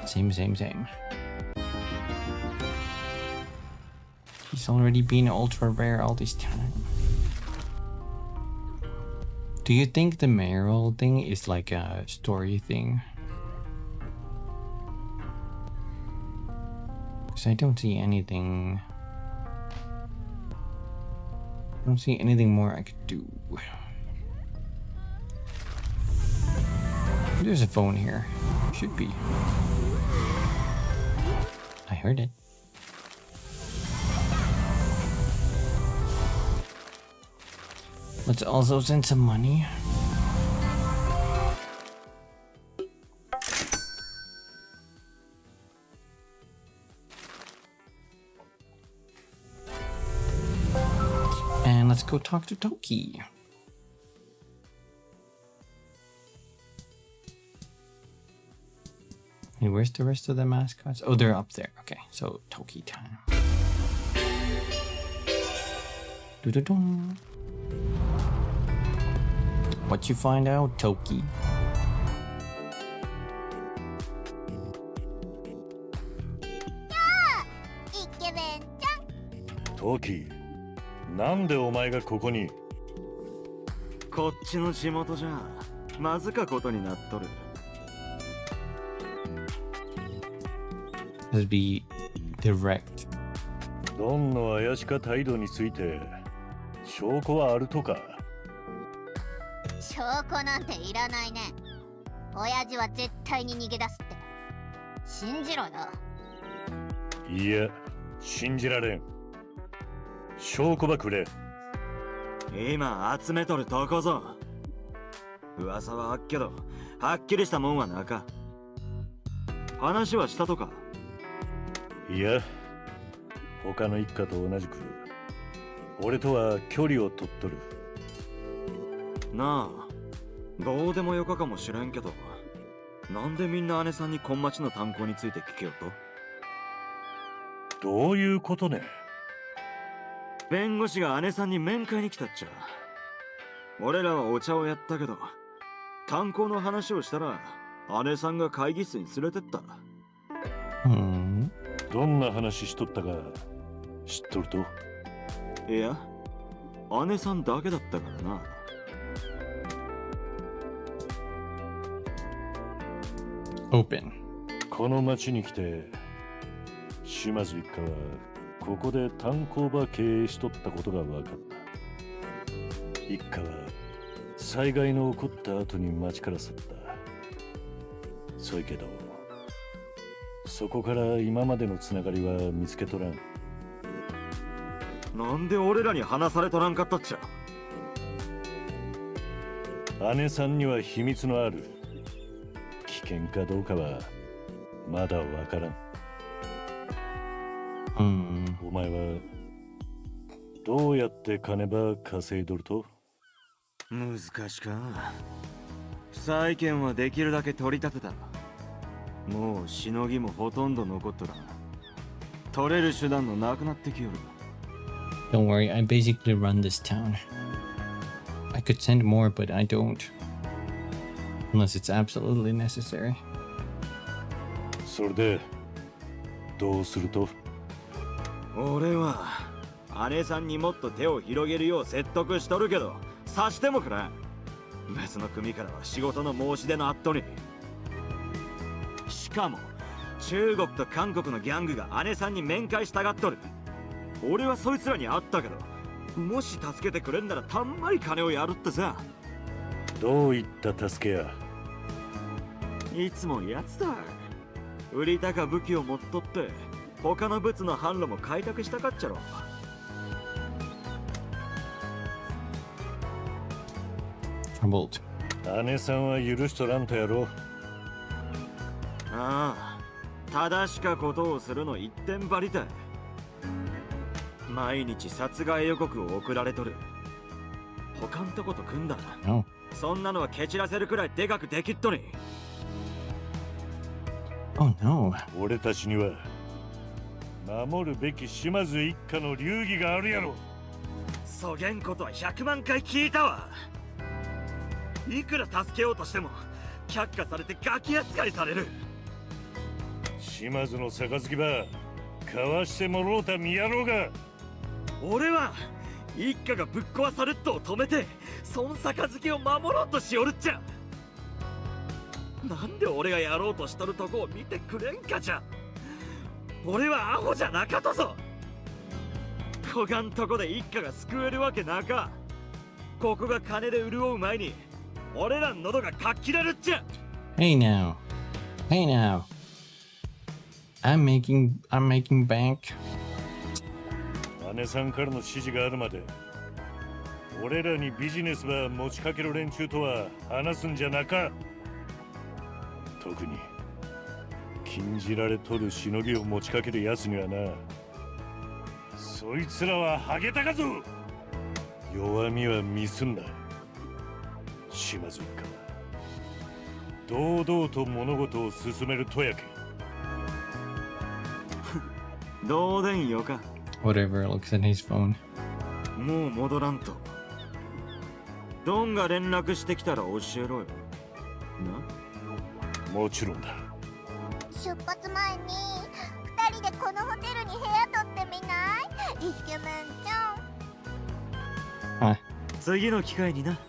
Same, same, same. He's already been ultra rare all this time. Do you think the mayoral thing is like a story thing? Because I don't see anything. I don't see anything more I could do. There's a phone here. Should be. I heard it. Let's also send some money. And let's go talk to Toki. And where's the rest of the mascots? Oh, they're up there. Okay, so Toki time. Doo-doo-dum. What you find out, Toki? Toki, なんでお前がここに？こっちの地元じゃまずかことになっとる。Let's be direct. ドンの怪しか態度について証拠はあるとか？証拠なんていらないね。親父は絶対に逃げ出すって信じろよ。いや、信じられん。証拠ばくれ。今集めとるとこぞ。噂はあっけどはっきりしたもんはなか。話はしたとか？いや、他の一家と同じく俺とは距離を取っとる。なあ、どうでもよかかもしれんけど、なんでみんな姉さんに今町の炭鉱について聞けよと？どういうことね？弁護士が姉さんに面会に来たっちゃ。俺らはお茶をやったけど、炭鉱の話をしたら姉さんが会議室に連れてった。どんな話しとったか知っとると？いや、姉さんだけだったからな。Open. この町に来て島津一家はここで炭鉱場経営しとったことが分かった。一家は災害の起こった後に町から去った。そういけどそこから今までのつながりは見つけとらん。なんで俺らに話されとらんかったっちゃ。姉さんには秘密のある。危険かどうかはまだわからん。お前はどうやって金ば稼いどると？難しか。債権はできるだけ取り立てた。もうしのぎもほとんど残っとらん。取れる手段のなくなってきよる。Don't worry, I basically run this town. I could send more, but I don't. Unless it's absolutely necessary. それでどうすると？俺は姉さんにもっと手を広げるよう説得しとるけど、さしてもくらん。別の組からは仕事の申し出のあっとに。しかも中国と韓国のギャングが姉さんに面会したがっとる。俺はそいつらに会ったけど、もし助けてくれんならたんまり金をやるってさ。どういった助けや？いつもやつだ。売り高武器を持っとって他の物の販路も開拓したかっちゃろ。Troubled. 姉さんは許しとらんとやろ。ああ、正しかことをするの一点張りたい。毎日殺害予告を送られとる。他んとこと組んだ。No. そんなのは蹴散らせるくらいでかくできっとに。Oh no. 俺たちには守るべき島津一家の流儀があるやろ。そげんことは100万回聞いたわ。いくら助けようとしても却下されてガキ扱いされる。島津の杯ばかわしてもろうた宮野が。俺は一家がぶっ壊されっとを止めてそん杯を守ろうとしおるっちゃ。なんで俺がやろうとしとるとこを見てくれんかじゃ。俺はアホじゃなかとぞ。こがんとこで一家が救えるわけなか。ここが金で潤う前に俺らの喉がかっきらるっちゃ。 Hey now. Hey now. I'm making bank. 姉さんからの指示があるまで俺らにビジネスば持ちかける連中とは話すんじゃなか。特に禁じられとるしのぎを持ちかけるやつにはな。そいつらはハゲたかぞ。弱みは見すんな。島津一家は堂々と物事を進めるとやけ。どうでんよか。 Whatever, looks at his phone. もう戻らんと。ドンが連絡してきたら教えろよ。な。もちろんだ。出発前に2人でこのホテルに部屋取ってみない？イケメンちゃん。Huh. 次の機会にな。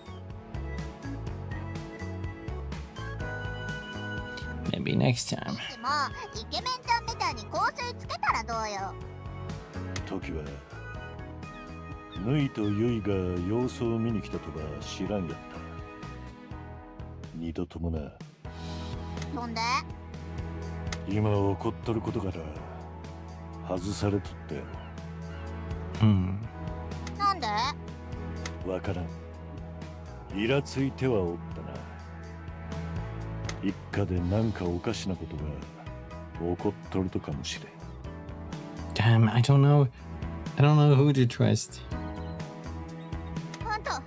Maybe next time. もイケメンちゃんみたいに香水つけたらどうよ。時はぬいとゆいが様子を見に来たとは知らんやった。二度ともな。そんで今起こっとることから外されとったやろ。なんで？わからん。イラついてはおったな。一家でなんかおかしなことが起こっとるとかもしれん。Damn, I don't know who to trust. あんた、戻ん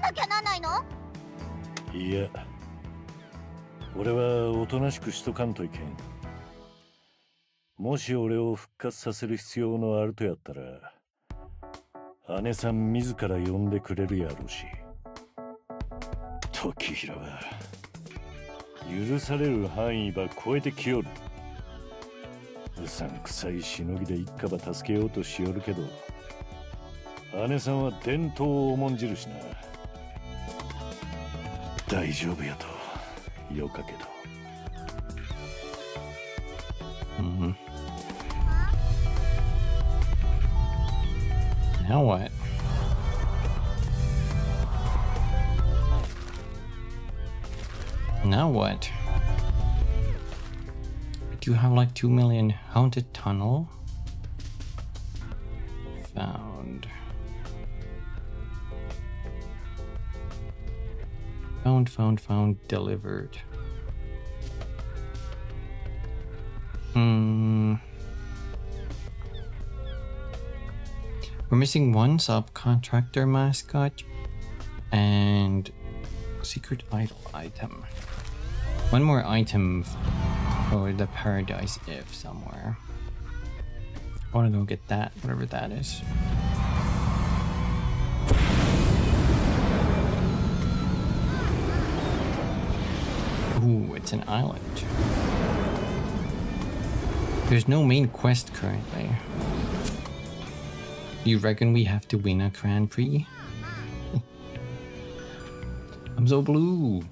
なきゃなんないの？いや、俺はおとなしくしとかんといけん。もし俺を復活させる必要のあるとやったら、姉さん自ら呼んでくれるやろうし。時平は許される範囲ば超えてきよる。うさんくさいしのぎで一家ば助けようとしよるけど、姉さんは伝統を重んじるしな。大丈夫やとよかけど。Now what? Now what? Do you have like 2 million haunted tunnel? Found. Found, delivered. We're missing one subcontractor mascot and secret idol item. One more item for the paradise if somewhere. I wanna go get that, whatever that is. Ooh, it's an island. There's no main quest currently. You reckon we have to win a Grand Prix? I'm so blue.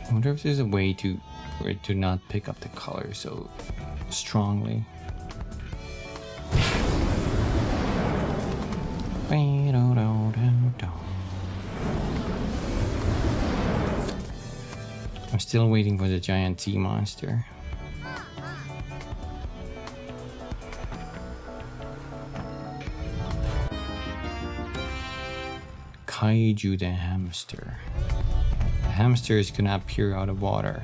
I wonder if there's a way for it to not pick up the color so strongly. I'm still waiting for the giant sea monster. Kaiju the hamster. The hamster is gonna appear out of water.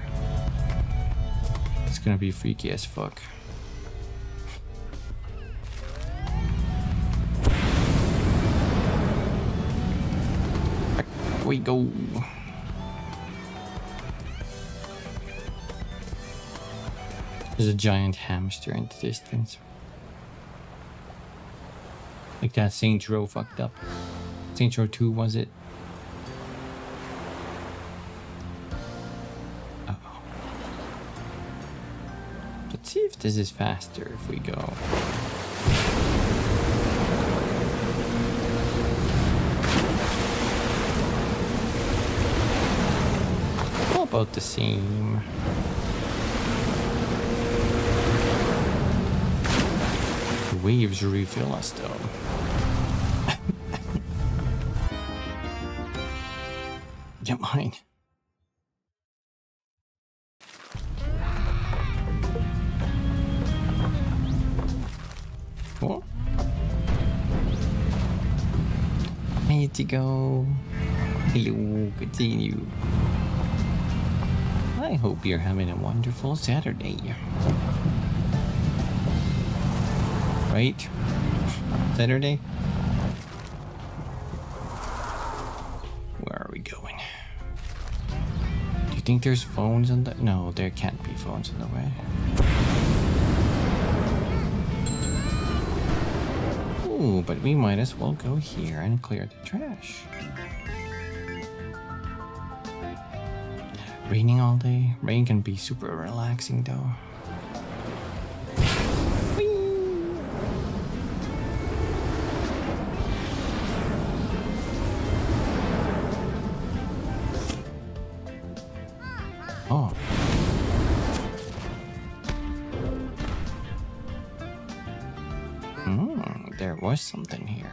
It's gonna be freaky as fuck. Here we go. There's a giant hamster in the distance. Like that Saints Row fucked up. Saints Row 2, was it? Uh-oh. Let's see if this is faster if we go. All about the same. The waves refill us though. Get mine. Cool. Way to go. Hello, good seeing you. I hope you're having a wonderful Saturday. Right? Saturday? Where are we going? Do you think there's phones on the... No, there can't be phones in the way. Ooh, but we might as well go here and clear the trash. Raining all day. Rain can be super relaxing though. Oh. There was something here.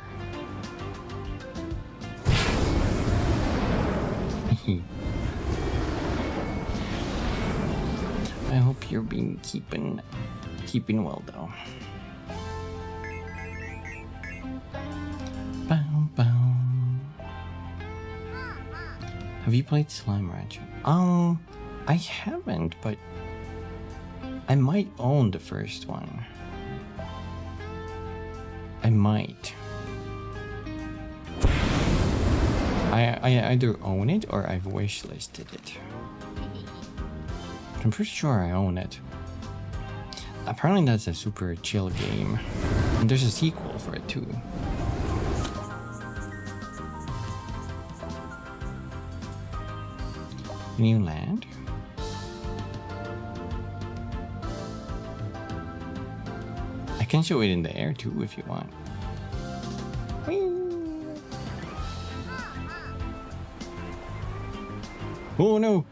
I hope you're keeping well though. Bow, bow. Have you played Slime Rancher? I haven't, but I might own the first one. I might. I either own it or I've wishlisted it. I'm pretty sure I own it. Apparently that's a super chill game. And there's a sequel for it too. New land? I can show it in the air too if you want. Oh no!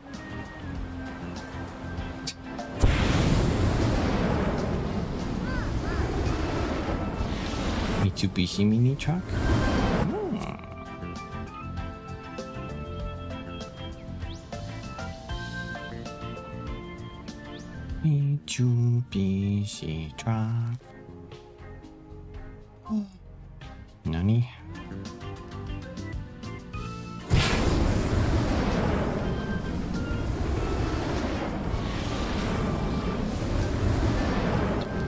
Mitsubishi mini truck? Mitsubishi truck. Nani?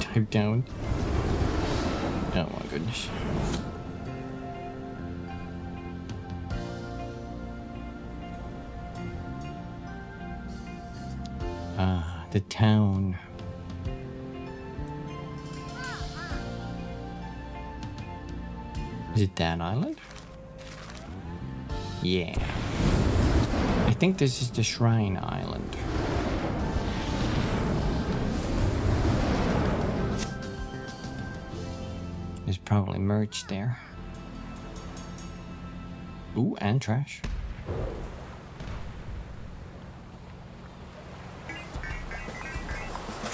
Type down. Oh my goodness. Ah, the town. Is it that island? Yeah. I think this is the Shrine Island. There's probably merch there. Ooh, and trash.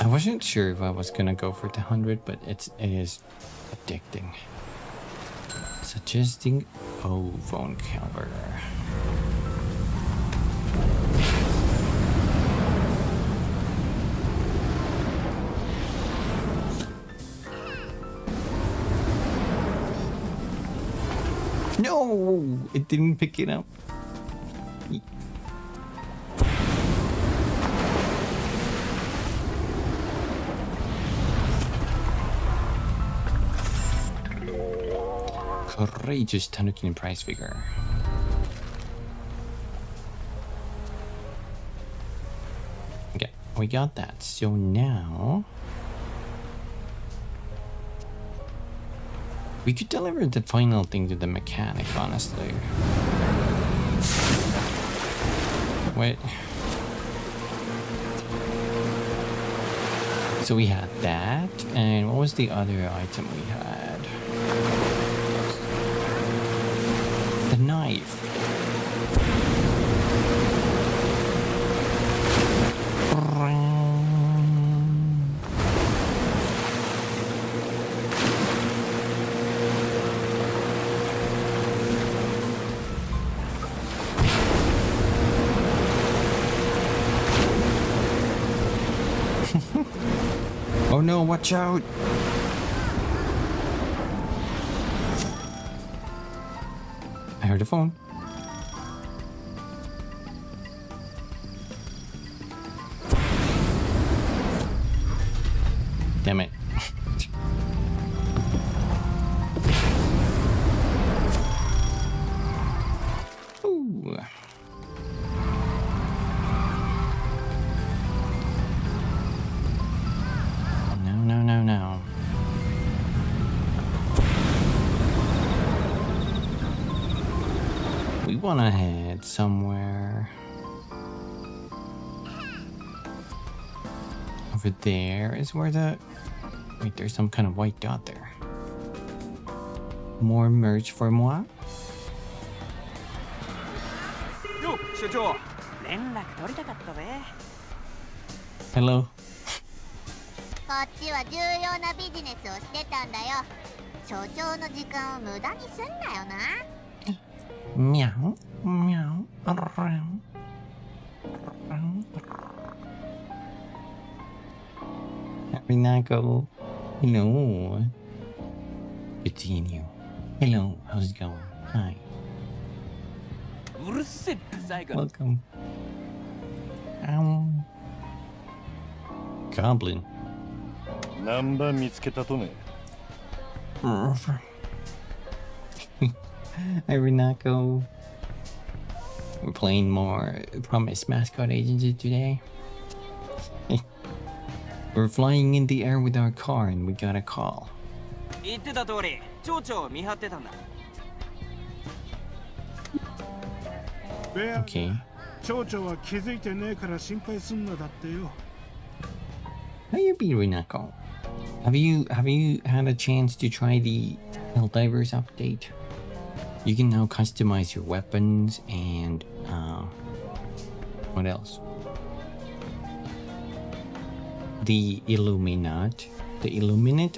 I wasn't sure if I was gonna go for the 100, but it is addicting. Suggesting phone cover. No, it didn't pick it up. Courageous Tanuki price figure. Okay, we got that. So now We could deliver the final thing to the mechanic, honestly. Wait. So we had that, and what was the other item we had? The knife. Oh no, watch out! I heard a phone. Damn it. Ooh. No. We wanna head somewhere. Over there is where the... Wait, there's some kind of white dot there. More merch for moi? Yo, 所長、連絡取りたかったぜ。Hello. こっちは重要なビジネスをしてたんだよ。所長の時間を無駄にすんなよな。ミャオミャオ。Rinako. Hello. Good seeing you. Hello, how's it going? Hi. Welcome. Goblin. ナンバー見つけたとね。Hi, Rinako. We're playing more Promise Mascot Agency today. We're flying in the air with our car and we got a call. 言ってた通り、町長を見張ってたんだ。Okay. 町長は気づいてねえから心配すんなだってよ。How you be, Rinako? Have you had a chance to try the Helldivers update? You can now customize your weapons and what else? The Illuminate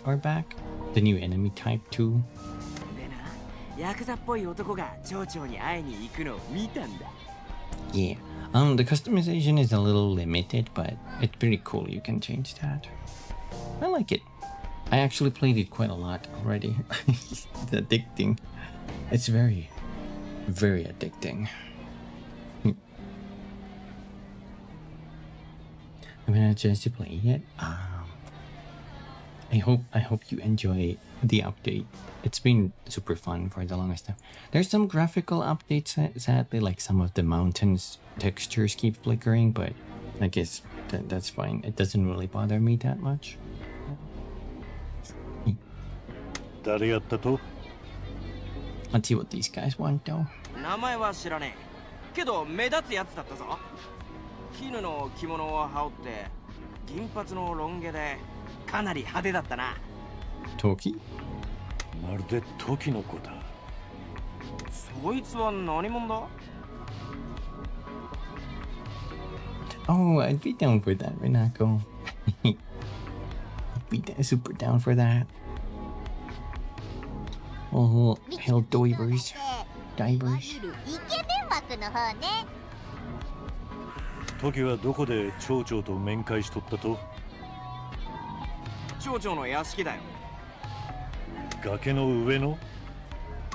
are back. The new enemy type too. でな、ヤクザっぽい男が町長に会いに行くのを見たんだ。Yeah. The customization is a little limited, but it's pretty cool. You can change that. I like it. I actually played it quite a lot already. It's addicting. It's very, very addicting. I haven't had a chance to play it. I hope you enjoy the update. It's been super fun for the longest time. There's some graphical updates, sadly, like some of the mountains textures keep flickering, but I guess that's fine. It doesn't really bother me that much. 誰やったと？ Let's see what these guys want though. 名前は知らねえ。けど目立つやつだったぞ。絹の着物を羽織って銀髪のロン毛でかなり派手だったな。Toki? まるでトキの子だ。そいつは何者だ？ Oh, I'd be down for that, Rinako. I'd be super down for that. Oh, hell divers. イケメン枠の方ね。トキはどこで町長と面会しとったと？町長の屋敷だよ。崖の上の？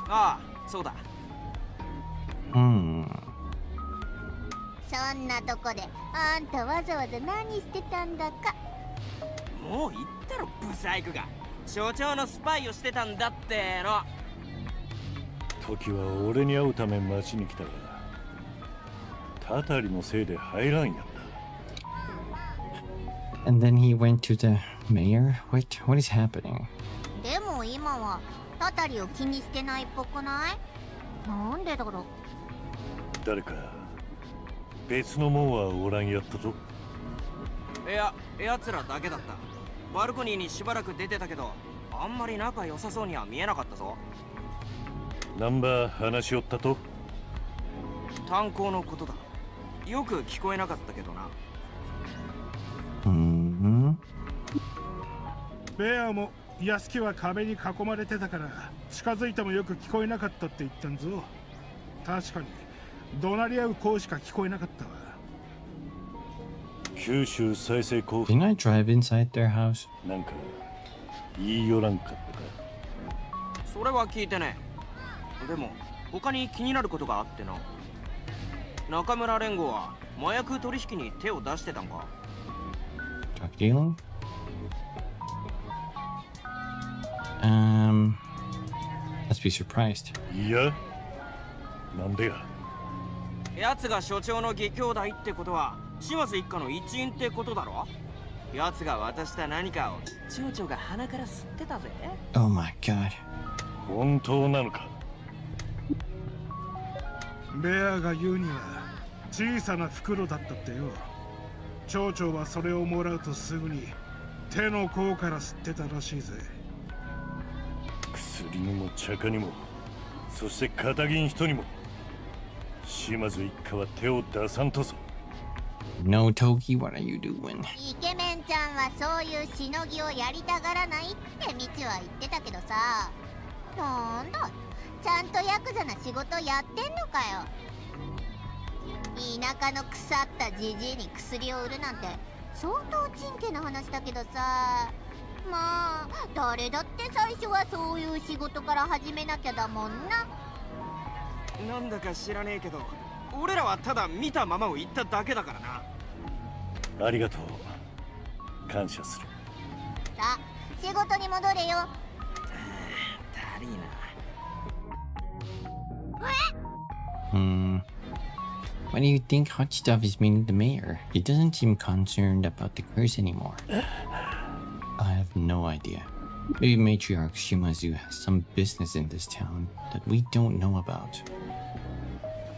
ああ、そうだ。そんなとこであんたわざわざ何してたんだか。もう言ったろ、ブサイクが。所長のスパイをしてたんだっての。トキは俺に会うため町に来たが、タタリのせいで入らんやんだ。And then he went to the mayor? What is happening? でも今はたたりを気にしてないっぽくない？なんでだろう。誰か別のもんはおらんやったと？いや、奴らだけだった。バルコニーにしばらく出てたけど、あんまり仲良さそうには見えなかったぞ。ナンバー話しよったと？炭鉱のことだ。よく聞こえなかったけどな。ベアも屋敷は壁に囲まれてたから近づいてもよく聞こえなかったって言ったんぞ。確かに怒鳴り合う声しか聞こえなかったわ。九州再生候補 Can I drive inside their house? なんか言いよらんかったか？それは聞いてね。でも他に気になることがあってな。中村連合は麻薬取引に手を出してたんか？ Drug dealing? Let's be surprised. いや、なんでや？奴が所長の義兄弟ってことは島津一家の一員ってことだろ？奴が渡した何かを町長が鼻から吸ってたぜ。 Oh my god. 本当なのか？ベアが言うには小さな袋だったってよ。町長はそれをもらうとすぐに手の甲から吸ってたらしいぜ。薬にも茶化にも、そして片銀人にも島津一家は手を出さんとぞ。 No, Toki, what are you doing? イケメンちゃんはそういうしのぎをやりたがらないってみちは言ってたけどさ。なんだ、ちゃんとヤクザな仕事やってんのかよ。田舎の腐ったジジイに薬を売るなんて相当ちんけな話だけどさ。まあ誰だって最初はそういう仕事から始めなきゃだもんな。なんだか知らねえけど、俺らはただ見たままを言っただけだからな。ありがとう、感謝する。さあ仕事に戻れよ。だりーな。What do you think Hot Stuff is meaning the mayor? He doesn't seem concerned about the curse anymore. I have no idea. Maybe Matriarch Shimazu has some business in this town that we don't know about.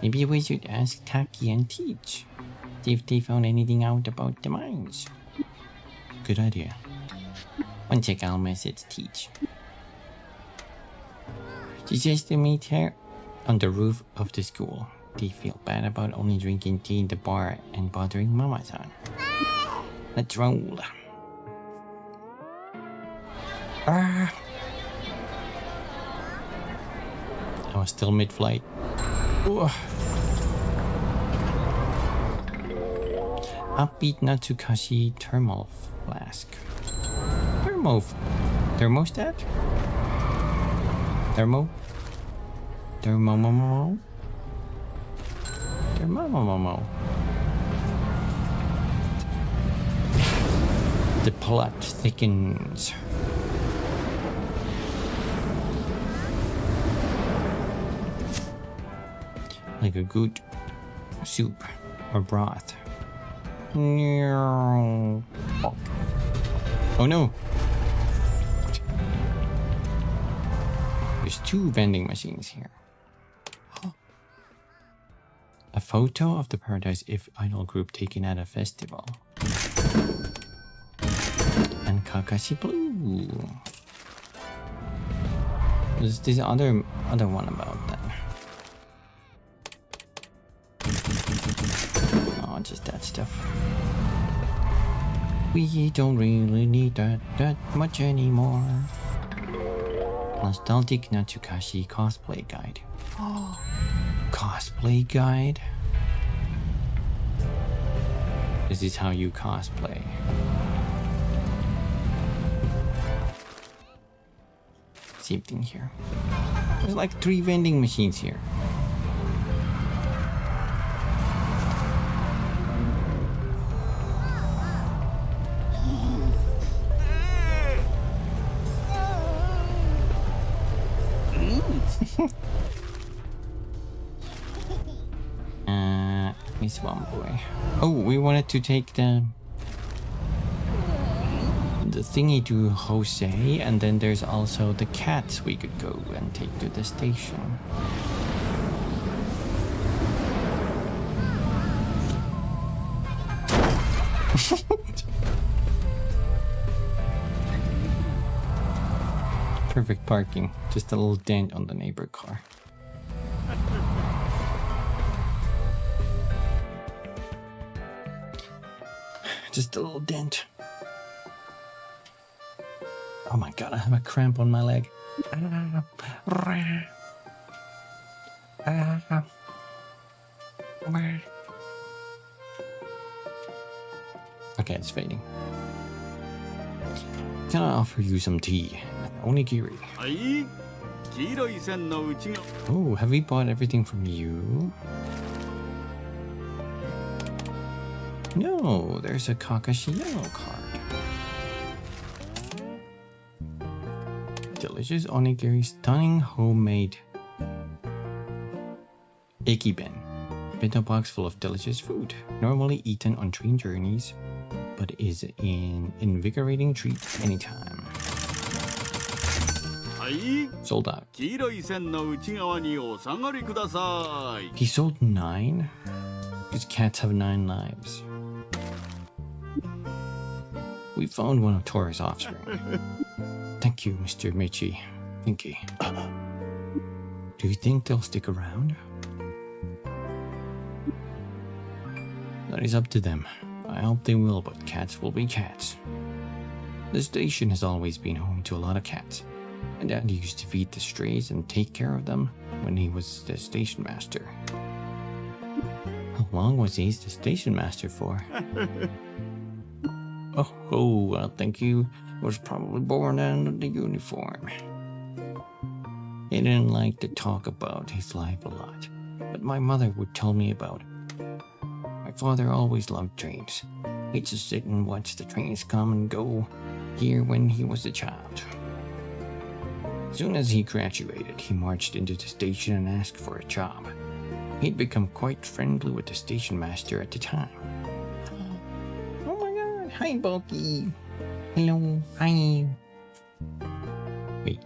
Maybe we should ask Taki and Teach. See if they found anything out about the mines. Good idea. One sec, I'll message Teach. She says to meet her on the roof of the school. They feel bad about only drinking tea in the bar and bothering Mama-san. Let's roll. I was still mid-flight. Upbeat Natsukashi thermal flask. Thermostat? Thermomomo? The plot thickens. Like a good soup or broth. Oh no! There's two vending machines here. A photo of the Paradise If idol group taken at a festival. And Kakashi Blue. There's this other one about that. Oh, just that stuff. We don't really need that much anymore. Nostalgic Natsukashi cosplay guide. Oh, cosplay guide? This is how you cosplay. Same thing here. There's like 3 vending machines here. Miss Femboy. Oh, we wanted to take the the thingy to Jose, and then there's also the cats we could go and take to the station. Perfect parking, just a little dent on the neighbor car. Just a little dent. Oh my god, I have a cramp on my leg. Okay, it's fading. Can I offer you some tea? Onigiri. Oh, have we bought everything from you? No, there's a Kakashi yellow card. Delicious onigiri, stunning homemade ikiben. Bento box full of delicious food, normally eaten on train journeys, but is an invigorating treat anytime. Sold out. He sold 9? Because cats have 9 lives. We found one of Tora's offspring. Thank you, Mr. Michi. Thank you. Do you think they'll stick around? That is up to them. I hope they will, but cats will be cats. The station has always been home to a lot of cats. My dad used to feed the strays and take care of them when he was the station master. How long was he the station master for? Well, thank you. Was probably born under the uniform. He didn't like to talk about his life a lot, but my mother would tell me about it. My father always loved trains. He used to sit and watch the trains come and go here when he was a child. As soon as he graduated, he marched into the station and asked for a job. He'd become quite friendly with the station master at the time. Oh my god, hi Bulky. Hello, hi. Wait.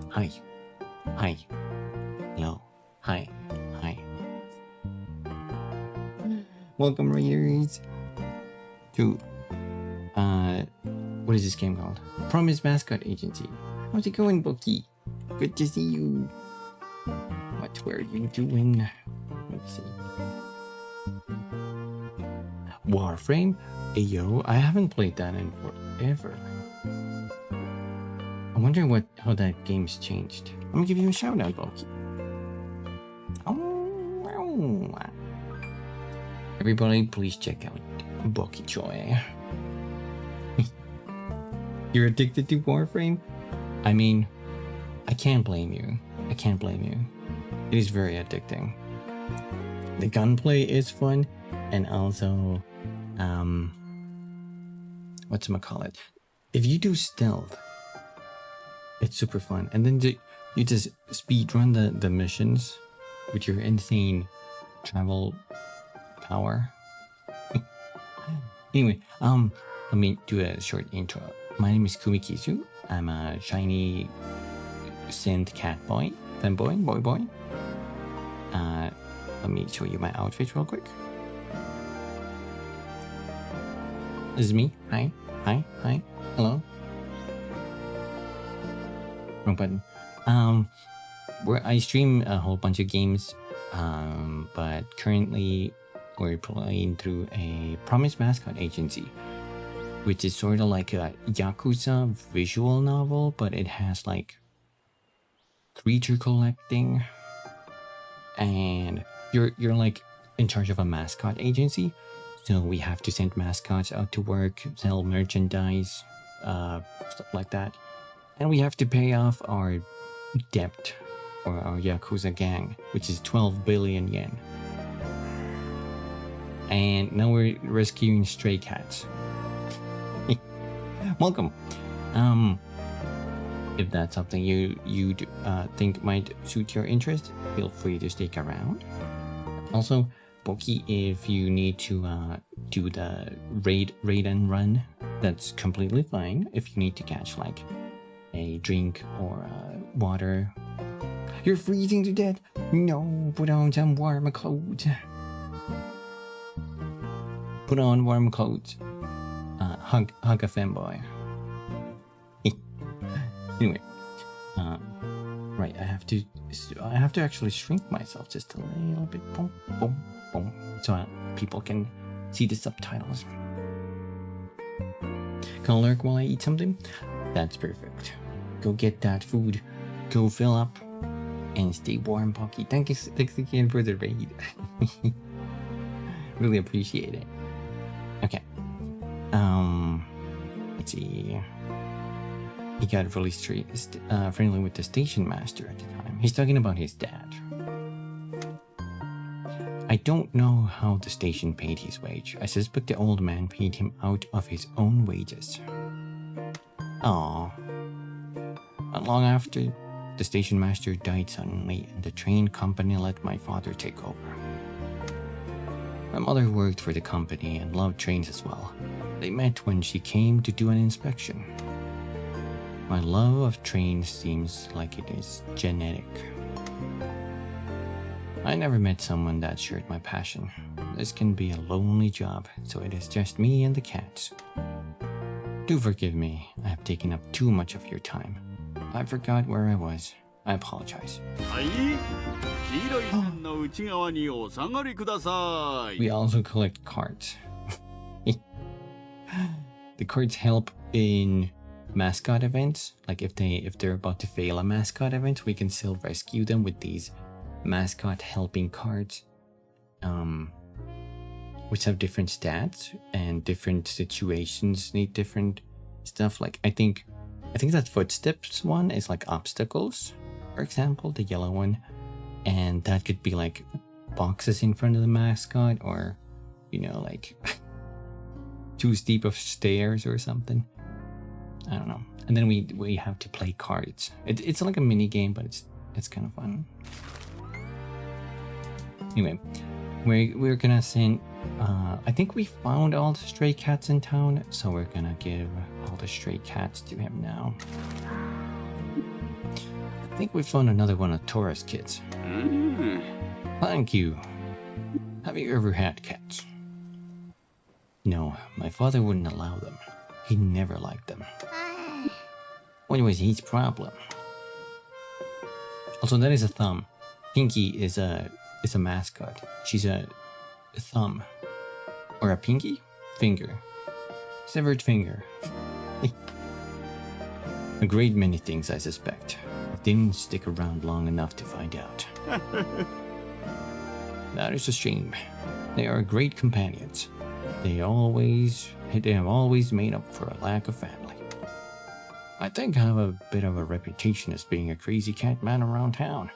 Hi. Hi. Hello. Hi. Hi. Welcome, readers, to what is this game called? Promise Mascot Agency. How's it going, Bookie? Good to see you. What were you doing? Let's see. Warframe? Ayo, I haven't played that in forever. I wonder how that game's changed. Let me give you a shout out, Bookie. Everybody, please check out Bookie Joy. You're addicted to Warframe? I mean, I can't blame you. I can't blame you. It is very addicting. The gunplay is fun, and also, whatchamacallit? If you do stealth, it's super fun. And then you just speedrun the missions with your insane travel power. Anyway, let me do a short intro. My name is Kumikizu. I'm a shiny synth cat boy, femboy, boy. Let me show you my outfit real quick. This is me. Hi. Hello. Wrong button. Where I stream a whole bunch of games, but currently we're playing through a Promise Mascot Agency, which is sort of like a Yakuza visual novel, but it has like creature collecting, and you're like in charge of a mascot agency. So we have to send mascots out to work, sell merchandise, stuff like that. And we have to pay off our debt for our Yakuza gang, which is 12 billion yen. And now we're rescuing stray cats. Welcome. If that's something you think might suit your interest, feel free to stick around. Also, Boki, if you need to do the raid and run, that's completely fine. If you need to catch like a drink or water. You're freezing to death. No, put on some warm clothes. Put on warm clothes. Hug a femboy. Anyway, right. I have to actually shrink myself just a little bit. Boom, boom, boom, so people can see the subtitles. Can I lurk while I eat something? That's perfect. Go get that food. Go fill up. And stay warm, Pocky. Thanks again for the raid. Really appreciate it. Okay. Let's see. He got really friendly with the station master at the time. He's talking about his dad. I don't know how the station paid his wage. I suspect the old man paid him out of his own wages. Aww. Not long after, the station master died suddenly, and the train company let my father take over. My mother worked for the company and loved trains as well. They met when she came to do an inspection. My love of trains seems like it is genetic. I never met someone that shared my passion. This can be a lonely job, so it is just me and the cats. Do forgive me, I have taken up too much of your time. I forgot where I was. I apologize. We also collect cards. The cards help in mascot events. Like if they're about to fail a mascot event, we can still rescue them with these mascot helping cards. Which have different stats and different situations need different stuff. Like I think that footsteps one is like obstacles, for example, the yellow one, and that could be like boxes in front of the mascot, or like too steep of stairs or something. I don't know. And then we have to play cards. It's like a mini game, but it's kind of fun. Anyway, we're gonna send. I think we found all the stray cats in town, so we're gonna give all the stray cats to him now. I think we found another one of Taurus kids. Thank you. Have you ever had cats? No, my father wouldn't allow them. He never liked them. What was his problem? Also, that is a thumb. Pinky is a mascot. She's a thumb. Or a pinky? Finger. Severed finger. A great many things, I suspect. I didn't stick around long enough to find out. That is a shame. They are great companions. They have always made up for a lack of family. I think I have a bit of a reputation as being a crazy cat man around town.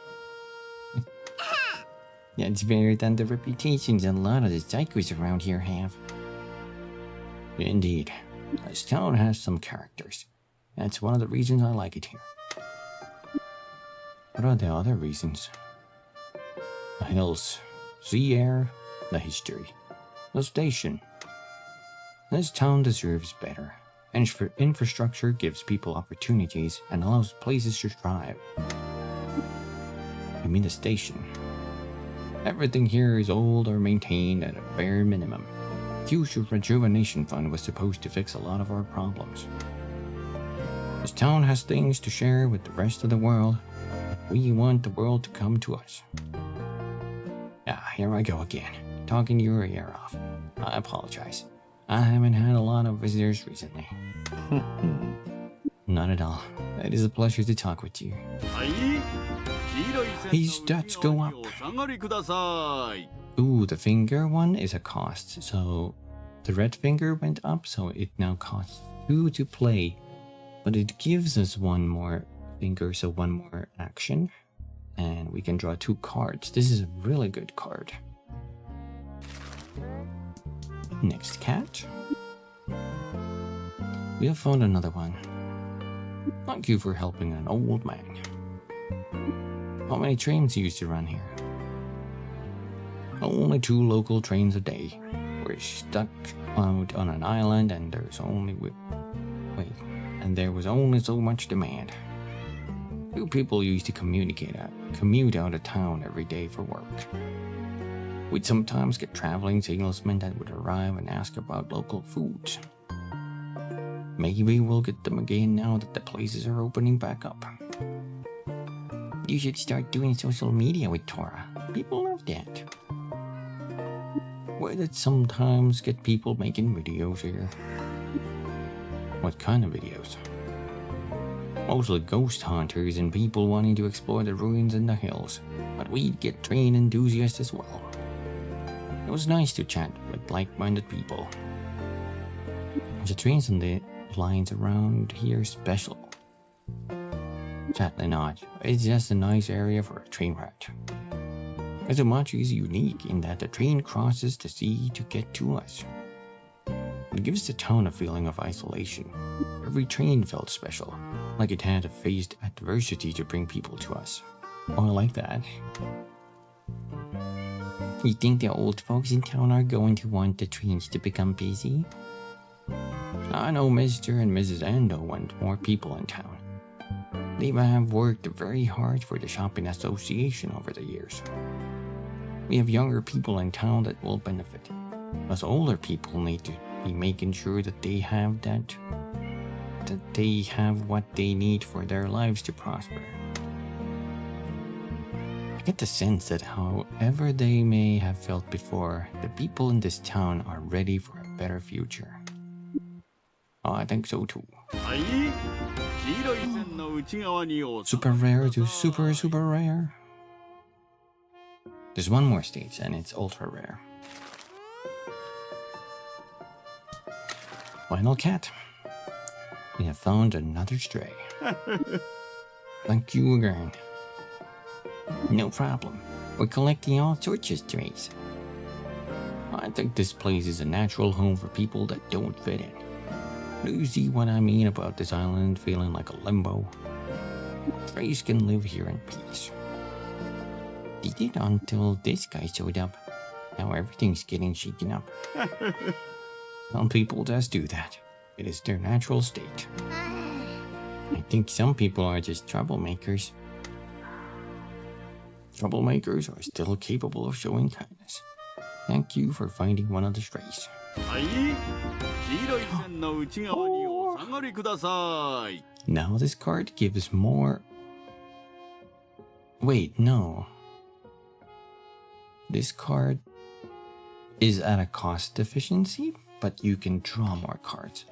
That's better than the reputations a lot of the psychos around here have. Indeed. This town has some characters. That's one of the reasons I like it here. What are the other reasons? The hills, sea air, the history, the station. This town deserves better. Infrastructure gives people opportunities and allows places to thrive. You mean the station? Everything here is old or maintained at a bare minimum. Future Rejuvenation Fund was supposed to fix a lot of our problems. This town has things to share with the rest of the world. We want the world to come to us. Here I go again, talking your ear off. I apologize. I haven't had a lot of visitors recently. Not at all. It is a pleasure to talk with you. His stats go up. Ooh, the finger one is a cost. So the red finger went up, so it now costs 2 to play. But it gives us 1 more finger, so 1 more action. And we can draw 2 cards. This is a really good card. Next cat. We have found another one. Thank you for helping an old man. How many trains used to run here? Only 2 local trains a day. We're stuck out on an island and there was only so much demand. 2 people used to commute out of town every day for work. We'd sometimes get traveling salesmen that would arrive and ask about local foods. Maybe we'll get them again now that the places are opening back up. You should start doing social media with Tora. People love that. We'd sometimes get people making videos here. What kind of videos? Mostly ghost hunters and people wanting to explore the ruins in the hills, but we'd get train enthusiasts as well. It was nice to chat with like-minded people. The trains on the lines around here special. Sadly not, it's just a nice area for a train ride. Kazumachi is unique in that the train crosses the sea to get to us. It gives the town a feeling of isolation. Every train felt special, like it had faced adversity to bring people to us. Oh, I like that. You think the old folks in town are going to want the trains to become busy? I know Mr. and Mrs. Ando want more people in town. They have worked very hard for the shopping association over the years. We have younger people in town that will benefit. Us older people need to be making sure that they have what they need for their lives to prosper. I get the sense that however they may have felt before, the people in this town are ready for a better future. Oh, I think so too. Super rare to super rare. There's one more stage and it's ultra rare. Final cat. We have found another stray. Thank you again. No problem. We're collecting all sorts of strays. I think this place is a natural home for people that don't fit in. Do you see what I mean about this island feeling like a limbo? Strays can live here in peace. They did until this guy showed up. Now everything's getting shaken up. Some people just do that. It is their natural state. I think some people are just troublemakers. Troublemakers are still capable of showing kindness. Thank you for finding one of the strays. Now this card gives more... Wait, no. This card is at a cost efficiency, but you can draw more cards.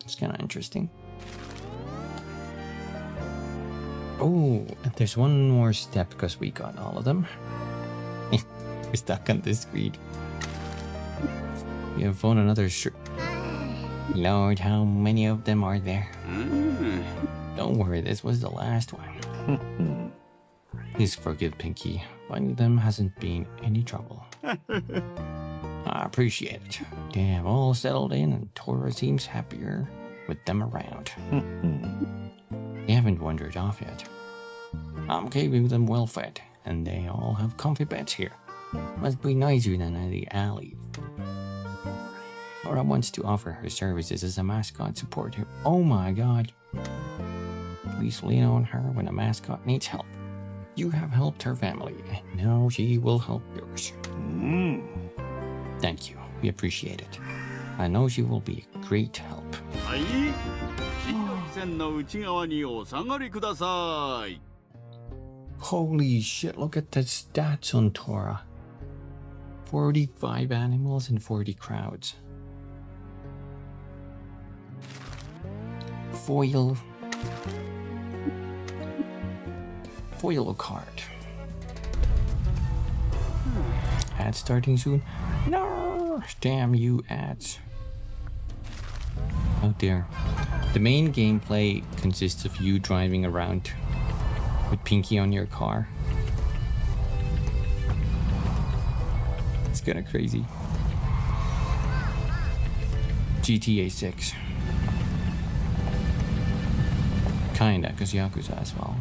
It's kind of interesting. Oh, and there's one more step because we got all of them. We're stuck on this screen. We have found another Lord, how many of them are there? Don't worry, this was the last one. Please forgive Pinky. Finding them hasn't been any trouble. I appreciate it. They have all settled in and Tora seems happier with them around. They haven't wandered off yet. I'm keeping them well fed, and they all have comfy beds here. Must be nicer than in the alley. Tora wants to offer her services as a mascot supporter. Oh my god. Please lean on her when a mascot needs help. You have helped her family, and now she will help yours. Thank you. We appreciate it. I know she will be a great help. Holy shit, look at the stats on Tora. 45 animals and 40 crowds. Foil card. Ads starting soon? No! Damn you ads. Out there. The main gameplay consists of you driving around with Pinky on your car. It's kinda crazy. GTA 6. Kinda, cause Yakuza as well.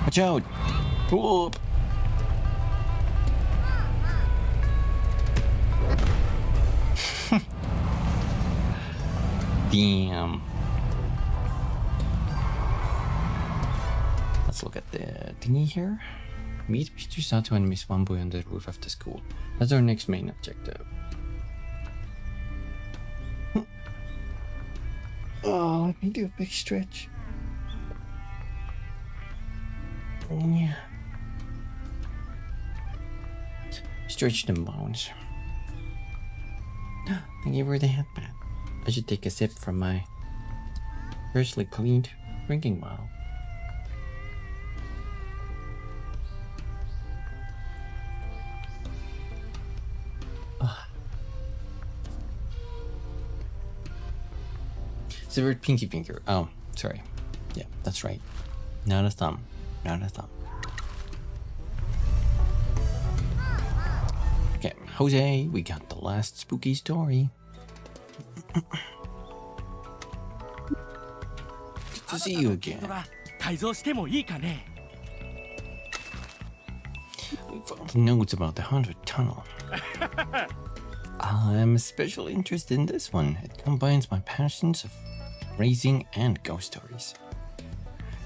Watch out! Whoop! Damn. Let's look at the thingy here. Meet Mr. Sato and Miss Femboy on the roof of the school. That's our next main objective. Oh, let me do a big stretch. Yeah. Stretch them bones. Thank you for the headband. I should take a sip from my freshly cleaned drinking bottle. Severed pinky finger. Oh, sorry. Yeah, that's right. Not a thumb. Not a thumb. Okay, Jose, we got the last spooky story. Good to see you again. We found notes about the haunted tunnel. I'm especially interested in this one. It combines my passions of racing and ghost stories.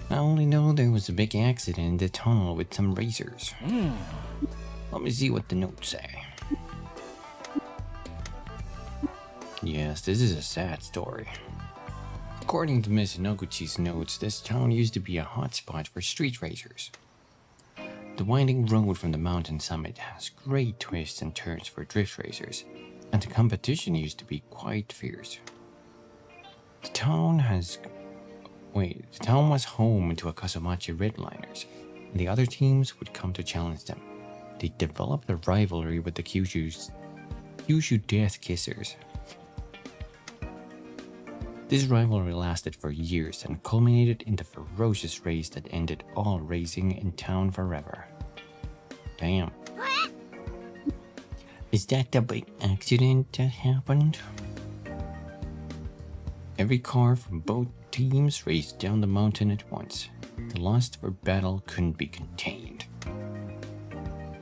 I only know there was a big accident in the tunnel with some racers. Let me see what the notes say. Yes, this is a sad story. According to Miss Noguchi's notes, this town used to be a hotspot for street racers. The winding road from the mountain summit has great twists and turns for drift racers, and the competition used to be quite fierce. The town was home to a Kasumachi Redliners, and the other teams would come to challenge them. They developed a rivalry with the Kyushu Death Kissers. This rivalry lasted for years and culminated in the ferocious race that ended all racing in town forever. Damn. Is that the big accident that happened? Every car from both teams raced down the mountain at once. The lust for battle couldn't be contained.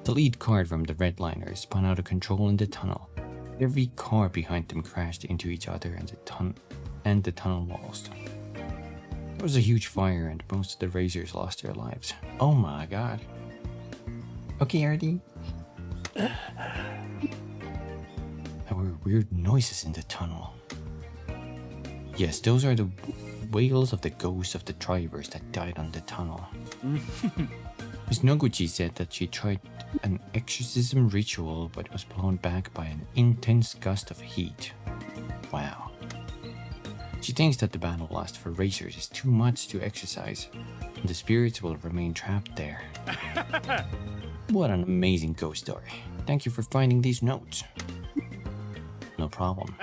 The lead car from the Redliners spun out of control in the tunnel. Every car behind them crashed into each other and the tunnel walls. There was a huge fire and most of the racers lost their lives. Oh my god. Okay, Artie. There were weird noises in the tunnel. Yes, those are the wails of the ghosts of the drivers that died on the tunnel. Miss Noguchi said that she tried an exorcism ritual but was blown back by an intense gust of heat. Wow. She thinks that the battle lust for racers is too much to exercise, and the spirits will remain trapped there. What an amazing ghost story. Thank you for finding these notes. No problem.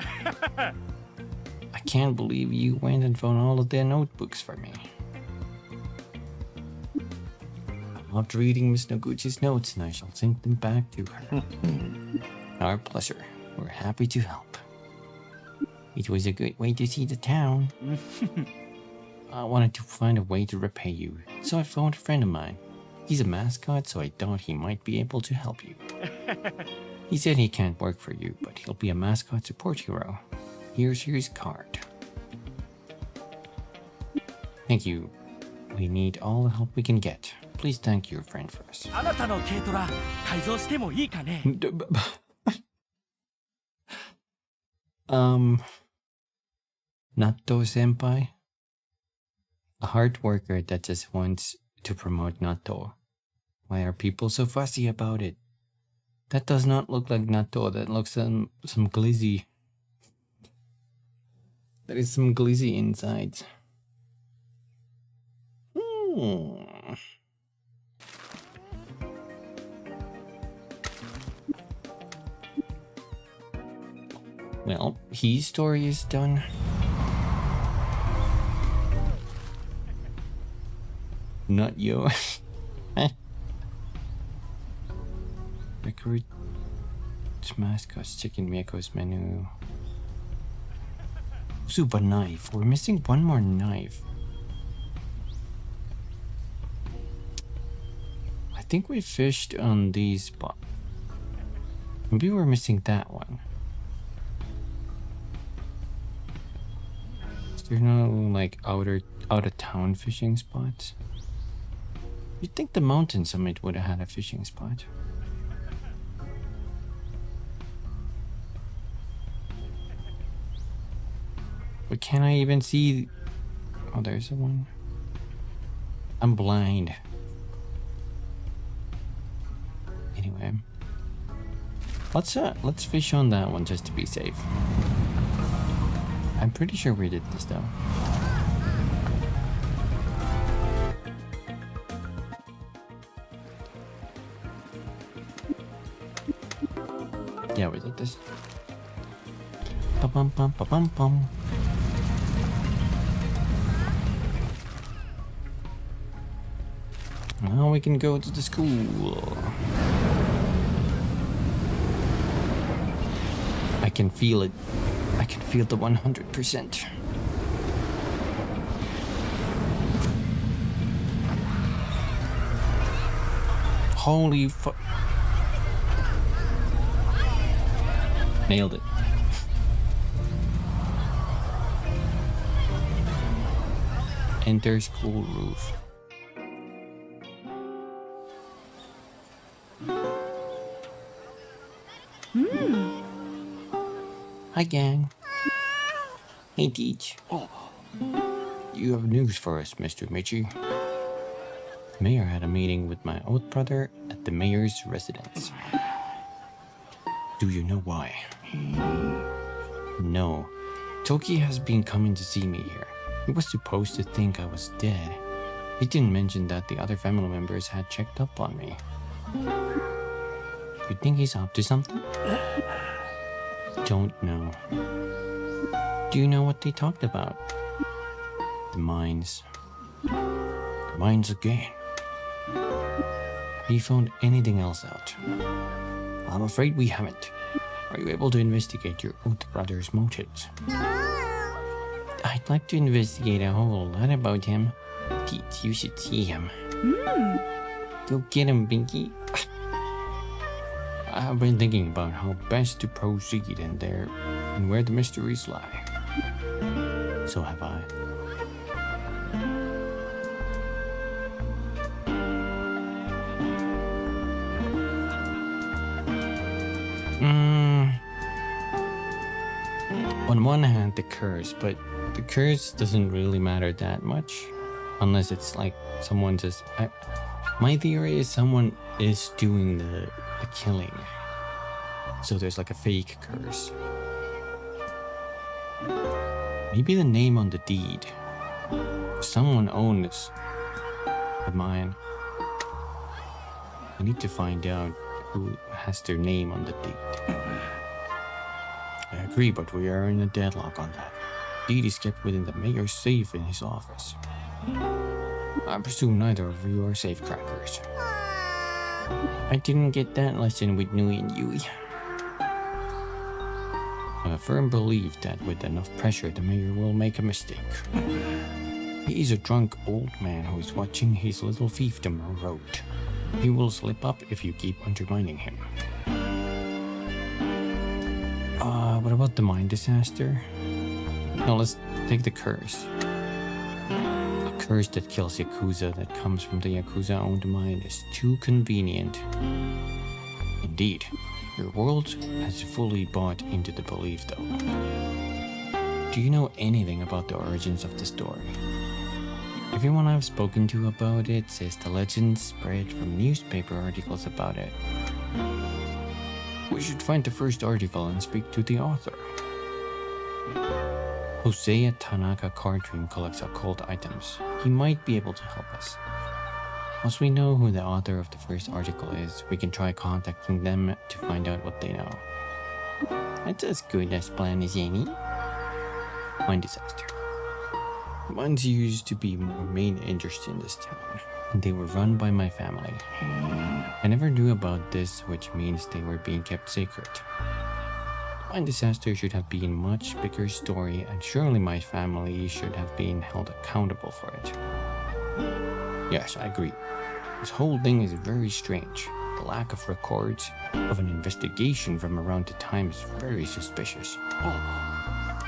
I can't believe you went and found all of their notebooks for me. I loved reading Miss Noguchi's notes and I shall send them back to her. Our pleasure. We're happy to help. It was a good way to see the town. I wanted to find a way to repay you, so I phoned a friend of mine. He's a mascot, so I thought he might be able to help you. He said he can't work for you, but he'll be a mascot support hero. Here's his card. Thank you. We need all the help we can get. Please thank your friend for us. Natto senpai? A hard worker that just wants to promote natto. Why are people so fussy about it? That does not look like natto. That looks some glizzy. There is some glizzy inside. Well, his story is done. Not yours. Recruit Mascots, chicken Miyako's menu. Super knife. We're missing one more knife. think we fished on these spots. Maybe we're missing that one. Is there no like out of town fishing spots? You'd think the mountain summit would have had a fishing spot. But can I even see? Oh, there's one. I'm blind. Anyway, let's fish on that one just to be safe. I'm pretty sure we did this though. Yeah, we did this. Ba-bum, bum, ba-bum, bum. Now we can go to the school. I can feel it. I can feel the 100%. Holy fuck. Nailed it. Enter school roof. Hi, gang. Hey, Teach. You have news for us, Mr. Michi. The mayor had a meeting with my old brother at the mayor's residence. Do you know why? No. Toki has been coming to see me here. He was supposed to think I was dead. He didn't mention that the other family members had checked up on me. You think he's up to something? Don't know. Do you know what they talked about? The mines. The mines again. Have you found anything else out? I'm afraid we haven't. Are you able to investigate your old brother's motives? I'd like to investigate a whole lot about him. Pete, you should see him. Go get him, Binky. I've been thinking about how best to proceed in there and where the mysteries lie. So have I. On one hand, the curse, but the curse doesn't really matter that much. Unless it's like someone just... my theory is someone is doing the killing. So there's like a fake curse. Maybe the name on the deed. Someone owns the mine. We need to find out who has their name on the deed. I agree, but we are in a deadlock on that. Deed is kept within the mayor's safe in his office. I presume neither of you are safecrackers. I didn't get that lesson with Nui and Yui. I have a firm belief that with enough pressure the mayor will make a mistake. He is a drunk old man who is watching his little fiefdom erode. He will slip up if you keep undermining him. What about the mine disaster? No, let's take the curse. A curse that kills Yakuza that comes from the Yakuza-owned mine is too convenient. Indeed, your world has fully bought into the belief though. Do you know anything about the origins of the story? Everyone I've spoken to about it says the legend spread from newspaper articles about it. We should find the first article and speak to the author. Hosea Tanaka Cardream collects occult items. He might be able to help us. Once we know who the author of the first article is, we can try contacting them to find out what they know. That's as good as plan as any. Mine disaster. Mines used to be my main interest in this town, and they were run by my family. I never knew about this, which means they were being kept sacred. Mine disaster should have been a much bigger story, and surely my family should have been held accountable for it. Yes, I agree. This whole thing is very strange. The lack of records of an investigation from around the time is very suspicious.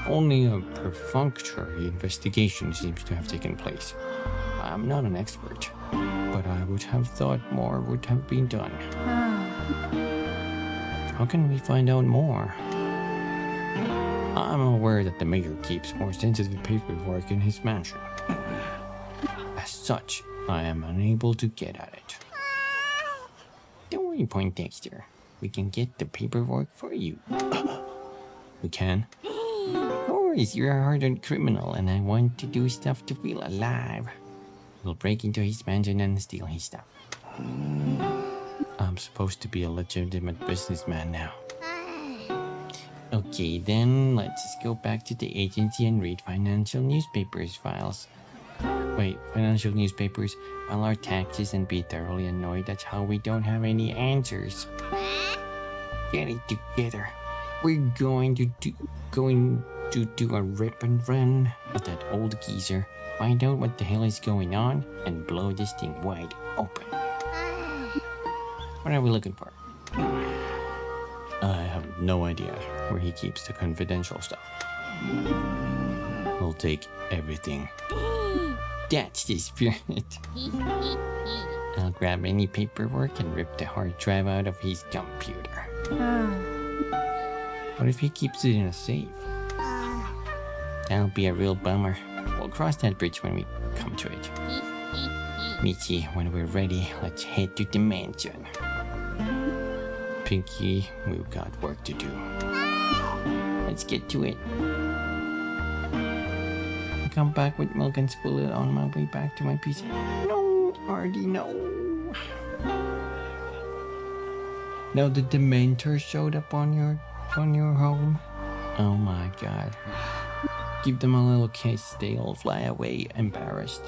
Only a perfunctory investigation seems to have taken place. I'm not an expert, but I would have thought more would have been done. How can we find out more? I'm aware that the mayor keeps more sensitive paperwork in his mansion. As such, I am unable to get at it. Don't worry, Poindexter. We can get the paperwork for you. We can? Of course, you're a hardened criminal and I want to do stuff to feel alive. We'll break into his mansion and steal his stuff. I'm supposed to be a legitimate businessman now. Okay, then let's just go back to the agency and read financial newspapers files. Wait, financial newspapers, file our taxes and be thoroughly annoyed at how we don't have any answers. Get it together. We're going to do a rip and run with that old geezer, find out what the hell is going on, and blow this thing wide open. What are we looking for? I have no idea where he keeps the confidential stuff. We'll take everything. That's the spirit. I'll grab any paperwork and rip the hard drive out of his computer. What if he keeps it in a safe? That'll be a real bummer. We'll cross that bridge when we come to it. Michi, when we're ready, let's head to the mansion. Pinky, we've got work to do. Let's get to it. I'll come back with milk and spill it on my way back to my PC. No, already no. Now the Dementor showed up on your home. Oh my god. Give them a little kiss, they'll fly away embarrassed.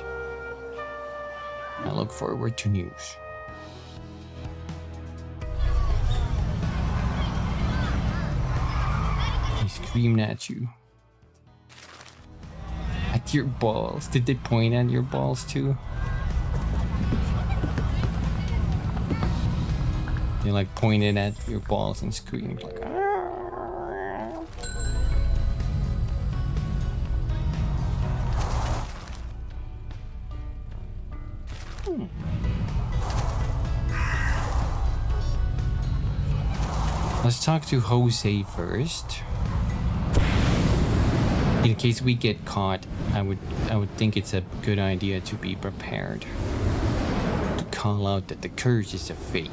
I look forward to news. He screamed at you. At your balls. Did they point at your balls too? They like pointed at your balls and screamed like, ah. Let's talk to Jose first. In case we get caught, I would think it's a good idea to be prepared. To call out that the curse is a fake.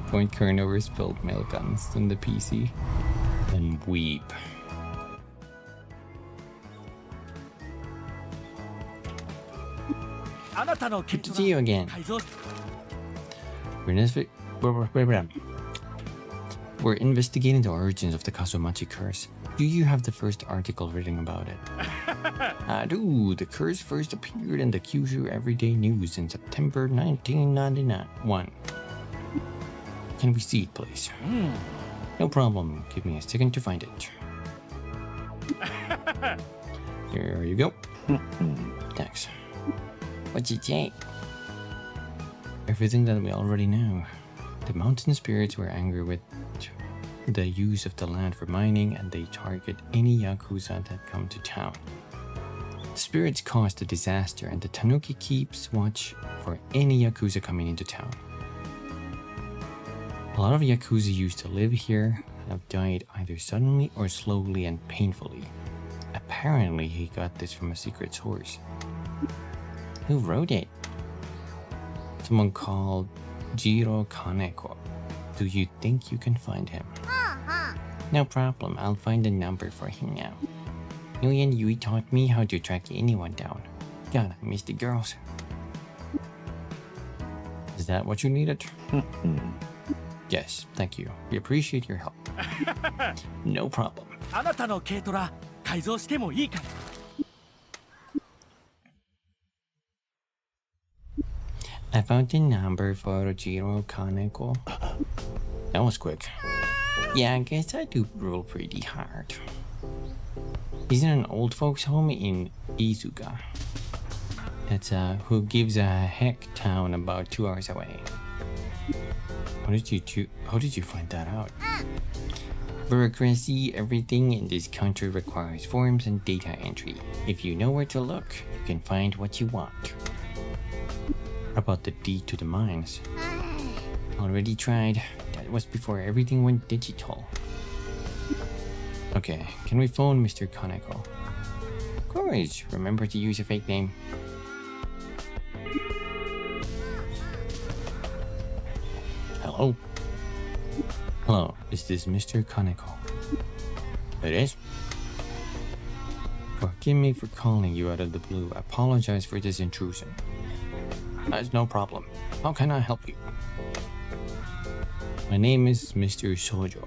Point Kern over spilled milk on the PC. Then weep. Good to see you again. We're investigating the origins of the Kasumachi curse. Do you have the first article written about it? I do. The curse first appeared in the Kyushu Everyday News in September 1991. Can we see it, please? No problem. Give me a second to find it. Here you go. Thanks. What's it say? Everything that we already know. The mountain spirits were angry with the use of the land for mining, and they target any Yakuza that come to town. The spirits caused the disaster, and the Tanuki keeps watch for any Yakuza coming into town. A lot of Yakuza used to live here have died either suddenly or slowly and painfully. Apparently, he got this from a secret source. Who wrote it? Someone called Jiro Kaneko. Do you think you can find him? No problem, I'll find a number for him now. Nguyen Yui taught me how to track anyone down. God, I miss the girls. Is that what you needed? Yes, thank you. We appreciate your help. No problem. I found the number for Jiro Kaneko. That was quick. Yeah, I guess I do roll pretty hard. He's in an old folks home in Izuga. That's who gives a heck town about 2 hours away. How did you find that out? Bureaucracy, everything in this country requires forms and data entry. If you know where to look, you can find what you want. About the deed to the mines. Already tried. That was before everything went digital. Okay, can we phone Mr. Kaneko? Of course, remember to use a fake name. Hello? Hello, is this Mr. Kaneko? It is? Forgive me for calling you out of the blue. I apologize for this intrusion. That's no problem. How can I help you? My name is Mr. Sojo.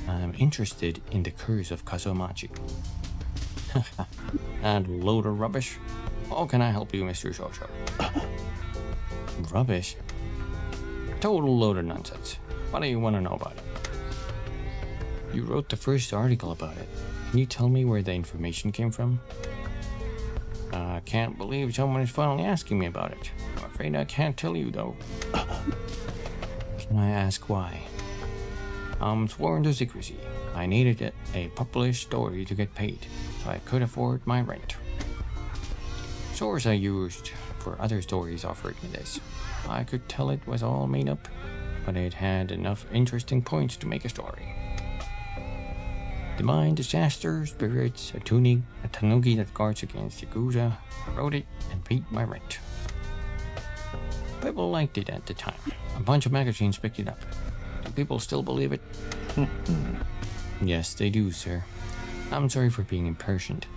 I'm interested in the curse of Kazomachi. That load of rubbish? How can I help you, Mr. Sojo? Rubbish? Total load of nonsense. What do you want to know about it? You wrote the first article about it. Can you tell me where the information came from? I can't believe someone is finally asking me about it. I'm afraid I can't tell you, though. Can I ask why? I'm sworn to secrecy. I needed a published story to get paid, so I could afford my rent. Source I used for other stories offered me this. I could tell it was all made up, but it had enough interesting points to make a story. Divine disaster, spirits, a tanuki that guards against Yakuza. I wrote it and paid my rent. People liked it at the time. A bunch of magazines picked it up. Do people still believe it? Yes, they do, sir. I'm sorry for being impatient,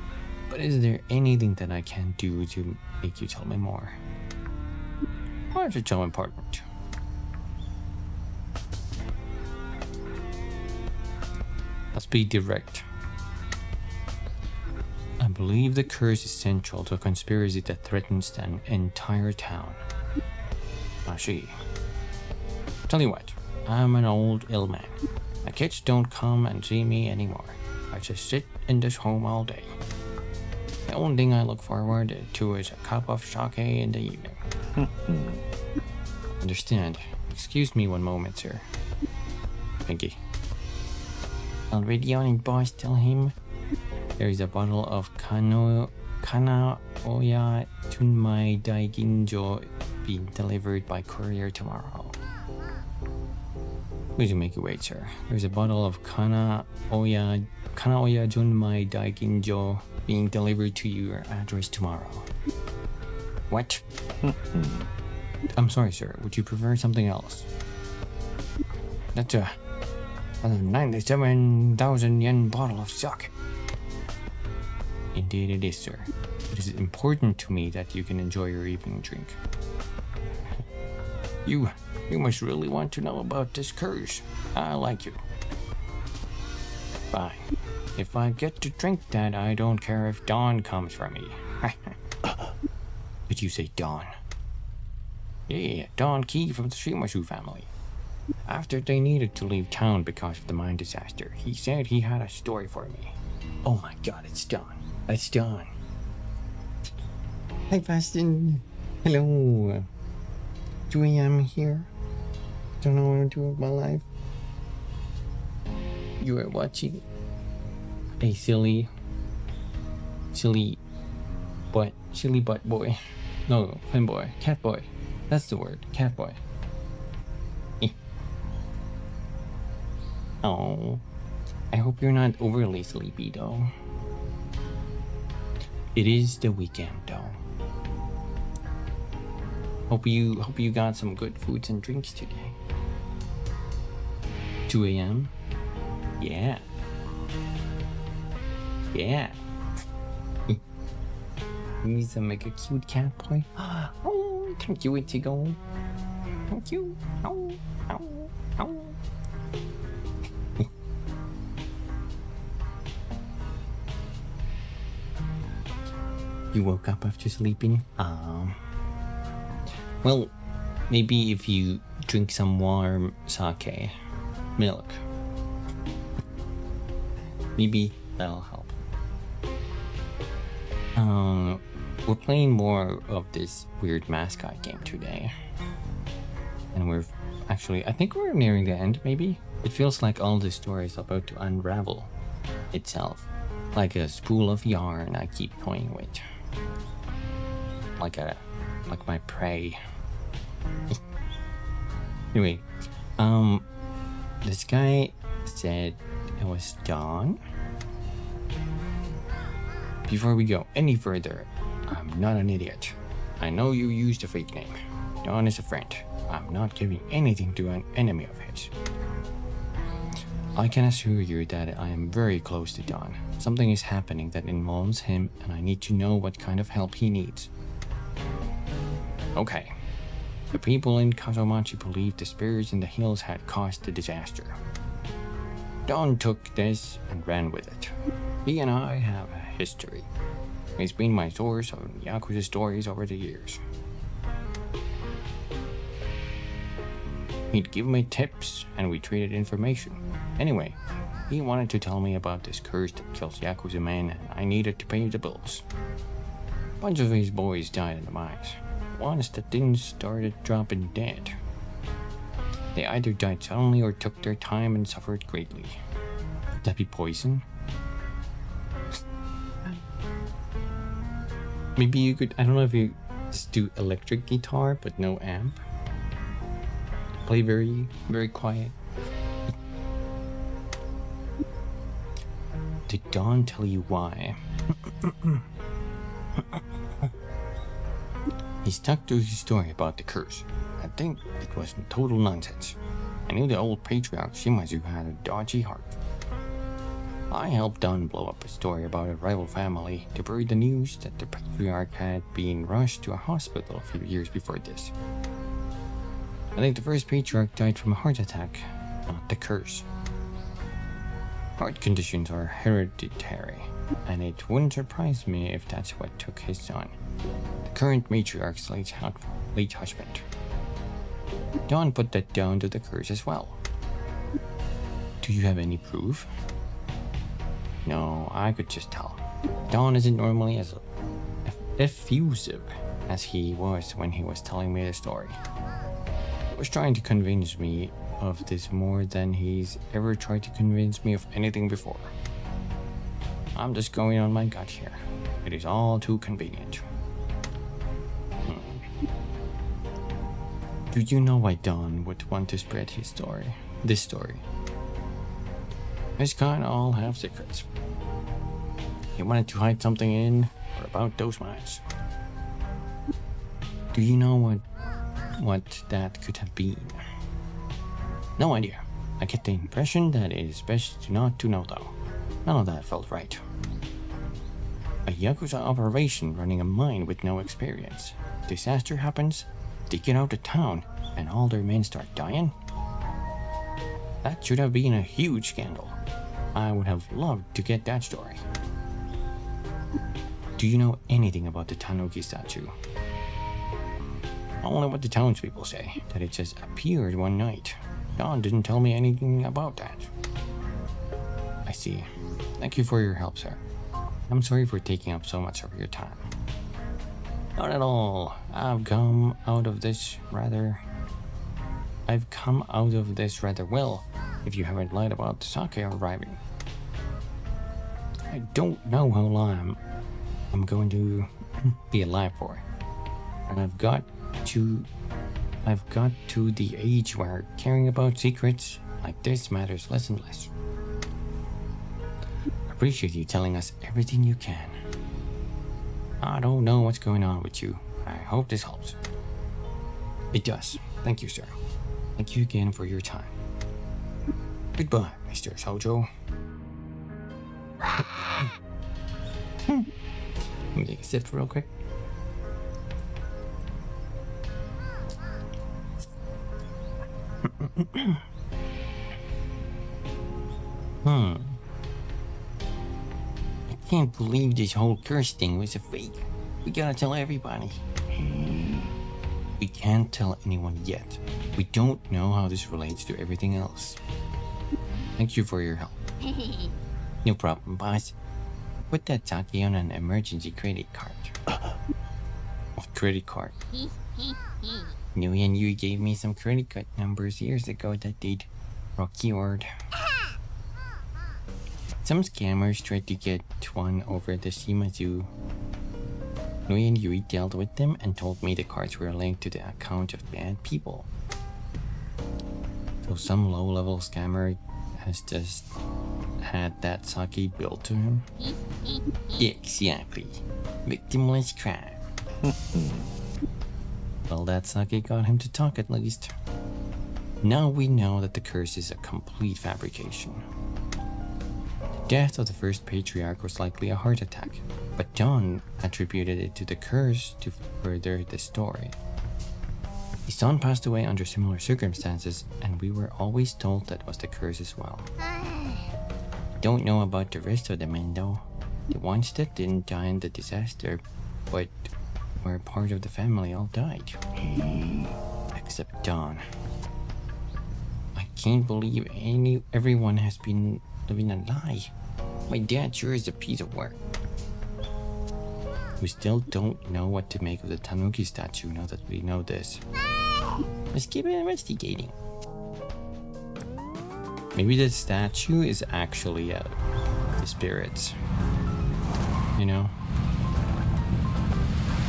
but is there anything that I can do to make you tell me more? Why is it so important? Let's be direct. I believe the curse is central to a conspiracy that threatens an entire town. I see. Tell you what, I'm an old ill man. My kids don't come and see me anymore. I just sit in this home all day. The only thing I look forward to is a cup of sake in the evening. Understand. Excuse me one moment, sir. Pinky. Already on it, boss, tell him there is a bottle of Kanaoya Tunmai Daiginjo being delivered by courier tomorrow. Please make you wait, sir. There's a bottle of Kanaoya Junmai Daiginjo being delivered to your address tomorrow. What? I'm sorry, sir. Would you prefer something else? That's a 97,000 yen bottle of sake. Indeed it is, sir. It is important to me that you can enjoy your evening drink. You must really want to know about this curse. I like you. Fine. If I get to drink that, I don't care if Dawn comes for me. Did you say Dawn? Yeah, Dawn Key from the Shimashu family. After they needed to leave town because of the mine disaster, he said he had a story for me. Oh my god, it's Dawn. It's Dawn. Hi, Bastin. Hello. 2 a.m. here. Don't know what to do with my life. You are watching a silly butt boy. No, Femboy. Cat boy. That's the word. Cat boy. Oh, I hope you're not overly sleepy though. It is the weekend though. Hope you got some good foods and drinks today. 2 a.m. Yeah. Yeah. You need to make a cute cat boy. Oh, thank you, Ichigo. Thank you. Oh, oh, oh. You woke up after sleeping? Well, Maybe if you drink some warm sake, milk, maybe that'll help. We're playing more of this weird mascot game today. And we're actually, I think we're nearing the end, maybe? It feels like all the story is about to unravel itself. Like a spool of yarn I keep toying with. Like my prey. Anyway, this guy said it was Dawn. Before we go any further, I'm not an idiot. I know you used a fake name. Dawn is a friend. I'm not giving anything to an enemy of his. I can assure you that I am very close to Dawn. Something is happening that involves him, and I need to know what kind of help he needs. Okay. The people in Kazomachi believed the spirits in the hills had caused the disaster. Dawn took this and ran with it. He and I have a history. He's been my source of Yakuza stories over the years. He'd give me tips and we traded information. Anyway, he wanted to tell me about this curse that kills Yakuza men and I needed to pay the bills. A bunch of his boys died in the mines. Ones that didn't started dropping dead. They either died suddenly or took their time and suffered greatly. Could that be poison? Maybe you could, I don't know if you just do electric guitar but no amp. Play very, very quiet. Did Dawn tell you why? He stuck to his story about the curse. I think it was total nonsense. I knew the old patriarch Shimazu had a dodgy heart. I helped Dawn blow up a story about a rival family to bury the news that the patriarch had been rushed to a hospital a few years before this. I think the first patriarch died from a heart attack, not the curse. Heart conditions are hereditary, and it wouldn't surprise me if that's what took his son, the current matriarch's late husband. Dawn put that down to the curse as well. Do you have any proof? No, I could just tell. Dawn isn't normally as effusive as he was when he was telling me the story. He was trying to convince me of this more than he's ever tried to convince me of anything before. I'm just going on my gut here. It is all too convenient. Do you know why Dawn would want to spread his story? This story? His kind all have secrets. He wanted to hide something in or about those mines. Do you know what that could have been? No idea. I get the impression that it is best not to know though. None of that felt right. A Yakuza operation running a mine with no experience. Disaster happens, they get out of town, and all their men start dying? That should have been a huge scandal. I would have loved to get that story. Do you know anything about the Tanuki statue? Only what the townspeople say, that it just appeared one night. Dawn didn't tell me anything about that. I see. Thank you for your help, sir. I'm sorry for taking up so much of your time. Not at all. I've come out of this rather well, if you haven't lied about the sake arriving. I don't know how long I'm going to be alive for, and I've got to the age where caring about secrets like this matters less and less. Appreciate you telling us everything you can. I don't know what's going on with you. I hope this helps. It does. Thank you, sir. Thank you again for your time. Goodbye, Mr. Sojo. Let me take a sip real quick. I can't believe this whole curse thing was a fake. We gotta tell everybody. We can't tell anyone yet. We don't know how this relates to everything else. Thank you for your help. No problem, boss. Put that sake on an emergency credit card. Credit card. Nui and Yui gave me some credit card numbers years ago that they'd procured. Some scammers tried to get one over the Shimazu. Nui and Yui dealt with them and told me the cards were linked to the account of bad people. So some low-level scammer has just had that sake built to him? Exactly. Victimless crime. Well, that sake got him to talk at least. Now we know that the curse is a complete fabrication. The death of the first patriarch was likely a heart attack, but John attributed it to the curse to further the story. His son passed away under similar circumstances, and we were always told that was the curse as well. Don't know about the rest of the men though. The ones that didn't die in the disaster, but were part of the family, all died. Except Don. I can't believe everyone has been living a lie. My dad sure is a piece of work. We still don't know what to make of the Tanuki statue now that we know this. Let's keep investigating. Maybe the statue is actually the spirits. You know?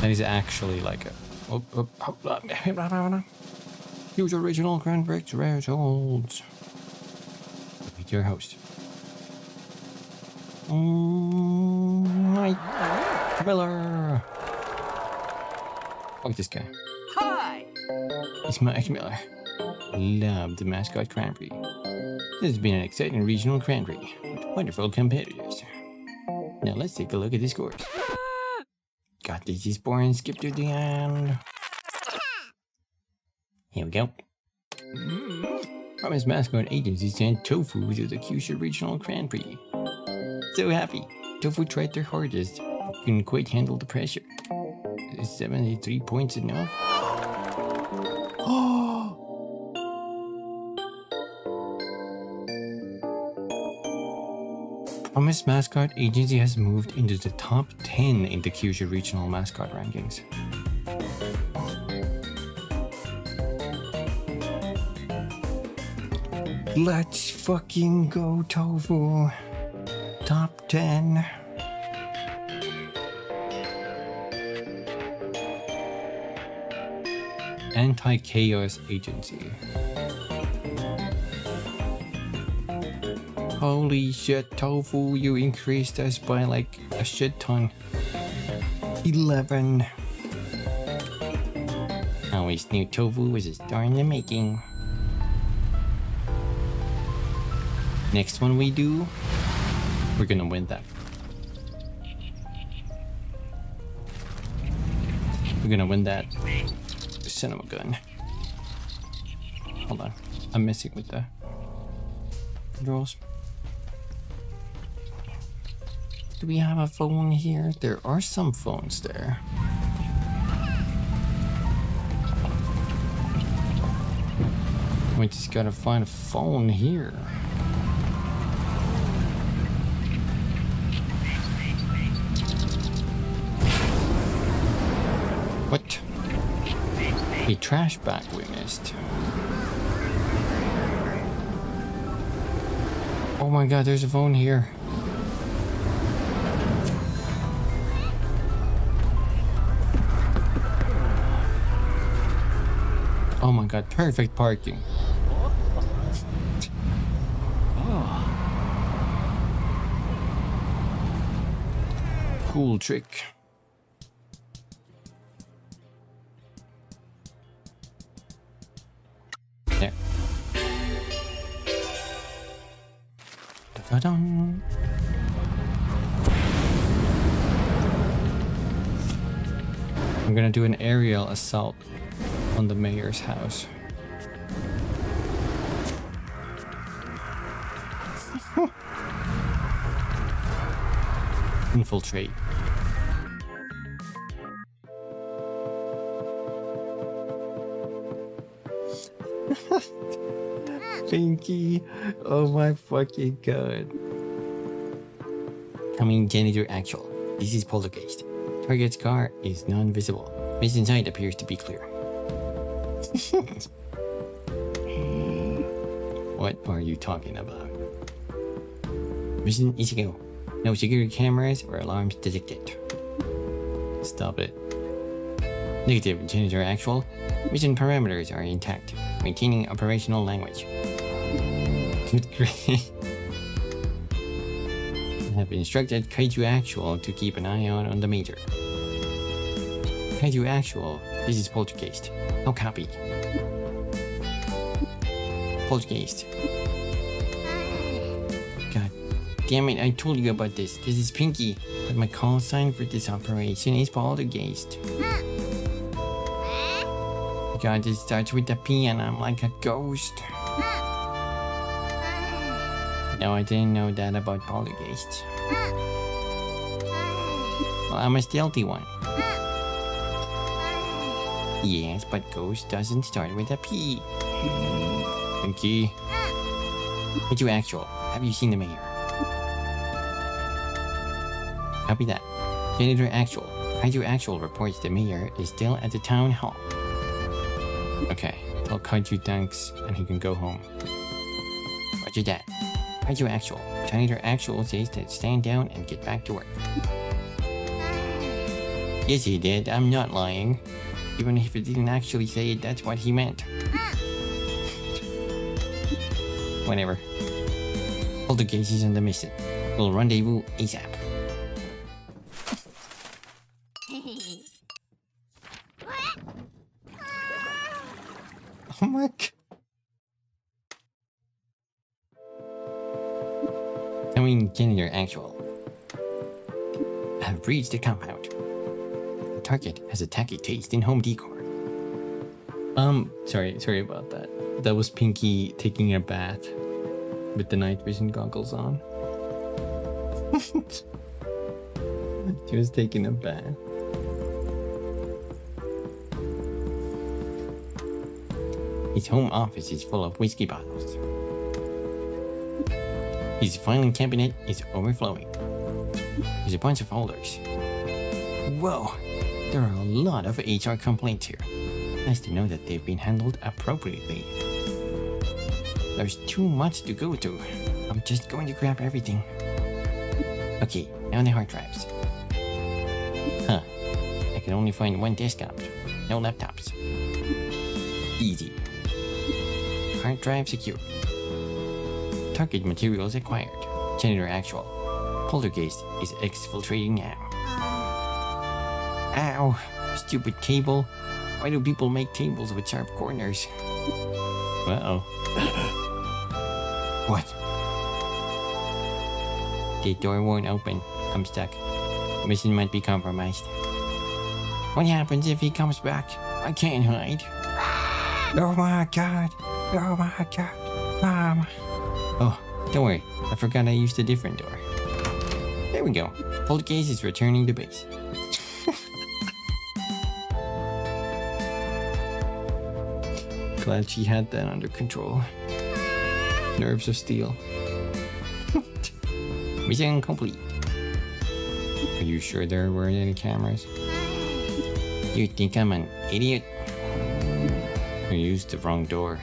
That is actually like a... Use original cranberry thresholds. With your host. Mike Miller. Fuck this guy. Hi! It's Mike Miller. Love the Mascot Cranberry. This has been an exciting regional cranberry with wonderful competitors. Now let's take a look at the scores. Got this is boring, skip to the end. Here we go. Promise Mascot agency sent Tofu to the Kyushu Regional Grand Prix. So happy. Tofu tried their hardest, but couldn't quite handle the pressure. Is 73 points enough? Oh! Promise Mascot agency has moved into the top 10 in the Kyushu Regional Mascot rankings. Let's fucking go, Tofu. Top 10. Anti-Chaos Agency. Holy shit, Tofu, you increased us by like a shit ton. 11. Always knew Tofu was a star in the making. Next one we do, we're gonna win that. We're gonna win that cinema gun. Hold on, I'm messing with the controls. Do we have a phone here? There are some phones there. We just gotta find a phone here. What? A trash bag we missed. Oh my god, there's a phone here. Oh my god, perfect parking. Cool trick. There. Da-da-dum. I'm gonna do an aerial assault on the mayor's house. Infiltrate. Pinky. Oh my fucking god. Coming janitor actual. This is poltergeist. Target's car is non-visible. Mission inside appears to be clear. What are you talking about? Mission Ichigo. No security cameras or alarms detected. Stop it. Negative janitor actual. Mission parameters are intact. Maintaining operational language. Great. I have instructed Kaiju Actual to keep an eye out on the major. Kaiju Actual, this is Poltergeist. No copy. Poltergeist. God damn it, I told you about this. This is Pinky. But my call sign for this operation is Poltergeist. God, it starts with a P and I'm like a ghost. No, I didn't know that about Poltergeist. Well, I'm a stealthy one. Yes, but ghost doesn't start with a P. Pinky. But you actual, have you seen the mayor? Copy that. Janitor actual. Kaiju actual reports the mayor is still at the town hall. Okay, tell Kaiju thanks and he can go home. Roger that. Kaiju actual. Janitor actual says to stand down and get back to work. Yes, he did. I'm not lying. Even if he didn't actually say it, that's what he meant. Whatever. Poltergeist is on the mission. We'll rendezvous ASAP. Oh my god. Coming janitor actual. I have reached the compound. The target has a tacky taste in home decor. Sorry about that. That was Pinky taking a bath with the night vision goggles on. She was taking a bath. His home office is full of whiskey bottles. His filing cabinet is overflowing. There's a bunch of folders. Whoa, there are a lot of HR complaints here. Nice to know that they've been handled appropriately. There's too much to go through. I'm just going to grab everything. Okay, now the hard drives. Huh, I can only find one desktop. No laptops. Easy. Hard drive secure. Target materials acquired. Janitor actual. Poltergeist is exfiltrating now. Ow! Stupid table. Why do people make tables with sharp corners? Uh-oh. What? The door won't open. I'm stuck. Mission might be compromised. What happens if he comes back? I can't hide. Oh my god. Oh my god. Mom. Oh, don't worry. I forgot I used a different door. There we go. Poltergeist is returning to base. Glad she had that under control. Nerves of steel. Mission complete. Are you sure there weren't any cameras? You think I'm an idiot? I used the wrong door.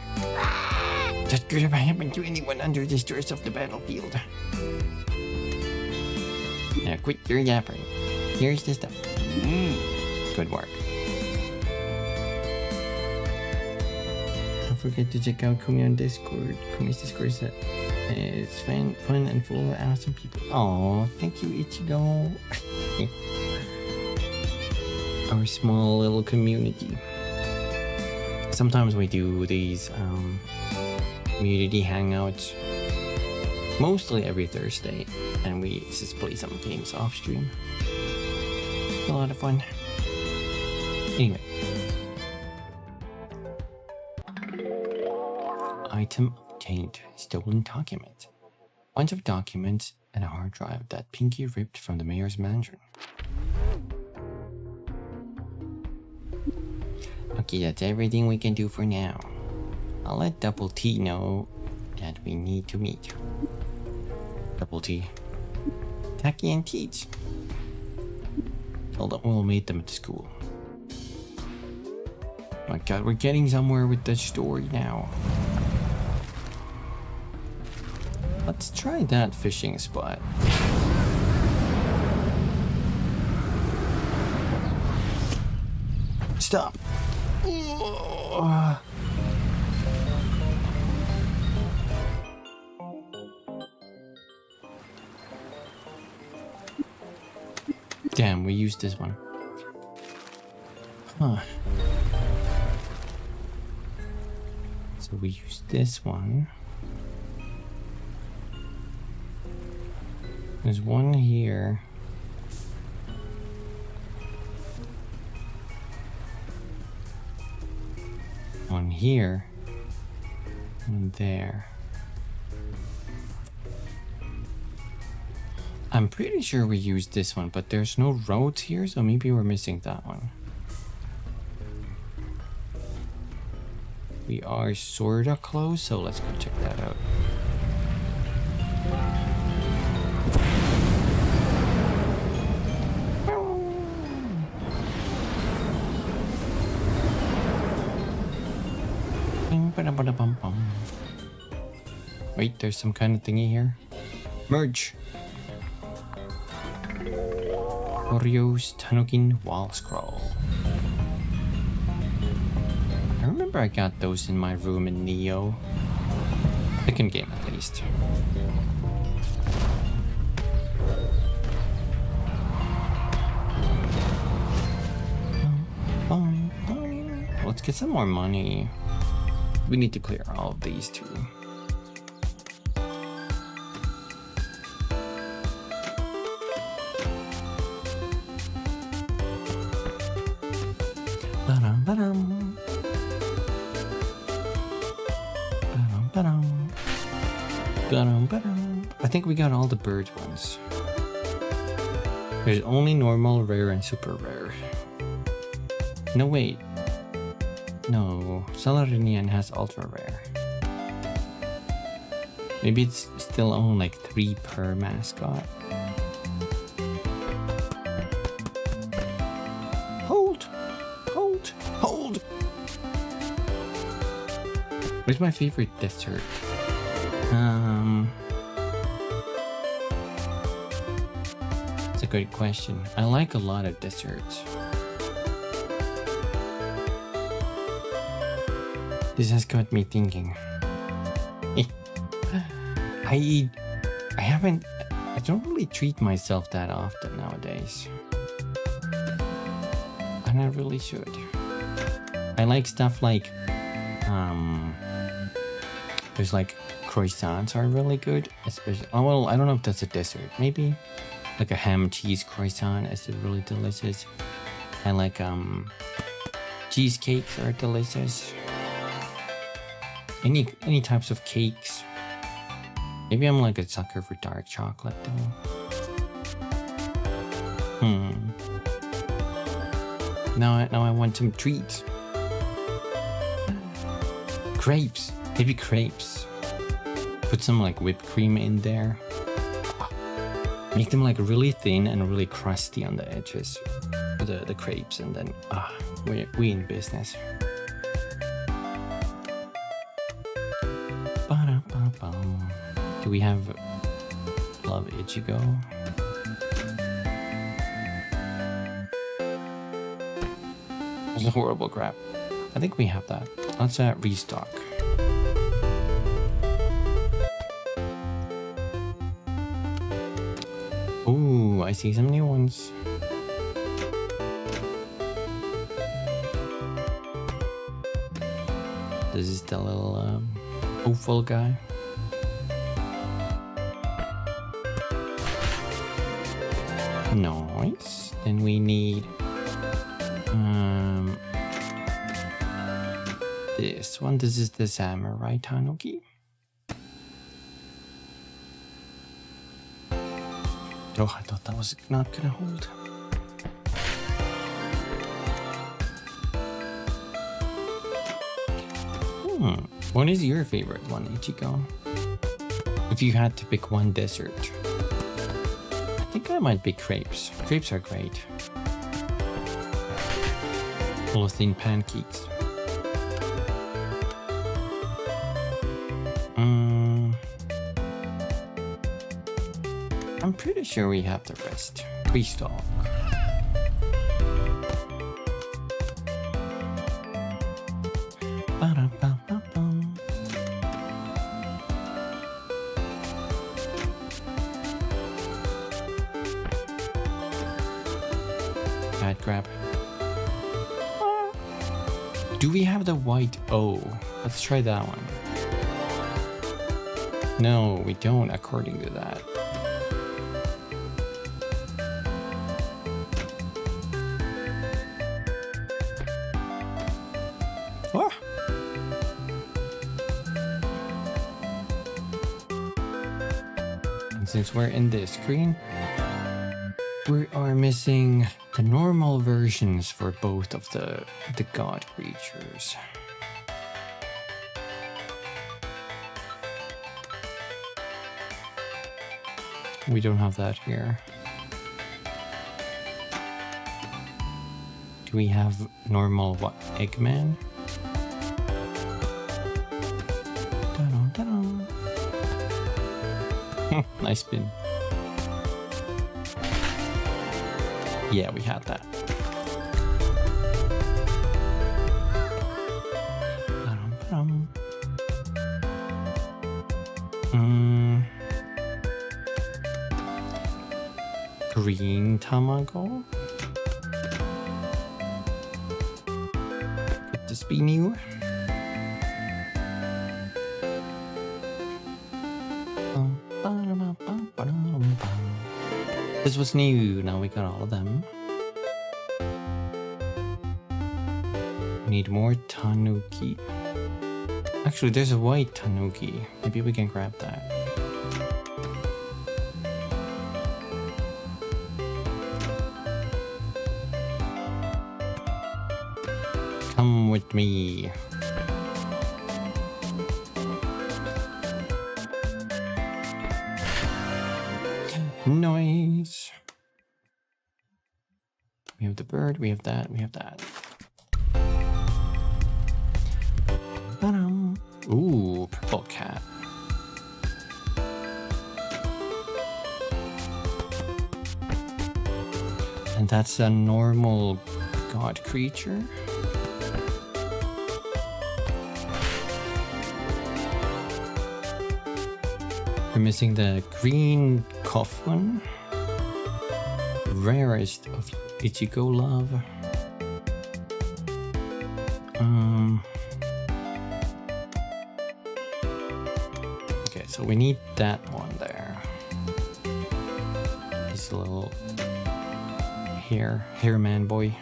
That could have happened to anyone under the stress of the battlefield. Now quit your yapping. Here's the stuff. Good work. Don't forget to check out Kumi on Discord. Kumi's Discord set is fun and full of awesome people. Oh, thank you, Ichigo. Our small little community. Sometimes we do these community hangouts, mostly every Thursday, and we just play some games off stream. It's a lot of fun. Anyway. Item obtained. Stolen document. Bunch of documents and a hard drive that Pinky ripped from the mayor's mansion. Okay, that's everything we can do for now. I'll let Double T know that we need to meet. Double T. Taki and Teach. Tell them we'll meet them at the school. My god, we're getting somewhere with the story now. Let's try that fishing spot. Stop. Damn, we used this one. Huh. So we used this one. There's one here. One here. One there. I'm pretty sure we used this one, but there's no roads here, so maybe we're missing that one. We are sorta close, so let's go check that out. Wait, there's some kind of thingy here. Merge. Orio's Tanukin Wall Scroll. I remember I got those in my room in Neo. Second game at least. Let's get some more money. We need to clear all of these too. I think we got all the bird ones. There's only normal, rare, and super rare. No, wait. No, Salarinian has ultra rare. Maybe it's still only like 3 per mascot. Hold! Hold! Hold! Where's my favorite dessert? It's a good question. I like a lot of desserts. This has got me thinking. I don't really treat myself that often nowadays. And I really should. I like stuff like, there's like croissants are really good, especially, oh, well, I don't know if that's a dessert. Maybe like a ham cheese croissant is really delicious. I like, cheesecakes are delicious. Any types of cakes. Maybe I'm like a sucker for dark chocolate though. Now I want some treats. Crepes. Maybe crepes. Put some like whipped cream in there. Make them like really thin and really crusty on the edges. The crepes, and then we in business. Do we have Love Ichigo? It's a horrible crap. I think we have that. Let's restock. Ooh, I see some new ones. This is the little hopeful guy. Nice. Then we need this one. This is the Samurai Tanuki. Oh, I thought that was not gonna hold. What is your favorite one, Ichigo? If you had to pick one dessert. I think I might pick crepes. Crepes are great. Little thin pancakes. I'm pretty sure we have the rest. Please talk. Bad grab. Do we have the white O? Let's try that one. No, we don't, according to that. Oh. And since we're in this screen, we are missing the normal versions for both of the god creatures. We don't have that here. Do we have normal what, Eggman? Nice spin. Yeah, we had that. Green Tamago. Could this be new? This was new, now we got all of them. We need more Tanuki. Actually, there's a white Tanuki. Maybe we can grab that. Come with me. Noise. We have the bird, we have that, we have that. Ooh, purple cat. And that's a normal god creature. We're missing the green coffin. Rarest of Ichigo love. Okay, so we need that one there. This little hair man boy.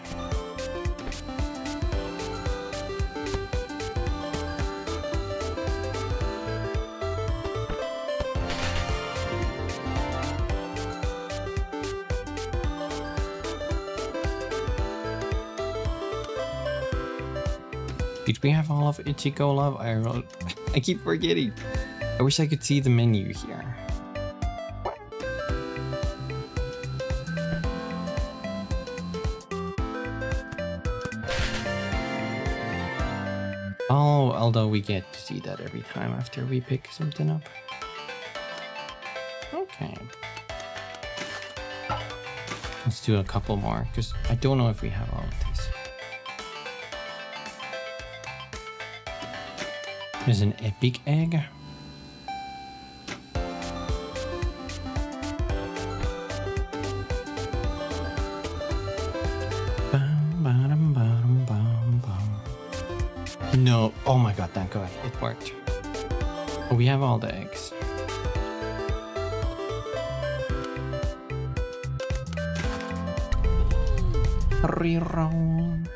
Did we have all of Ichigo love? I keep forgetting. I wish I could see the menu here. Oh, although we get to see that every time after we pick something up. Okay. Let's do a couple more, because I don't know if we have all of these. There's an epic egg. No, oh my god, thank god, it worked. Oh, we have all the eggs. Reroll.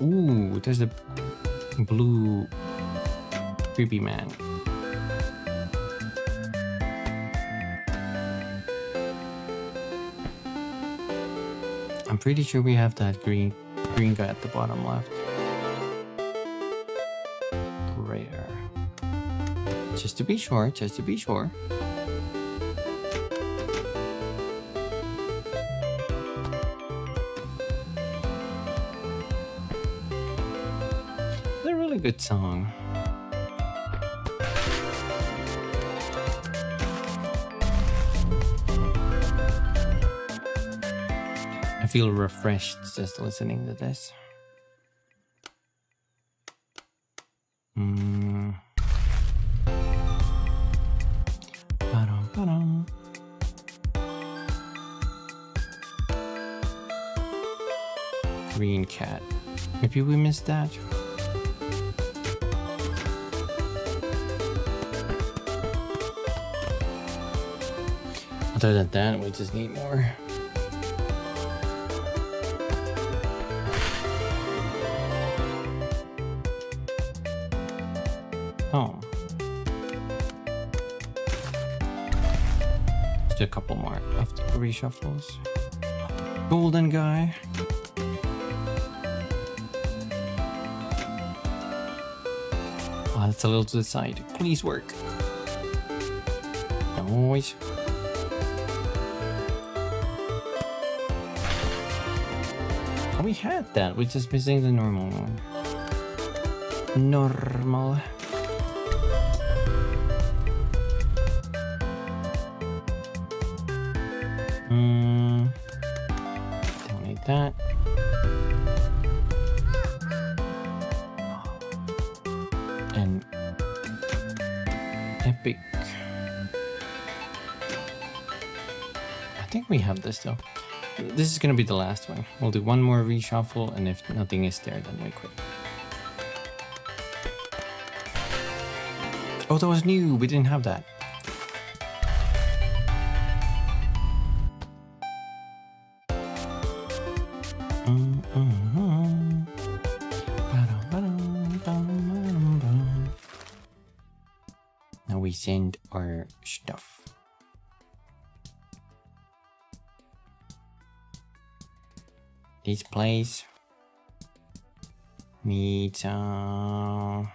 Ooh, there's a blue creepy man. I'm pretty sure we have that green guy at the bottom left. rare. Just to be sure, just to be sure. They're a really good song. I feel refreshed just listening to this. Ba-dum. Green cat. Maybe we missed that. Other than that, we just need more. Oh. Just a couple more of the reshuffles. Golden guy. Oh, that's a little to the side. Please work. Noise. Oh, we had that. We're just missing the normal one. Normal. Don't need that. And epic. I think we have this though. This is gonna be the last one. We'll do one more reshuffle, and if nothing is there, then we quit. Oh, that was new. We didn't have that. Now we send our stuff. This place needs the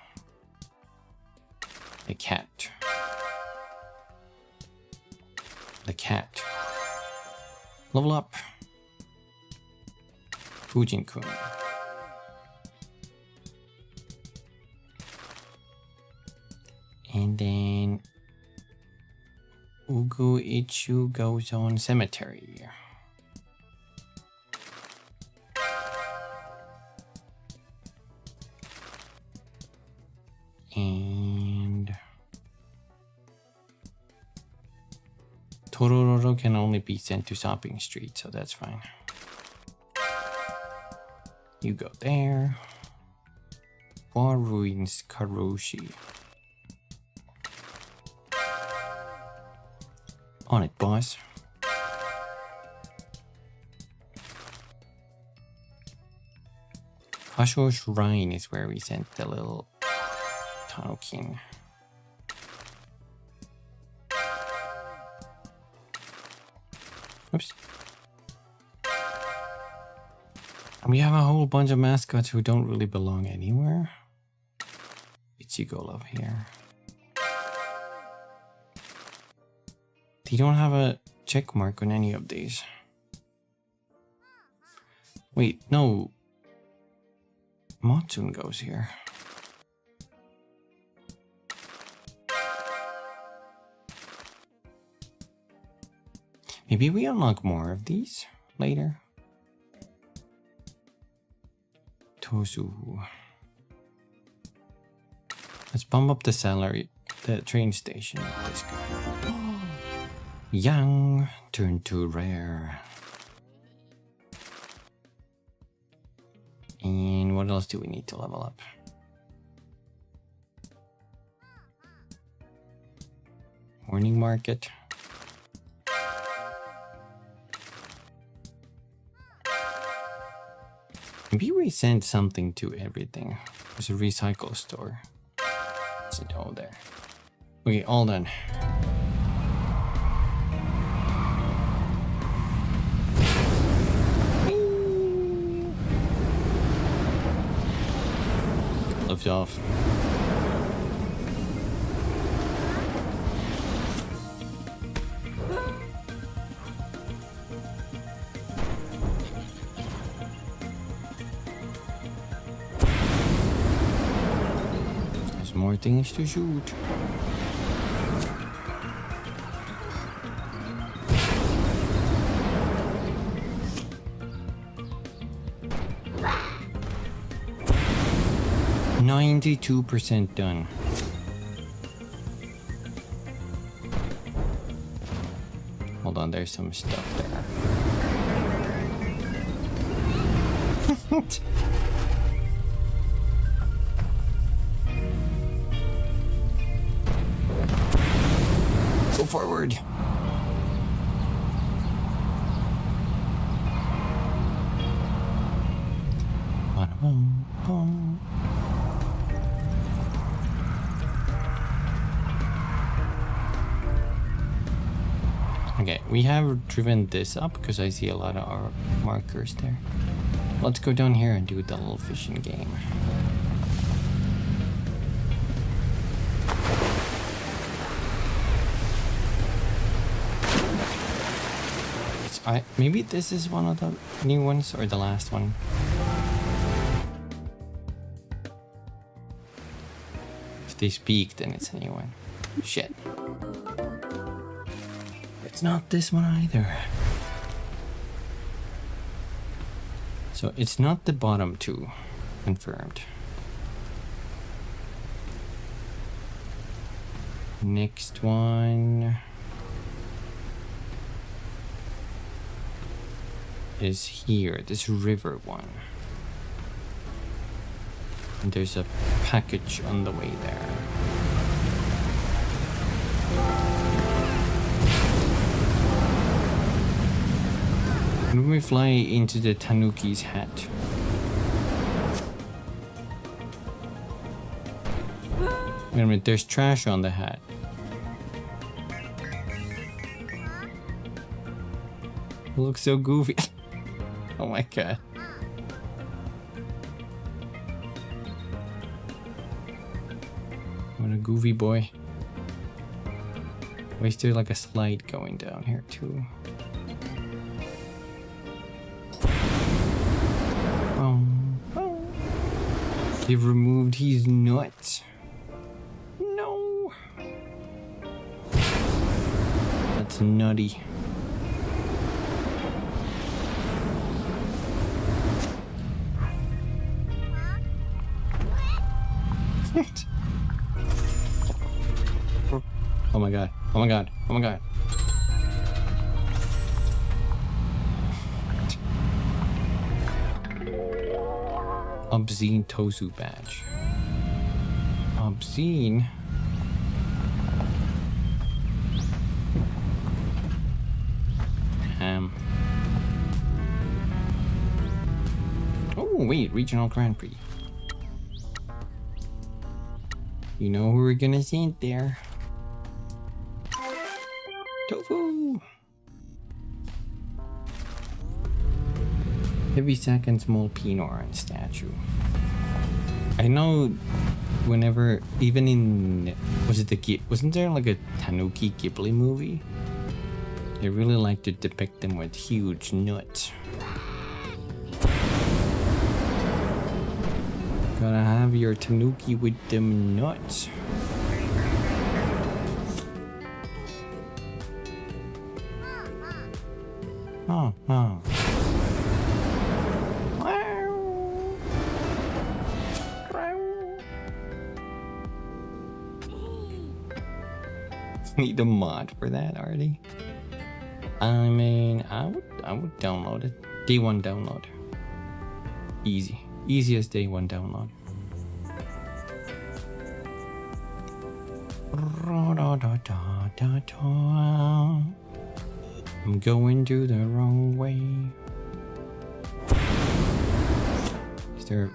cat. The cat. Level up. Fujin-kun. And then Ugu Ichu goes on cemetery. And Torororo can only be sent to shopping street, so that's fine. You go there. War ruins Karoshi. On it, boss. Kasho Shrine is where we sent the little Tanokin. Oops. And we have a whole bunch of mascots who don't really belong anywhere. Ichigo love here. They don't have a check mark on any of these. Wait, no. Matsune goes here. Maybe we unlock more of these later. Tozu. Let's bump up the salary, the train station. Let's go. Young turned to rare. And what else do we need to level up? Morning market. Maybe we send something to everything. There's a recycle store. Is it all there? Okay, all done. Lift off. more things to shoot. %92 done. Hold on, there's some stuff there. Go forward. Okay, we have driven this up because I see a lot of our markers there. Let's go down here and do the little fishing game. Maybe this is one of the new ones or the last one. If they speak, then it's a new one. Shit. It's not this one either. So it's not the bottom two. Confirmed. Next one is here, this river one. And there's a package on the way there. When we fly into the Tanuki's hat. Wait a minute, there's trash on the hat. It looks so goofy. Oh my god. What a goofy boy. Why is there like a slide going down here too? Oh. They've removed his nuts. No. That's nutty. Oh my god. Oh my god. Oh my god. Obscene Tosu badge. Obscene? Oh wait, Regional Grand Prix. You know who we're gonna send there. Tofu! Heavy sack and small Pinoran statue. I know whenever, even in, wasn't there like a Tanuki Ghibli movie? They really like to depict them with huge nuts. Gotta have your Tanuki with them nuts. Oh. Need a mod for that already. I mean, I would download it. Day one download. Easiest day one download. I'm going to the wrong way.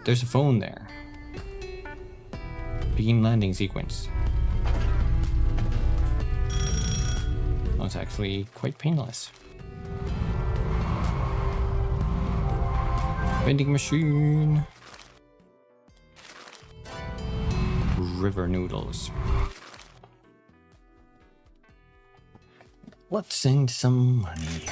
There's a phone there. Begin landing sequence. Oh, it's actually quite painless. Vending machine. River noodles. Let's send some money.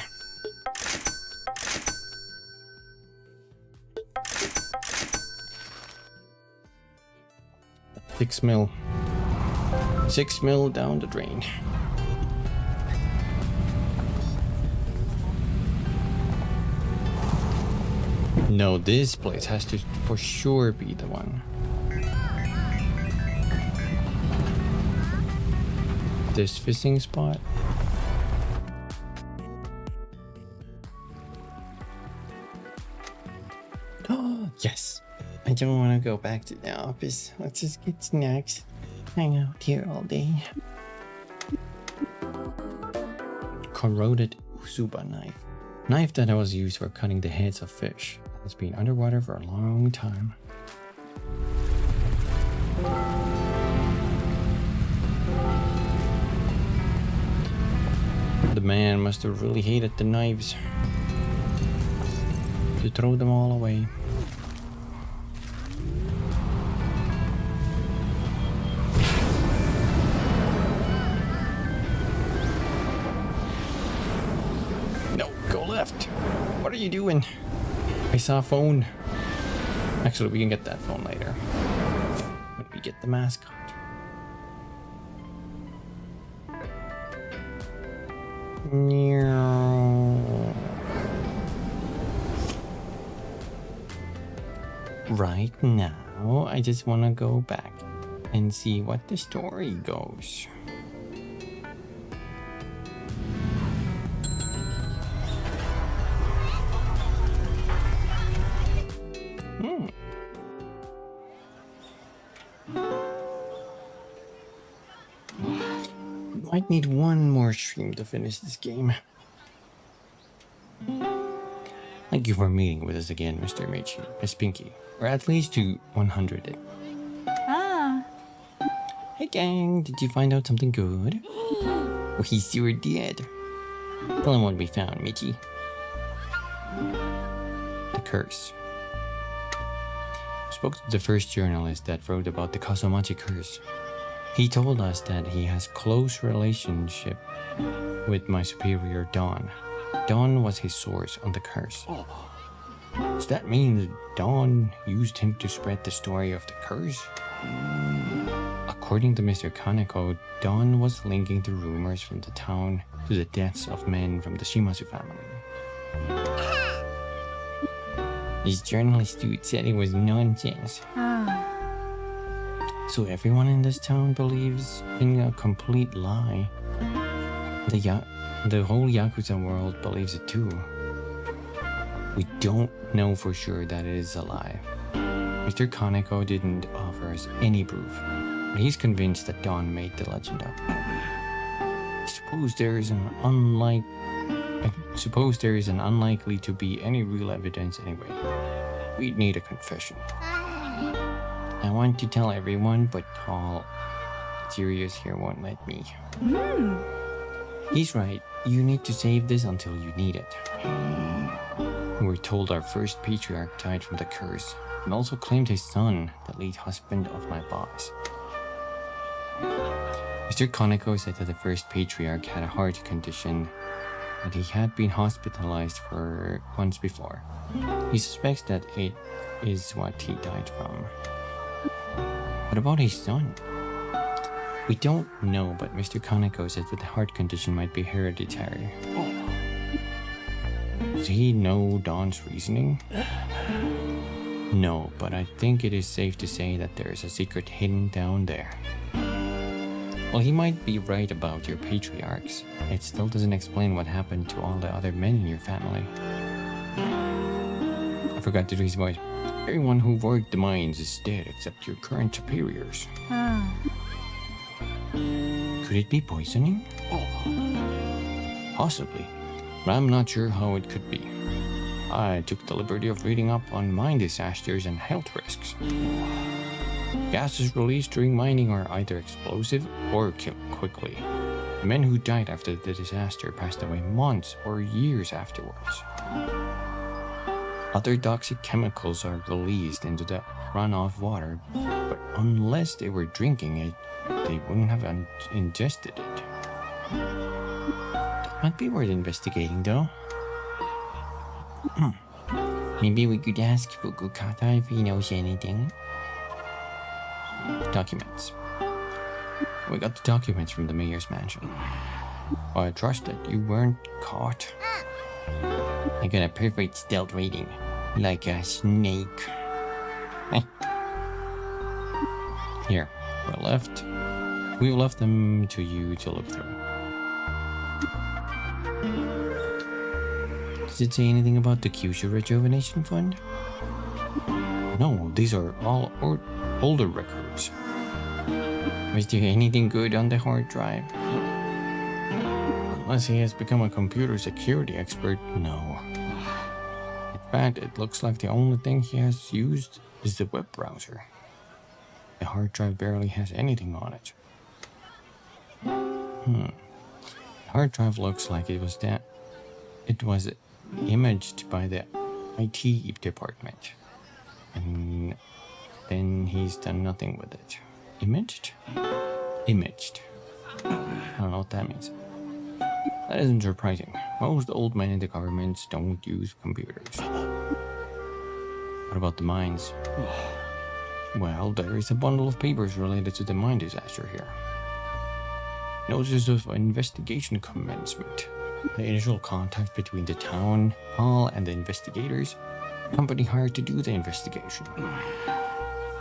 $6 mil. 6 mil down the drain. No, this place has to for sure be the one. This fishing spot. Oh, yes. I don't want to go back to the office. Let's just get snacks. Hang out here all day. Corroded Usuba knife. Knife that was used for cutting the heads of fish. It's been underwater for a long time. The man must have really hated the knives. To throw them all away. No, go left. What are you doing? I saw a phone. Actually, we can get that phone later. When we get the mascot. Right now, I just want to go back and see what the story goes. Might need one more stream to finish this game. Thank you for meeting with us again, Mr. Michi, Miss Pinky, or at least to 100 it. Ah. Hey gang, did you find out something good? Well, he sure did. Tell him what we found, Michi. The curse. I spoke to the first journalist that wrote about the Kazumachi curse. He told us that he has close relationship with my superior Dawn. Dawn was his source on the curse. Does that mean that Dawn used him to spread the story of the curse? According to Mr. Kaneko, Dawn was linking the rumors from the town to the deaths of men from the Shimazu family. This journalist dude said it was nonsense. So everyone in this town believes in a complete lie. The whole Yakuza world believes it too. We don't know for sure that it is a lie. Mr. Kaneko didn't offer us any proof, but he's convinced that Dawn made the legend up. I suppose there is an unlikely to be any real evidence anyway. We'd need a confession. I want to tell everyone, but Paul, Sirius here won't let me. He's right. You need to save this until you need it. We were told our first patriarch died from the curse, and also claimed his son, the late husband of my boss. Mr. Kaneko said that the first patriarch had a heart condition, and he had been hospitalized for once before. He suspects that it is what he died from. What about his son? We don't know, but Mr. Kaneko said that the heart condition might be hereditary. Does he know Dawn's reasoning? No, but I think it is safe to say that there is a secret hidden down there. Well, he might be right about your patriarchs. It still doesn't explain what happened to all the other men in your family. I forgot to do his voice. Everyone who worked the mines is dead except your current superiors. Could it be poisoning? Possibly, but I'm not sure how it could be. I took the liberty of reading up on mine disasters and health risks. Gases released during mining are either explosive or kill quickly. Men who died after the disaster passed away months or years afterwards. Other toxic chemicals are released into the runoff water, but unless they were drinking it, they wouldn't have ingested it. That might be worth investigating, though. Maybe we could ask Fukukata if he knows anything. Documents. We got the documents from the mayor's mansion. I trust that you weren't caught. I got a perfect stealth rating, like a snake. Here, we've left them to you to look through. Does it say anything about the Kyushu Rejuvenation Fund? No, these are all older records. Was there anything good on the hard drive? Unless he has become a computer security expert, no. In fact, it looks like the only thing he has used is the web browser. The hard drive barely has anything on it. The hard drive looks like it was imaged by the IT department. And then he's done nothing with it. Imaged? Imaged. I don't know what that means. That isn't surprising. Most old men in the governments don't use computers. What about the mines? Well, there is a bundle of papers related to the mine disaster here. Notice of investigation commencement. The initial contact between the town hall and the investigators. Company hired to do the investigation.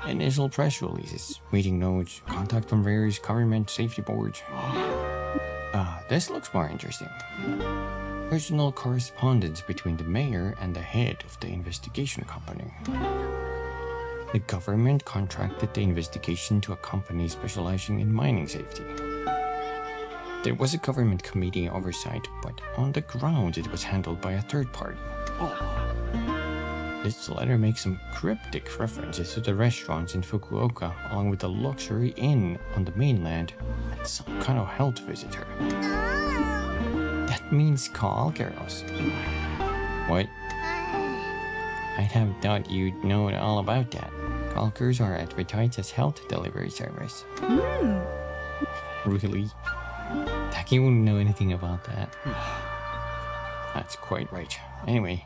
Initial press releases, meeting notes, contact from various government safety boards. This looks more interesting. Personal correspondence between the mayor and the head of the investigation company. The government contracted the investigation to a company specializing in mining safety. There was a government committee oversight, but on the ground it was handled by a third party. This letter makes some cryptic references to the restaurants in Fukuoka, along with a luxury inn on the mainland and some kind of health visitor. That means call girls. What? I'd have thought you'd know all about that. Call girls are advertised as health delivery service. Really? Taki wouldn't know anything about that. That's quite right. Anyway,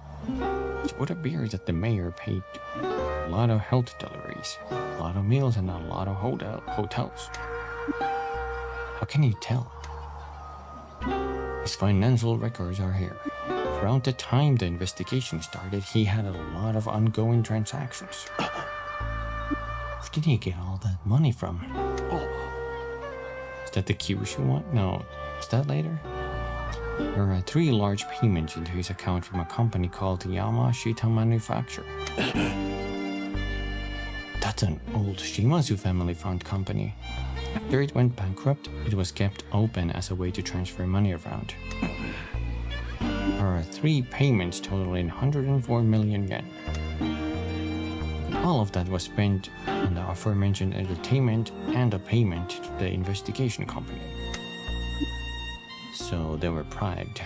it would appear that the mayor paid a lot of health deliveries, a lot of meals, and a lot of hotels. How can you tell? His financial records are here. Around the time the investigation started, he had a lot of ongoing transactions. Where did he get all that money from? Is that the Kyushu one? No, is that later? There are 3 large payments into his account from a company called Yamashita Manufacture. That's an old Shimazu family-found company. After it went bankrupt, it was kept open as a way to transfer money around. There are 3 payments totaling 104 million yen. All of that was spent on the aforementioned entertainment and a payment to the investigation company. So they were bribed.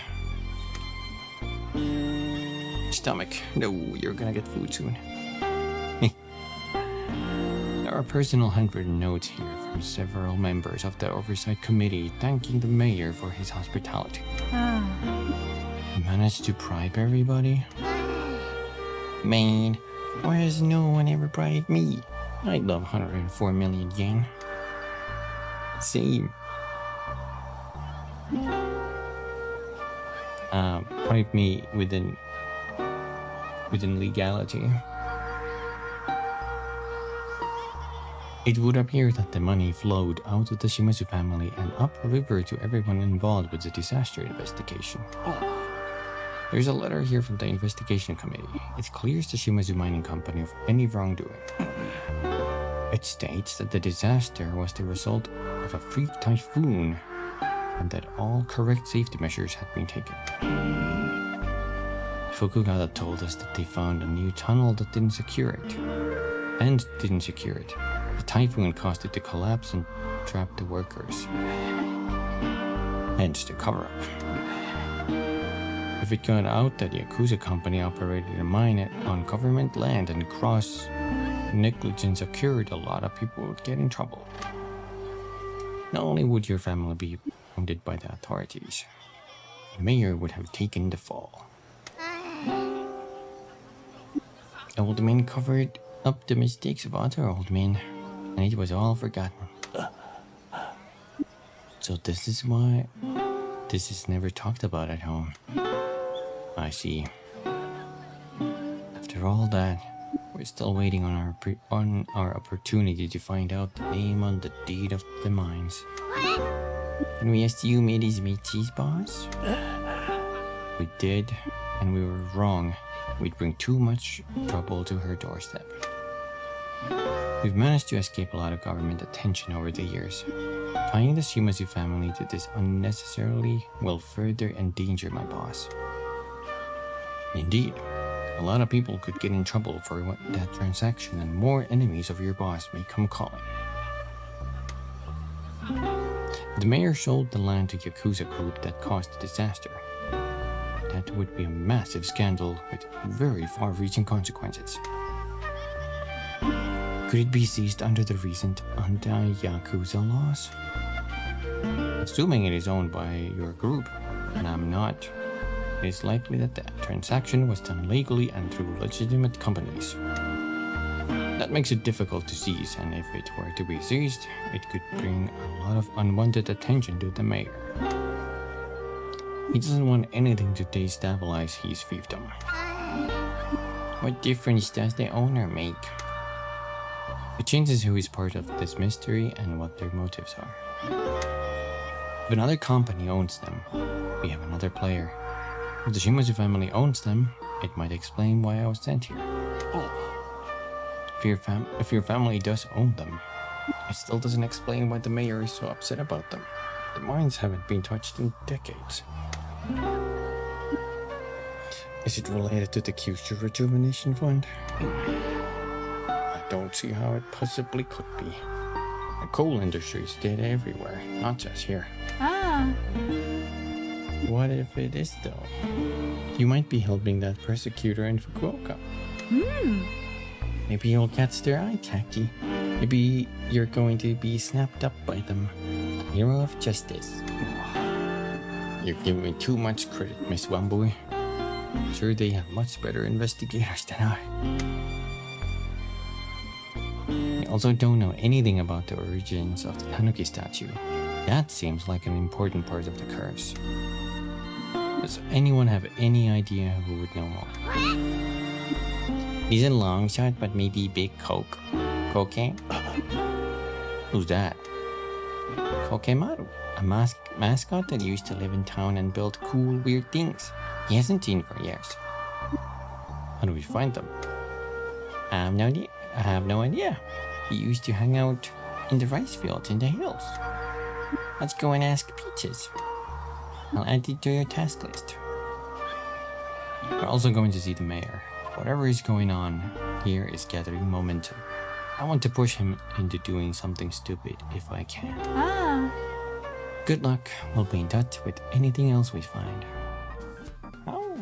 Stomach. No, you're gonna get food soon. There are personal handwritten notes here from several members of the oversight committee thanking the mayor for his hospitality. He managed to bribe everybody? Man, why has no one ever bribed me? I'd love 104 million yen. Same. Bribe me within legality. It would appear that the money flowed out of the Shimazu family and upriver to everyone involved with the disaster investigation. There's a letter here from the investigation committee. It clears the Shimazu mining company of any wrongdoing. It states that the disaster was the result of a freak typhoon and that all correct safety measures had been taken. Fukugawa told us that they found a new tunnel that didn't secure it. The typhoon caused it to collapse and trap the workers. Hence the cover-up. If it got out that the Yakuza company operated a mine on government land and gross negligence occurred, a lot of people would get in trouble. Not only would your family be wounded by the authorities, the mayor would have taken the fall. Old men covered up the mistakes of other old men, and it was all forgotten. So this is why this is never talked about at home. I see. After all that, we're still waiting on our opportunity to find out the name on the deed of the mines. Can we assume it is Michi's boss? We did, and we were wrong. We'd bring too much trouble to her doorstep. We've managed to escape a lot of government attention over the years. Tying the Shimazu family to this unnecessarily will further endanger my boss. Indeed, a lot of people could get in trouble for that transaction, and more enemies of your boss may come calling. The mayor sold the land to Yakuza group that caused the disaster. That would be a massive scandal with very far-reaching consequences. Could it be seized under the recent anti-Yakuza laws? Assuming it is owned by your group, and I'm not, it is likely that the transaction was done legally and through legitimate companies. That makes it difficult to seize, and if it were to be seized, it could bring a lot of unwanted attention to the mayor. He doesn't want anything to destabilize his fiefdom. What difference does the owner make? It changes who is part of this mystery and what their motives are. If another company owns them, we have another player. If the Shimazu family owns them, it might explain why I was sent here. If your family does own them, it still doesn't explain why the mayor is so upset about them. The mines haven't been touched in decades. Is it related to the Kyushu Rejuvenation Fund? I don't see how it possibly could be. The coal industry is dead everywhere, not just here. What if it is though? You might be helping that persecutor in Fukuoka. Maybe you'll catch their eye, Taki. Maybe you're going to be snapped up by them. A hero of justice. You're giving me too much credit, Miss Femboy. I'm sure they have much better investigators than I. I also don't know anything about the origins of the Tanuki statue. That seems like an important part of the curse. Does anyone have any idea who would know more? Isn't long shot, but maybe big coke. Cocaine? Who's that? Kokemaru, a mascot that used to live in town and build cool, weird things. He hasn't seen for years. How do we find them? I have no idea. He used to hang out in the rice fields in the hills. Let's go and ask Peaches. I'll add it to your task list. We're also going to see the mayor. Whatever is going on here is gathering momentum. I want to push him into doing something stupid if I can. Good luck. We'll be in touch with anything else we find. Oh.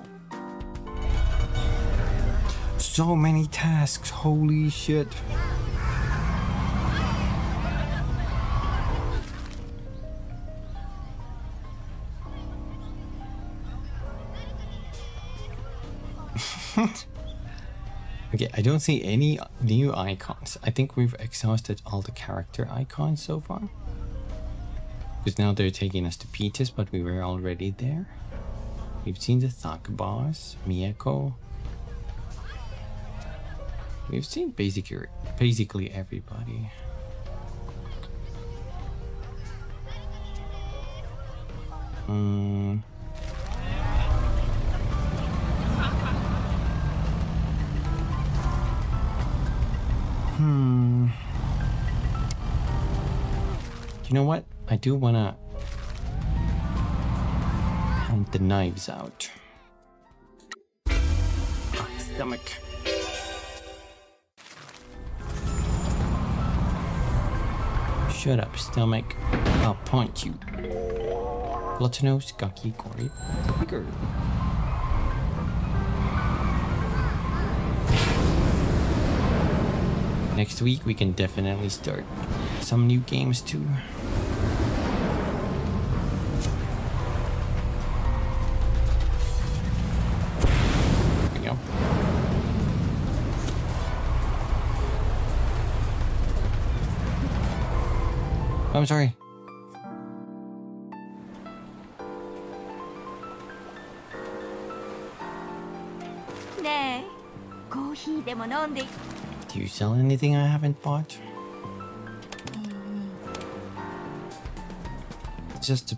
So many tasks. Holy shit. Okay, I don't see any new icons. I think we've exhausted all the character icons so far. Because now they're taking us to Peaches, but we were already there. We've seen the Thug Boss, Miyako. We've seen basically everybody. You know what? I do wanna hand the knives out. Stomach. Shut up, stomach. I'll punch you. Gluttonous, Gaki, Gory, Bigger. Next week we can definitely start some new games too. There we go. I'm sorry. Do you sell anything I haven't bought? It's just a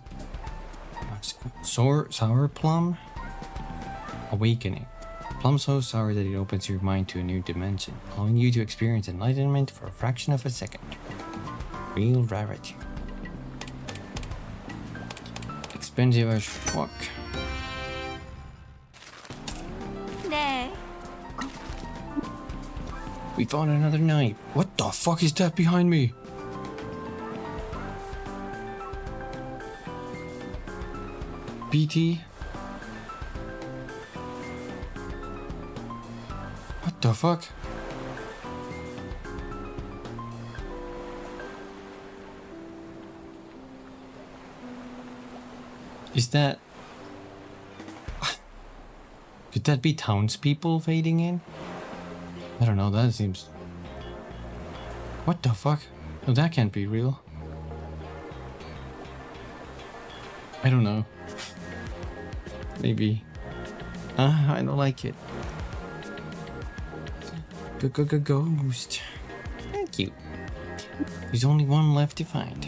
sour plum? Awakening. Plum so sour that it opens your mind to a new dimension, allowing you to experience enlightenment for a fraction of a second. Real rarity. Expensive as fuck. We found another knife. What the fuck is that behind me? BT? What the fuck? Is that... Could that be townspeople fading in? I don't know, that seems... What the fuck? No, that can't be real. I don't know. Maybe. I don't like it. Ghost. Thank you. There's only one left to find.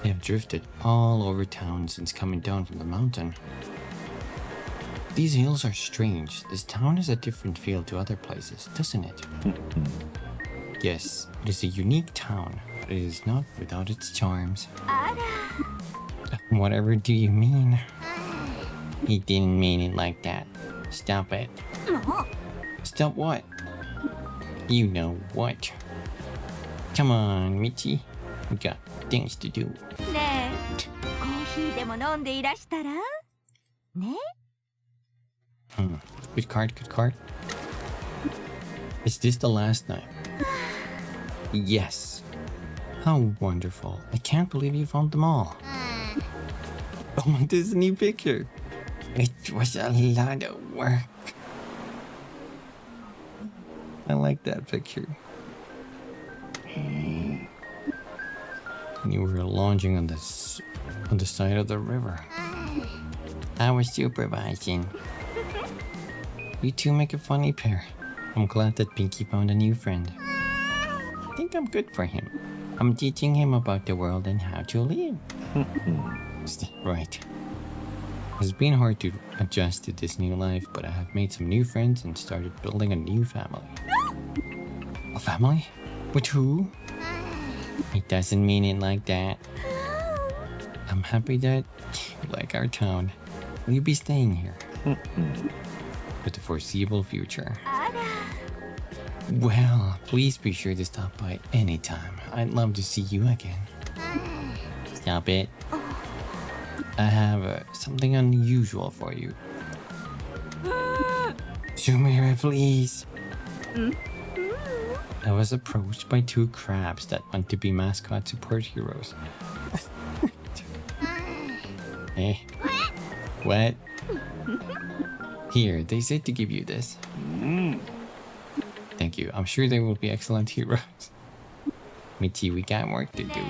They have drifted all over town since coming down from the mountain. These hills are strange. This town has a different feel to other places, doesn't it? Yes, it is a unique town, but it is not without its charms. Whatever do you mean? He didn't mean it like that. Stop it. Stop what? You know what. Come on, Michi. We got things to do. Good card, good card. Is this the last night? Yes. How wonderful. I can't believe you found them all. Oh, this is a new picture. It was a lot of work. I like that picture. You were lounging on the side of the river. I was supervising. You two make a funny pair. I'm glad that Pinky found a new friend. I think I'm good for him. I'm teaching him about the world and how to live. Is that right? It's been hard to adjust to this new life, but I have made some new friends and started building a new family. A family? With who? It doesn't mean it like that. I'm happy that you like our town. Will you be staying here? For the foreseeable future. Well, please be sure to stop by anytime. I'd love to see you again. Stop it. I have something unusual for you. Sumire, please. I was approached by two crabs that want to be mascot support heroes. Hey. What? Here, they said to give you this. Thank you. I'm sure they will be excellent heroes. Michi, we got work to do.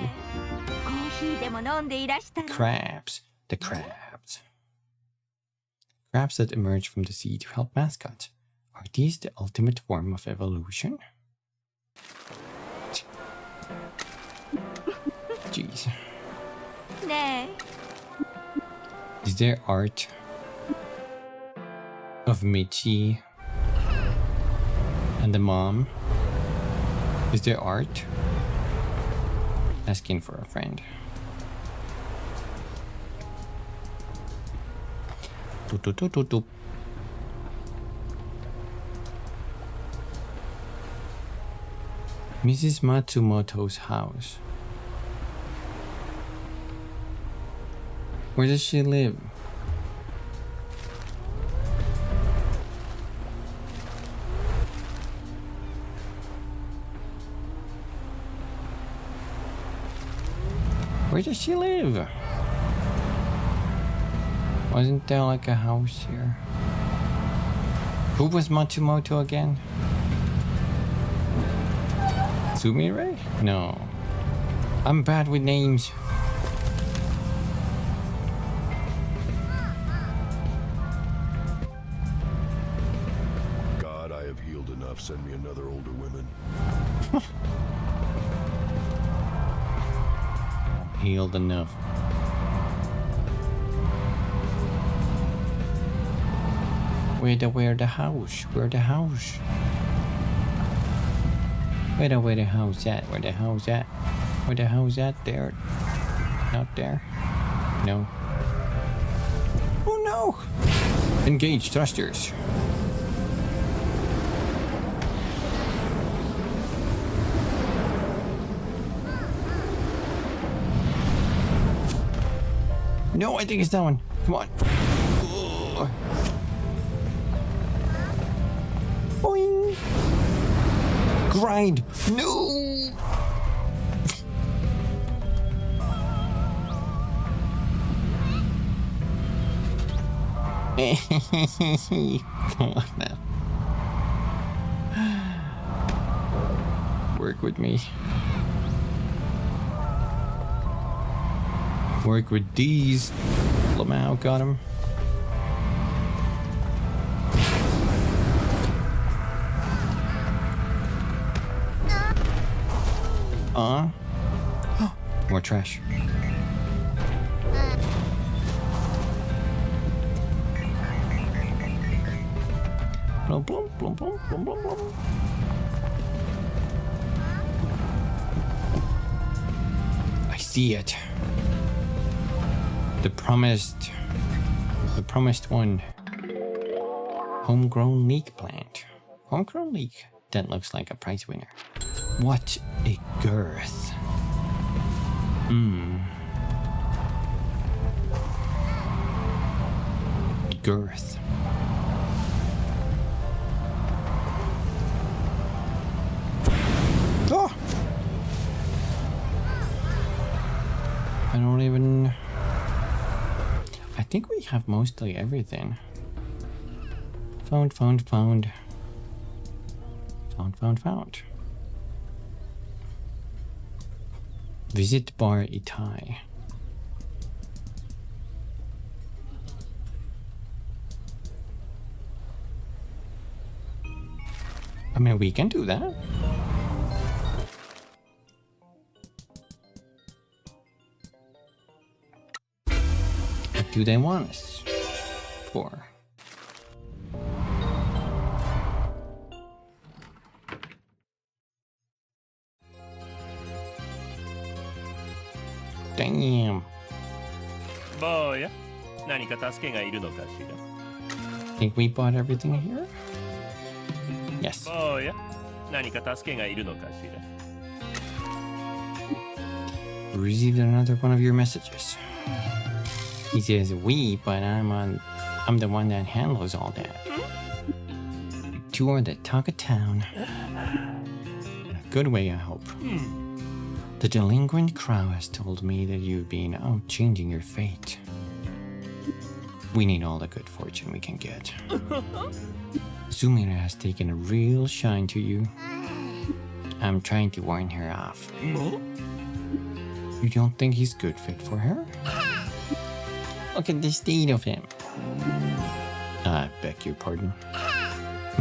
Crabs. The crabs. Crabs that emerge from the sea to help mascots. Are these the ultimate form of evolution? Jeez. Is there art of Michi and the mom? Is there art? Asking for a friend. Mrs. Matsumoto's house. Where does she live? Where does she live? Wasn't there like a house here? Who was Matsumoto again? Sumire? No. I'm bad with names. God, I send me another older woman. Healed enough. Where the house? Where the house? Where the house at? Where the house at? Where the house at? There. Not there. No. Oh no! Engage thrusters. No, I think it's that one. Come on. Ugh. Boing. Grind. No. Come on now. Work with me. Work with these. Lamau got him. More trash. Blum, blum, blum, blum, blum, blum, blum. I see it. The promised one. Homegrown leek plant. Homegrown leek. That looks like a prize winner. What a girth. Girth. Oh! I don't even... I think we have mostly everything. Found. Visit Bar Itai. I mean, we can do that. What do they want us for? Damn. Boy, 何か助けがいるのかしら? Think we bought everything here? Yes. Boy, 何か助けがいるのかしら? Received another one of your messages. He says we, but I'm the one that handles all that. Tour the talk of town. In a good way, I hope. The delinquent crow has told me that you've been out changing your fate. We need all the good fortune we can get. Sumira has taken a real shine to you. I'm trying to warn her off. You don't think he's good fit for her? Look at the state of him. I beg your pardon.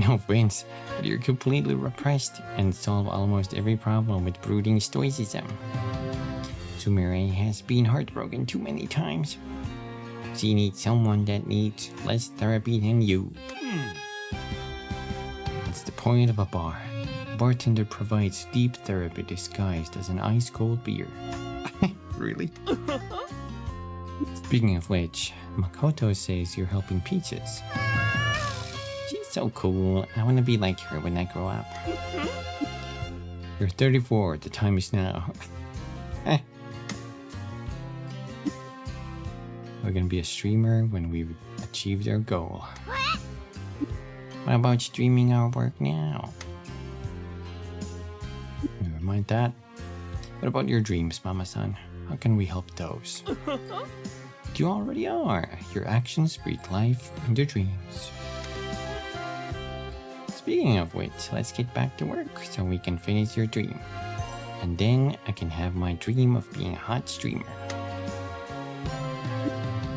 No offense, but you're completely repressed and solve almost every problem with brooding stoicism. Sumire has been heartbroken too many times. She needs someone that needs less therapy than you. It's the point of a bar. Bartender provides deep therapy disguised as an ice-cold beer. Really? Speaking of which, Makoto says you're helping Peaches. She's so cool. I want to be like her when I grow up. You're 34. The time is now. We're gonna be a streamer when we've achieved our goal. What about streaming our work now? Never mind that. What about your dreams, Mama-san? How can we help those? You already are. Your actions breathe life into dreams. Speaking of which, let's get back to work so we can finish your dream. And then I can have my dream of being a hot streamer.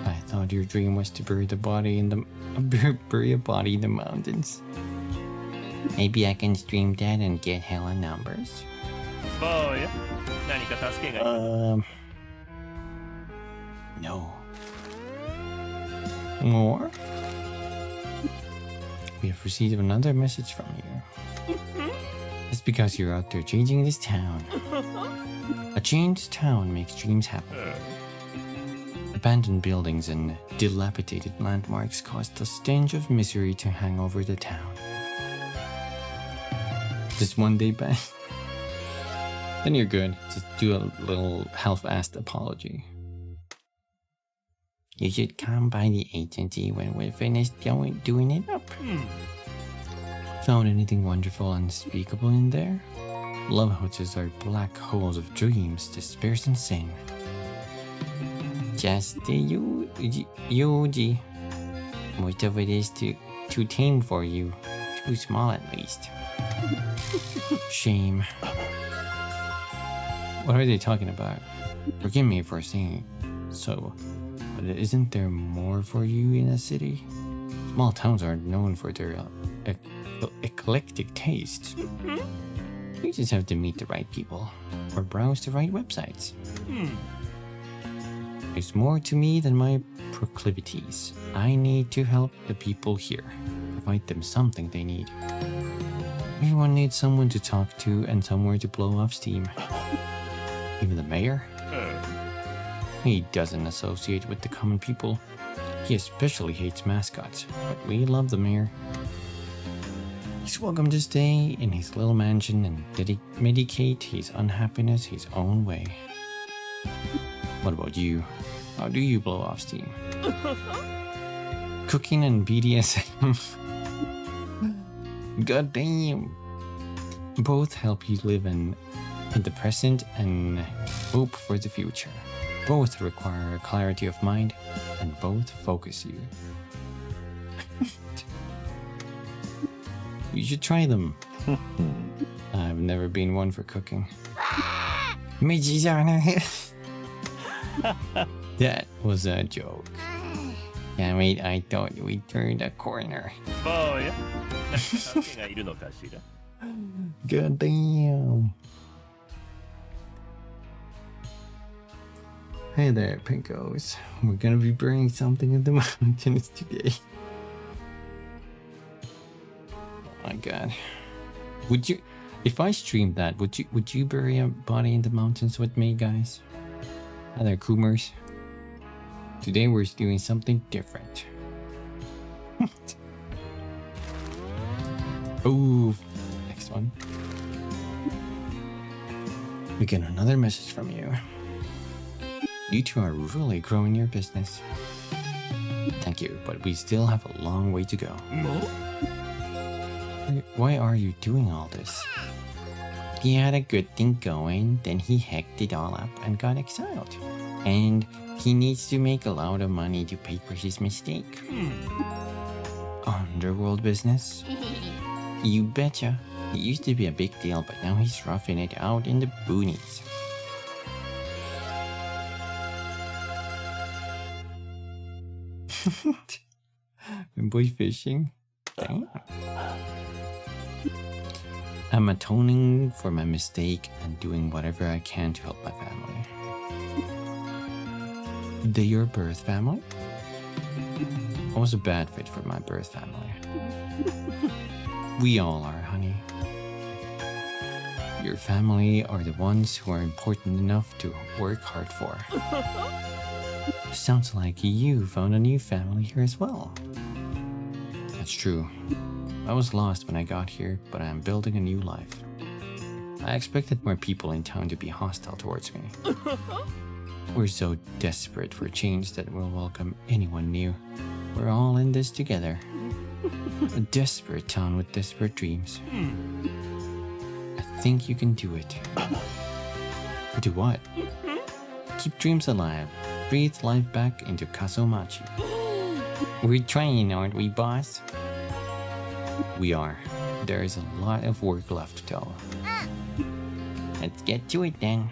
I thought your dream was to bury a body in the mountains. Maybe I can stream that and get hella numbers. Boy, 何か助けがいる No. More? We have received another message from you. It's because you're out there changing this town. A changed town makes dreams happen. Abandoned buildings and dilapidated landmarks cause the stench of misery to hang over the town. Just one day back. Then you're good. Just do a little half-assed apology. You should come by the agency when we're finished doing it up. Found anything wonderful and unspeakable in there? Love houses are black holes of dreams, despair, and sin. Just the Yuji. Most of it is too tame for you. Too small at least. Shame. What are they talking about? Forgive me for saying so, but isn't there more for you in a city? Small towns are known for their eclectic taste. You just have to meet the right people or browse the right websites. There's more to me than my proclivities. I need to help the people here, provide them something they need. Everyone needs someone to talk to and somewhere to blow off steam. Even the mayor? He doesn't associate with the common people. He especially hates mascots, but we love the mayor. He's welcome to stay in his little mansion and medicate his unhappiness his own way. What about you? How do you blow off steam? Cooking and BDSM. God damn. Both help you live in the present and hope for the future. Both require clarity of mind and both focus you. You should try them. I've never been one for cooking. That was a joke. Damn it, I thought we turned a corner. Boy, 何か助けがいるのかしら God damn. Hey there, Pinkos. We're gonna be burning something in the mountains today. Oh my god. Would you, if I streamed that, would you bury a body in the mountains with me, guys? Hi there, Coomers. Today we're doing something different. Oh, next one. We get another message from you. You two are really growing your business. Thank you, but we still have a long way to go. Why are you doing all this? He had a good thing going, then he hacked it all up and got exiled. And he needs to make a lot of money to pay for his mistake. Underworld business? You betcha. He used to be a big deal, but now he's roughing it out in the boonies. Femboy fishing? Damn. I'm atoning for my mistake and doing whatever I can to help my family. They your birth family? I was a bad fit for my birth family. We all are, honey. Your family are the ones who are important enough to work hard for. Sounds like you found a new family here as well. That's true. I was lost when I got here, but I'm building a new life. I expected more people in town to be hostile towards me. We're so desperate for change that we'll welcome anyone new. We're all in this together. A desperate town with desperate dreams. I think you can do it. Do what? Keep dreams alive. Breathe life back into Kazomachi. We're trying, aren't we, boss? We are. There is a lot of work left, though. Let's get to it then.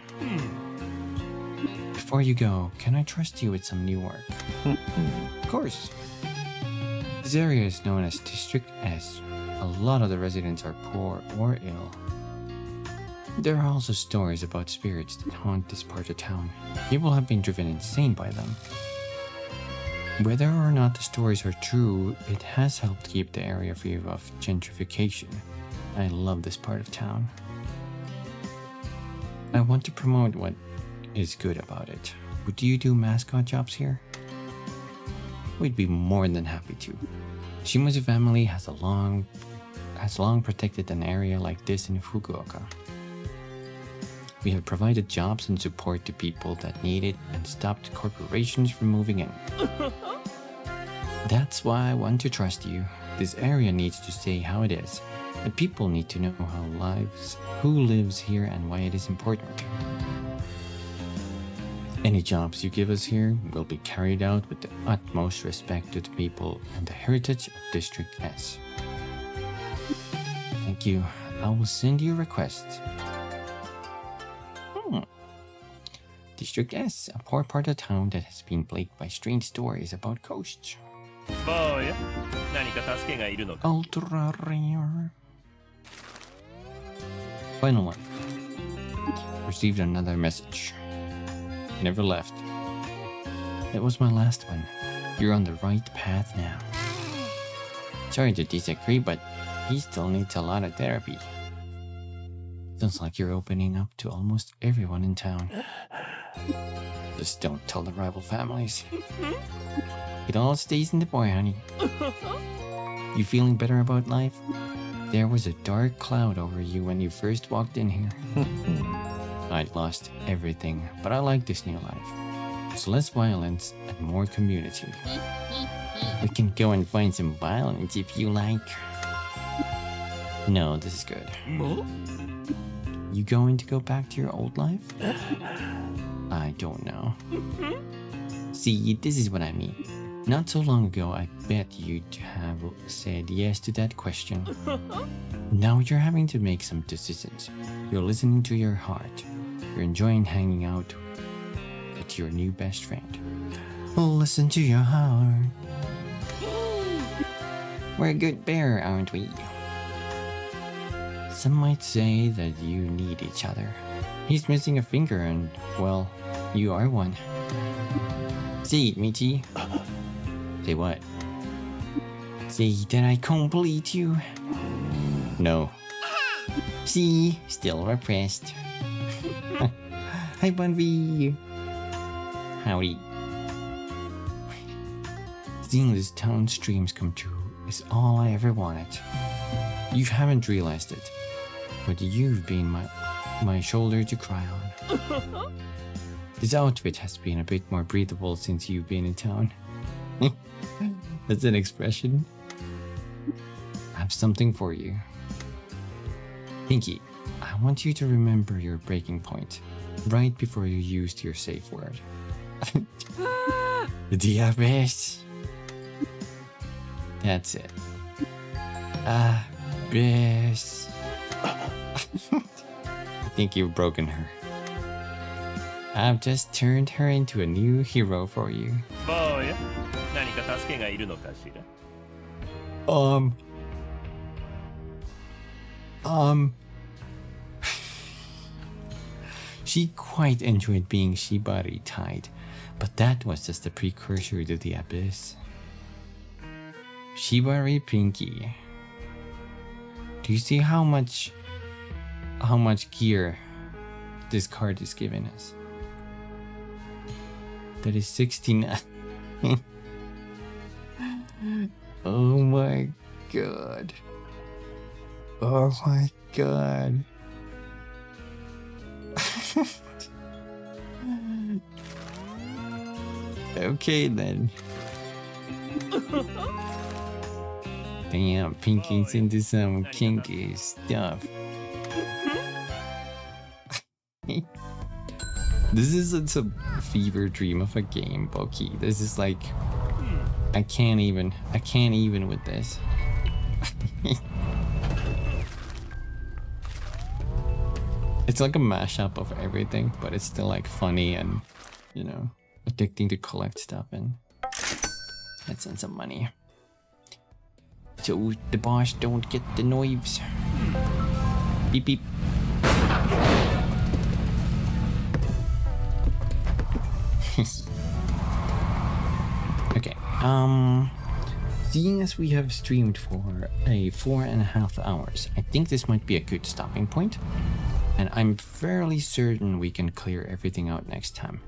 Before you go, can I trust you with some new work? Of course. This area is known as District S. a lot of the residents are poor or ill. There are also stories about spirits that haunt this part of town. People have been driven insane by them. Whether or not the stories are true, it has helped keep the area free of gentrification. I love this part of town. I want to promote what is good about it. Would you do mascot jobs here? We'd be more than happy to. Shimazu family has long protected an area like this in Fukuoka. We have provided jobs and support to people that need it and stopped corporations from moving in. That's why I want to trust you. This area needs to stay how it is, but people need to know who lives here and why it is important. Any jobs you give us here will be carried out with the utmost respect to the people and the heritage of District S. Thank you. I will send you requests. District S, a poor part of town that has been plagued by strange stories about ghosts. Boy, 何か助けがいるのか? Ultra rare. Final one. Received another message. Never left. That was my last one. You're on the right path now. Sorry to disagree, but he still needs a lot of therapy. Sounds like you're opening up to almost everyone in town. Just don't tell the rival families. It all stays in the boy, honey. You feeling better about life? There was a dark cloud over you when you first walked in here. I'd lost everything, but I like this new life. There's less violence and more community. We can go and find some violence if you like. No, this is good. You going to go back to your old life? I don't know. See, this is what I mean. Not so long ago, I bet you'd have said yes to that question. Now you're having to make some decisions. You're listening to your heart. You're enjoying hanging out with your new best friend. Listen to your heart. We're a good pair, aren't we? Some might say that you need each other. He's missing a finger and, well, you are one. Say it, Michi. Say what? Say that I complete you. No. See, still repressed. Hi, Bunby. Howdy. Seeing this town's dreams come true is all I ever wanted. You haven't realized it, but you've been my shoulder to cry on. This outfit has been a bit more breathable since you've been in town. That's an expression. I have something for you. Pinky, I want you to remember your breaking point, right before you used your safe word. The abyss. That's it. Abyss. I think you've broken her. I've just turned her into a new hero for you. Boy, 何か助けがいるのかしら? She quite enjoyed being shibari tied, but that was just a precursor to the abyss. Shibari Pinky. Do you see how much gear this card is giving us? That is 69. Oh my god. Oh my god. Okay then. Damn, Pinky's into some kinky stuff. This is a fever dream of a game, Boki. This is like I can't even with this. It's like a mashup of everything, but it's still like funny and, you know, addicting to collect stuff. And let's send some money. so the boss don't get the knives. Beep beep. Okay, seeing as we have streamed for a 4.5 hours, I think this might be a good stopping point, and I'm fairly certain we can clear everything out next time.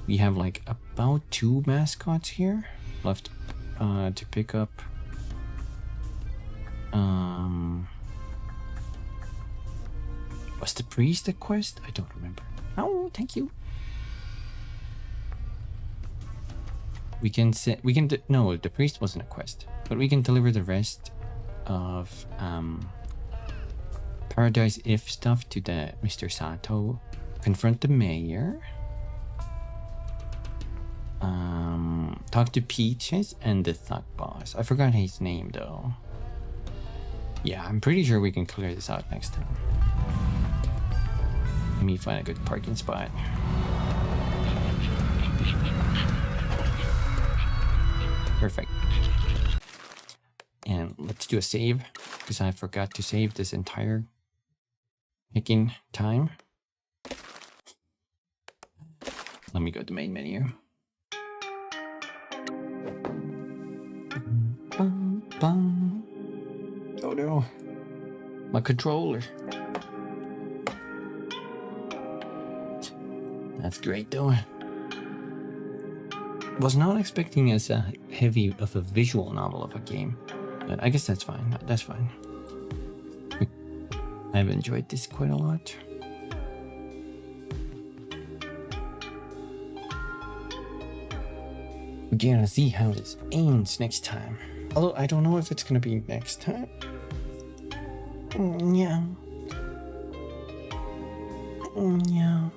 We have like about 2 mascots here left to pick up. Was the priest a quest? I don't remember. Oh, thank you. No, the priest wasn't a quest, but we can deliver the rest of Paradise If stuff to the Mr. Sato, confront the mayor, talk to Peaches and the thug boss. I forgot his name though. Yeah, I'm pretty sure we can clear this out next time. Let me find a good parking spot. Perfect. And let's do a save, because I forgot to save this entire making time. Let me go to main menu. Oh no, my controller. That's great though. Was not expecting as heavy of a visual novel of a game, but I guess that's fine. That's fine. I've enjoyed this quite a lot. We're gonna see how this ends next time. Although I don't know if it's gonna be next time. Yeah. Yeah.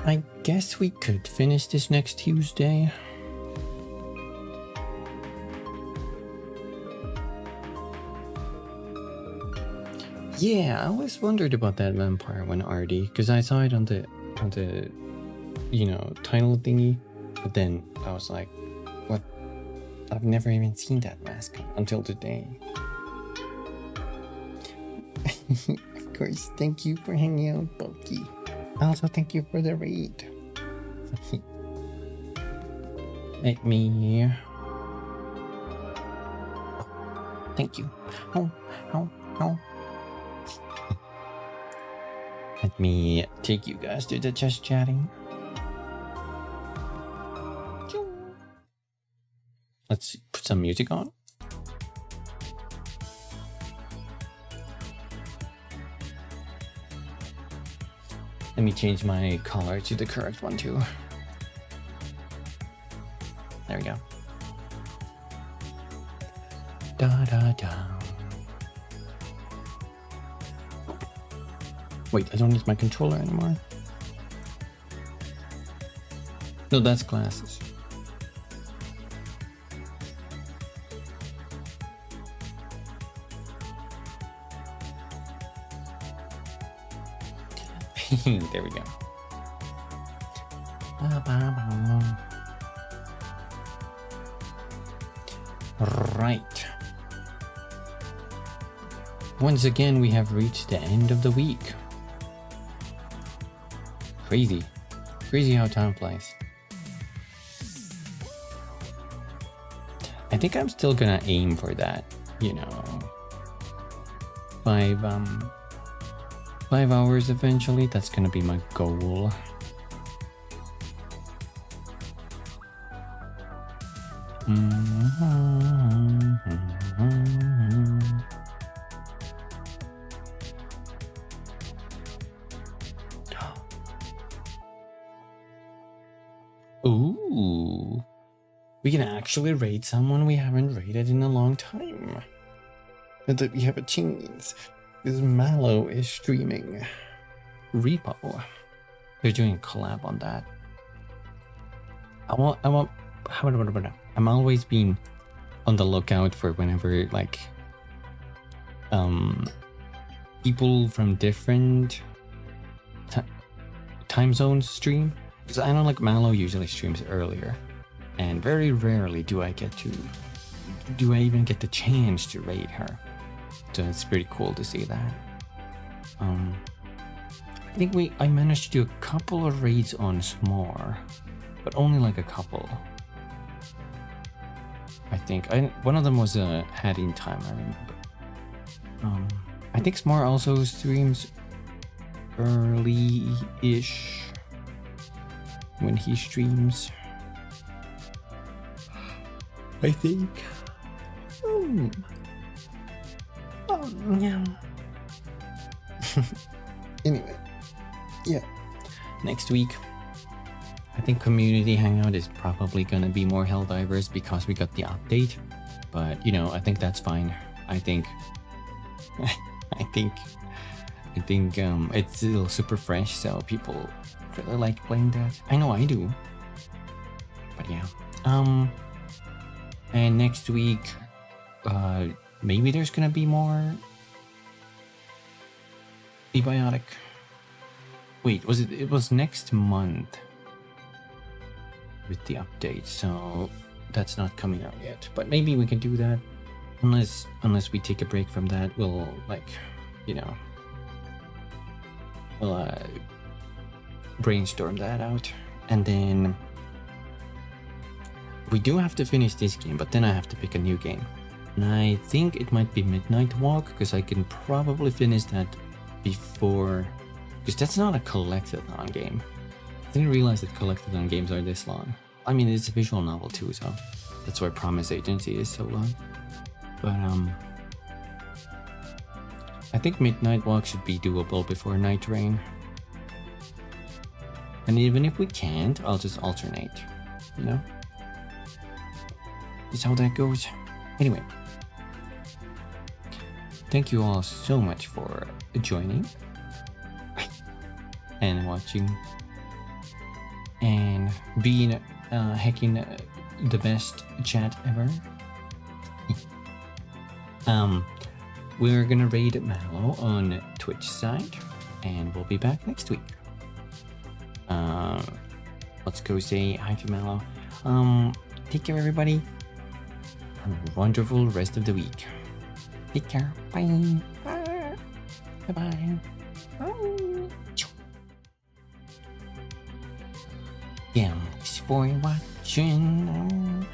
I guess we could finish this next Tuesday. Yeah, I always wondered about that vampire one, Artie, because I saw it on the title thingy, but then I was like, what? I've never even seen that mascot until today. Of course, thank you for hanging out, Bulky. Also, thank you for the raid. Let me... Thank you. Oh. Let me take you guys to the just chatting. Let's put some music on. Let me change my color to the correct one too. There we go. Da da da. Wait, I don't need my controller anymore. No, that's glasses. There we go. Right. Once again, we have reached the end of the week. Crazy. Crazy how time flies. I think I'm still gonna aim for that, 5 hours eventually. That's gonna be my goal. Ooh, we can actually raid someone we haven't raided in a long time. And that we have a chance. Because Mallow is streaming Repo. They're doing a collab on that. I'm always being on the lookout for whenever people from different time zones stream. Because I know Mallow usually streams earlier, and very rarely do I get to do I even get the chance to raid her? So it's pretty cool to see that. I think I managed to do a couple of raids on Smar, but only like a couple. I think one of them was a Hatting time, I remember. I think Smar also streams early-ish when he streams. I think. Yeah. Anyway, yeah. Next week, I think Community Hangout is probably gonna be more Helldivers because we got the update. But you know, I think that's fine. I think it's still super fresh, so people really like playing that. I know I do. But yeah. And next week, maybe there's gonna be more Ebiotic. Wait, it was next month with the update, so that's not coming out yet. But maybe we can do that. Unless we take a break from that, we'll brainstorm that out. And then we do have to finish this game, but then I have to pick a new game. And I think it might be Midnight Walk, because I can probably finish that before, because that's not a collectathon game. I didn't realize that collectathon games are this long. I mean, it's a visual novel too, so that's why Promise Agency is so long. But I think Midnight Walk should be doable before Night Rain. And even if we can't, I'll just alternate, you know? That's how that goes. Anyway, thank you all so much for joining and watching and being hacking the best chat ever. We're gonna raid Mallow on Twitch side, and we'll be back next week. Let's go say hi to Mallow. Take care, everybody. Have a wonderful rest of the week. Take care. Bye. Bye. Bye. Thanks for watching.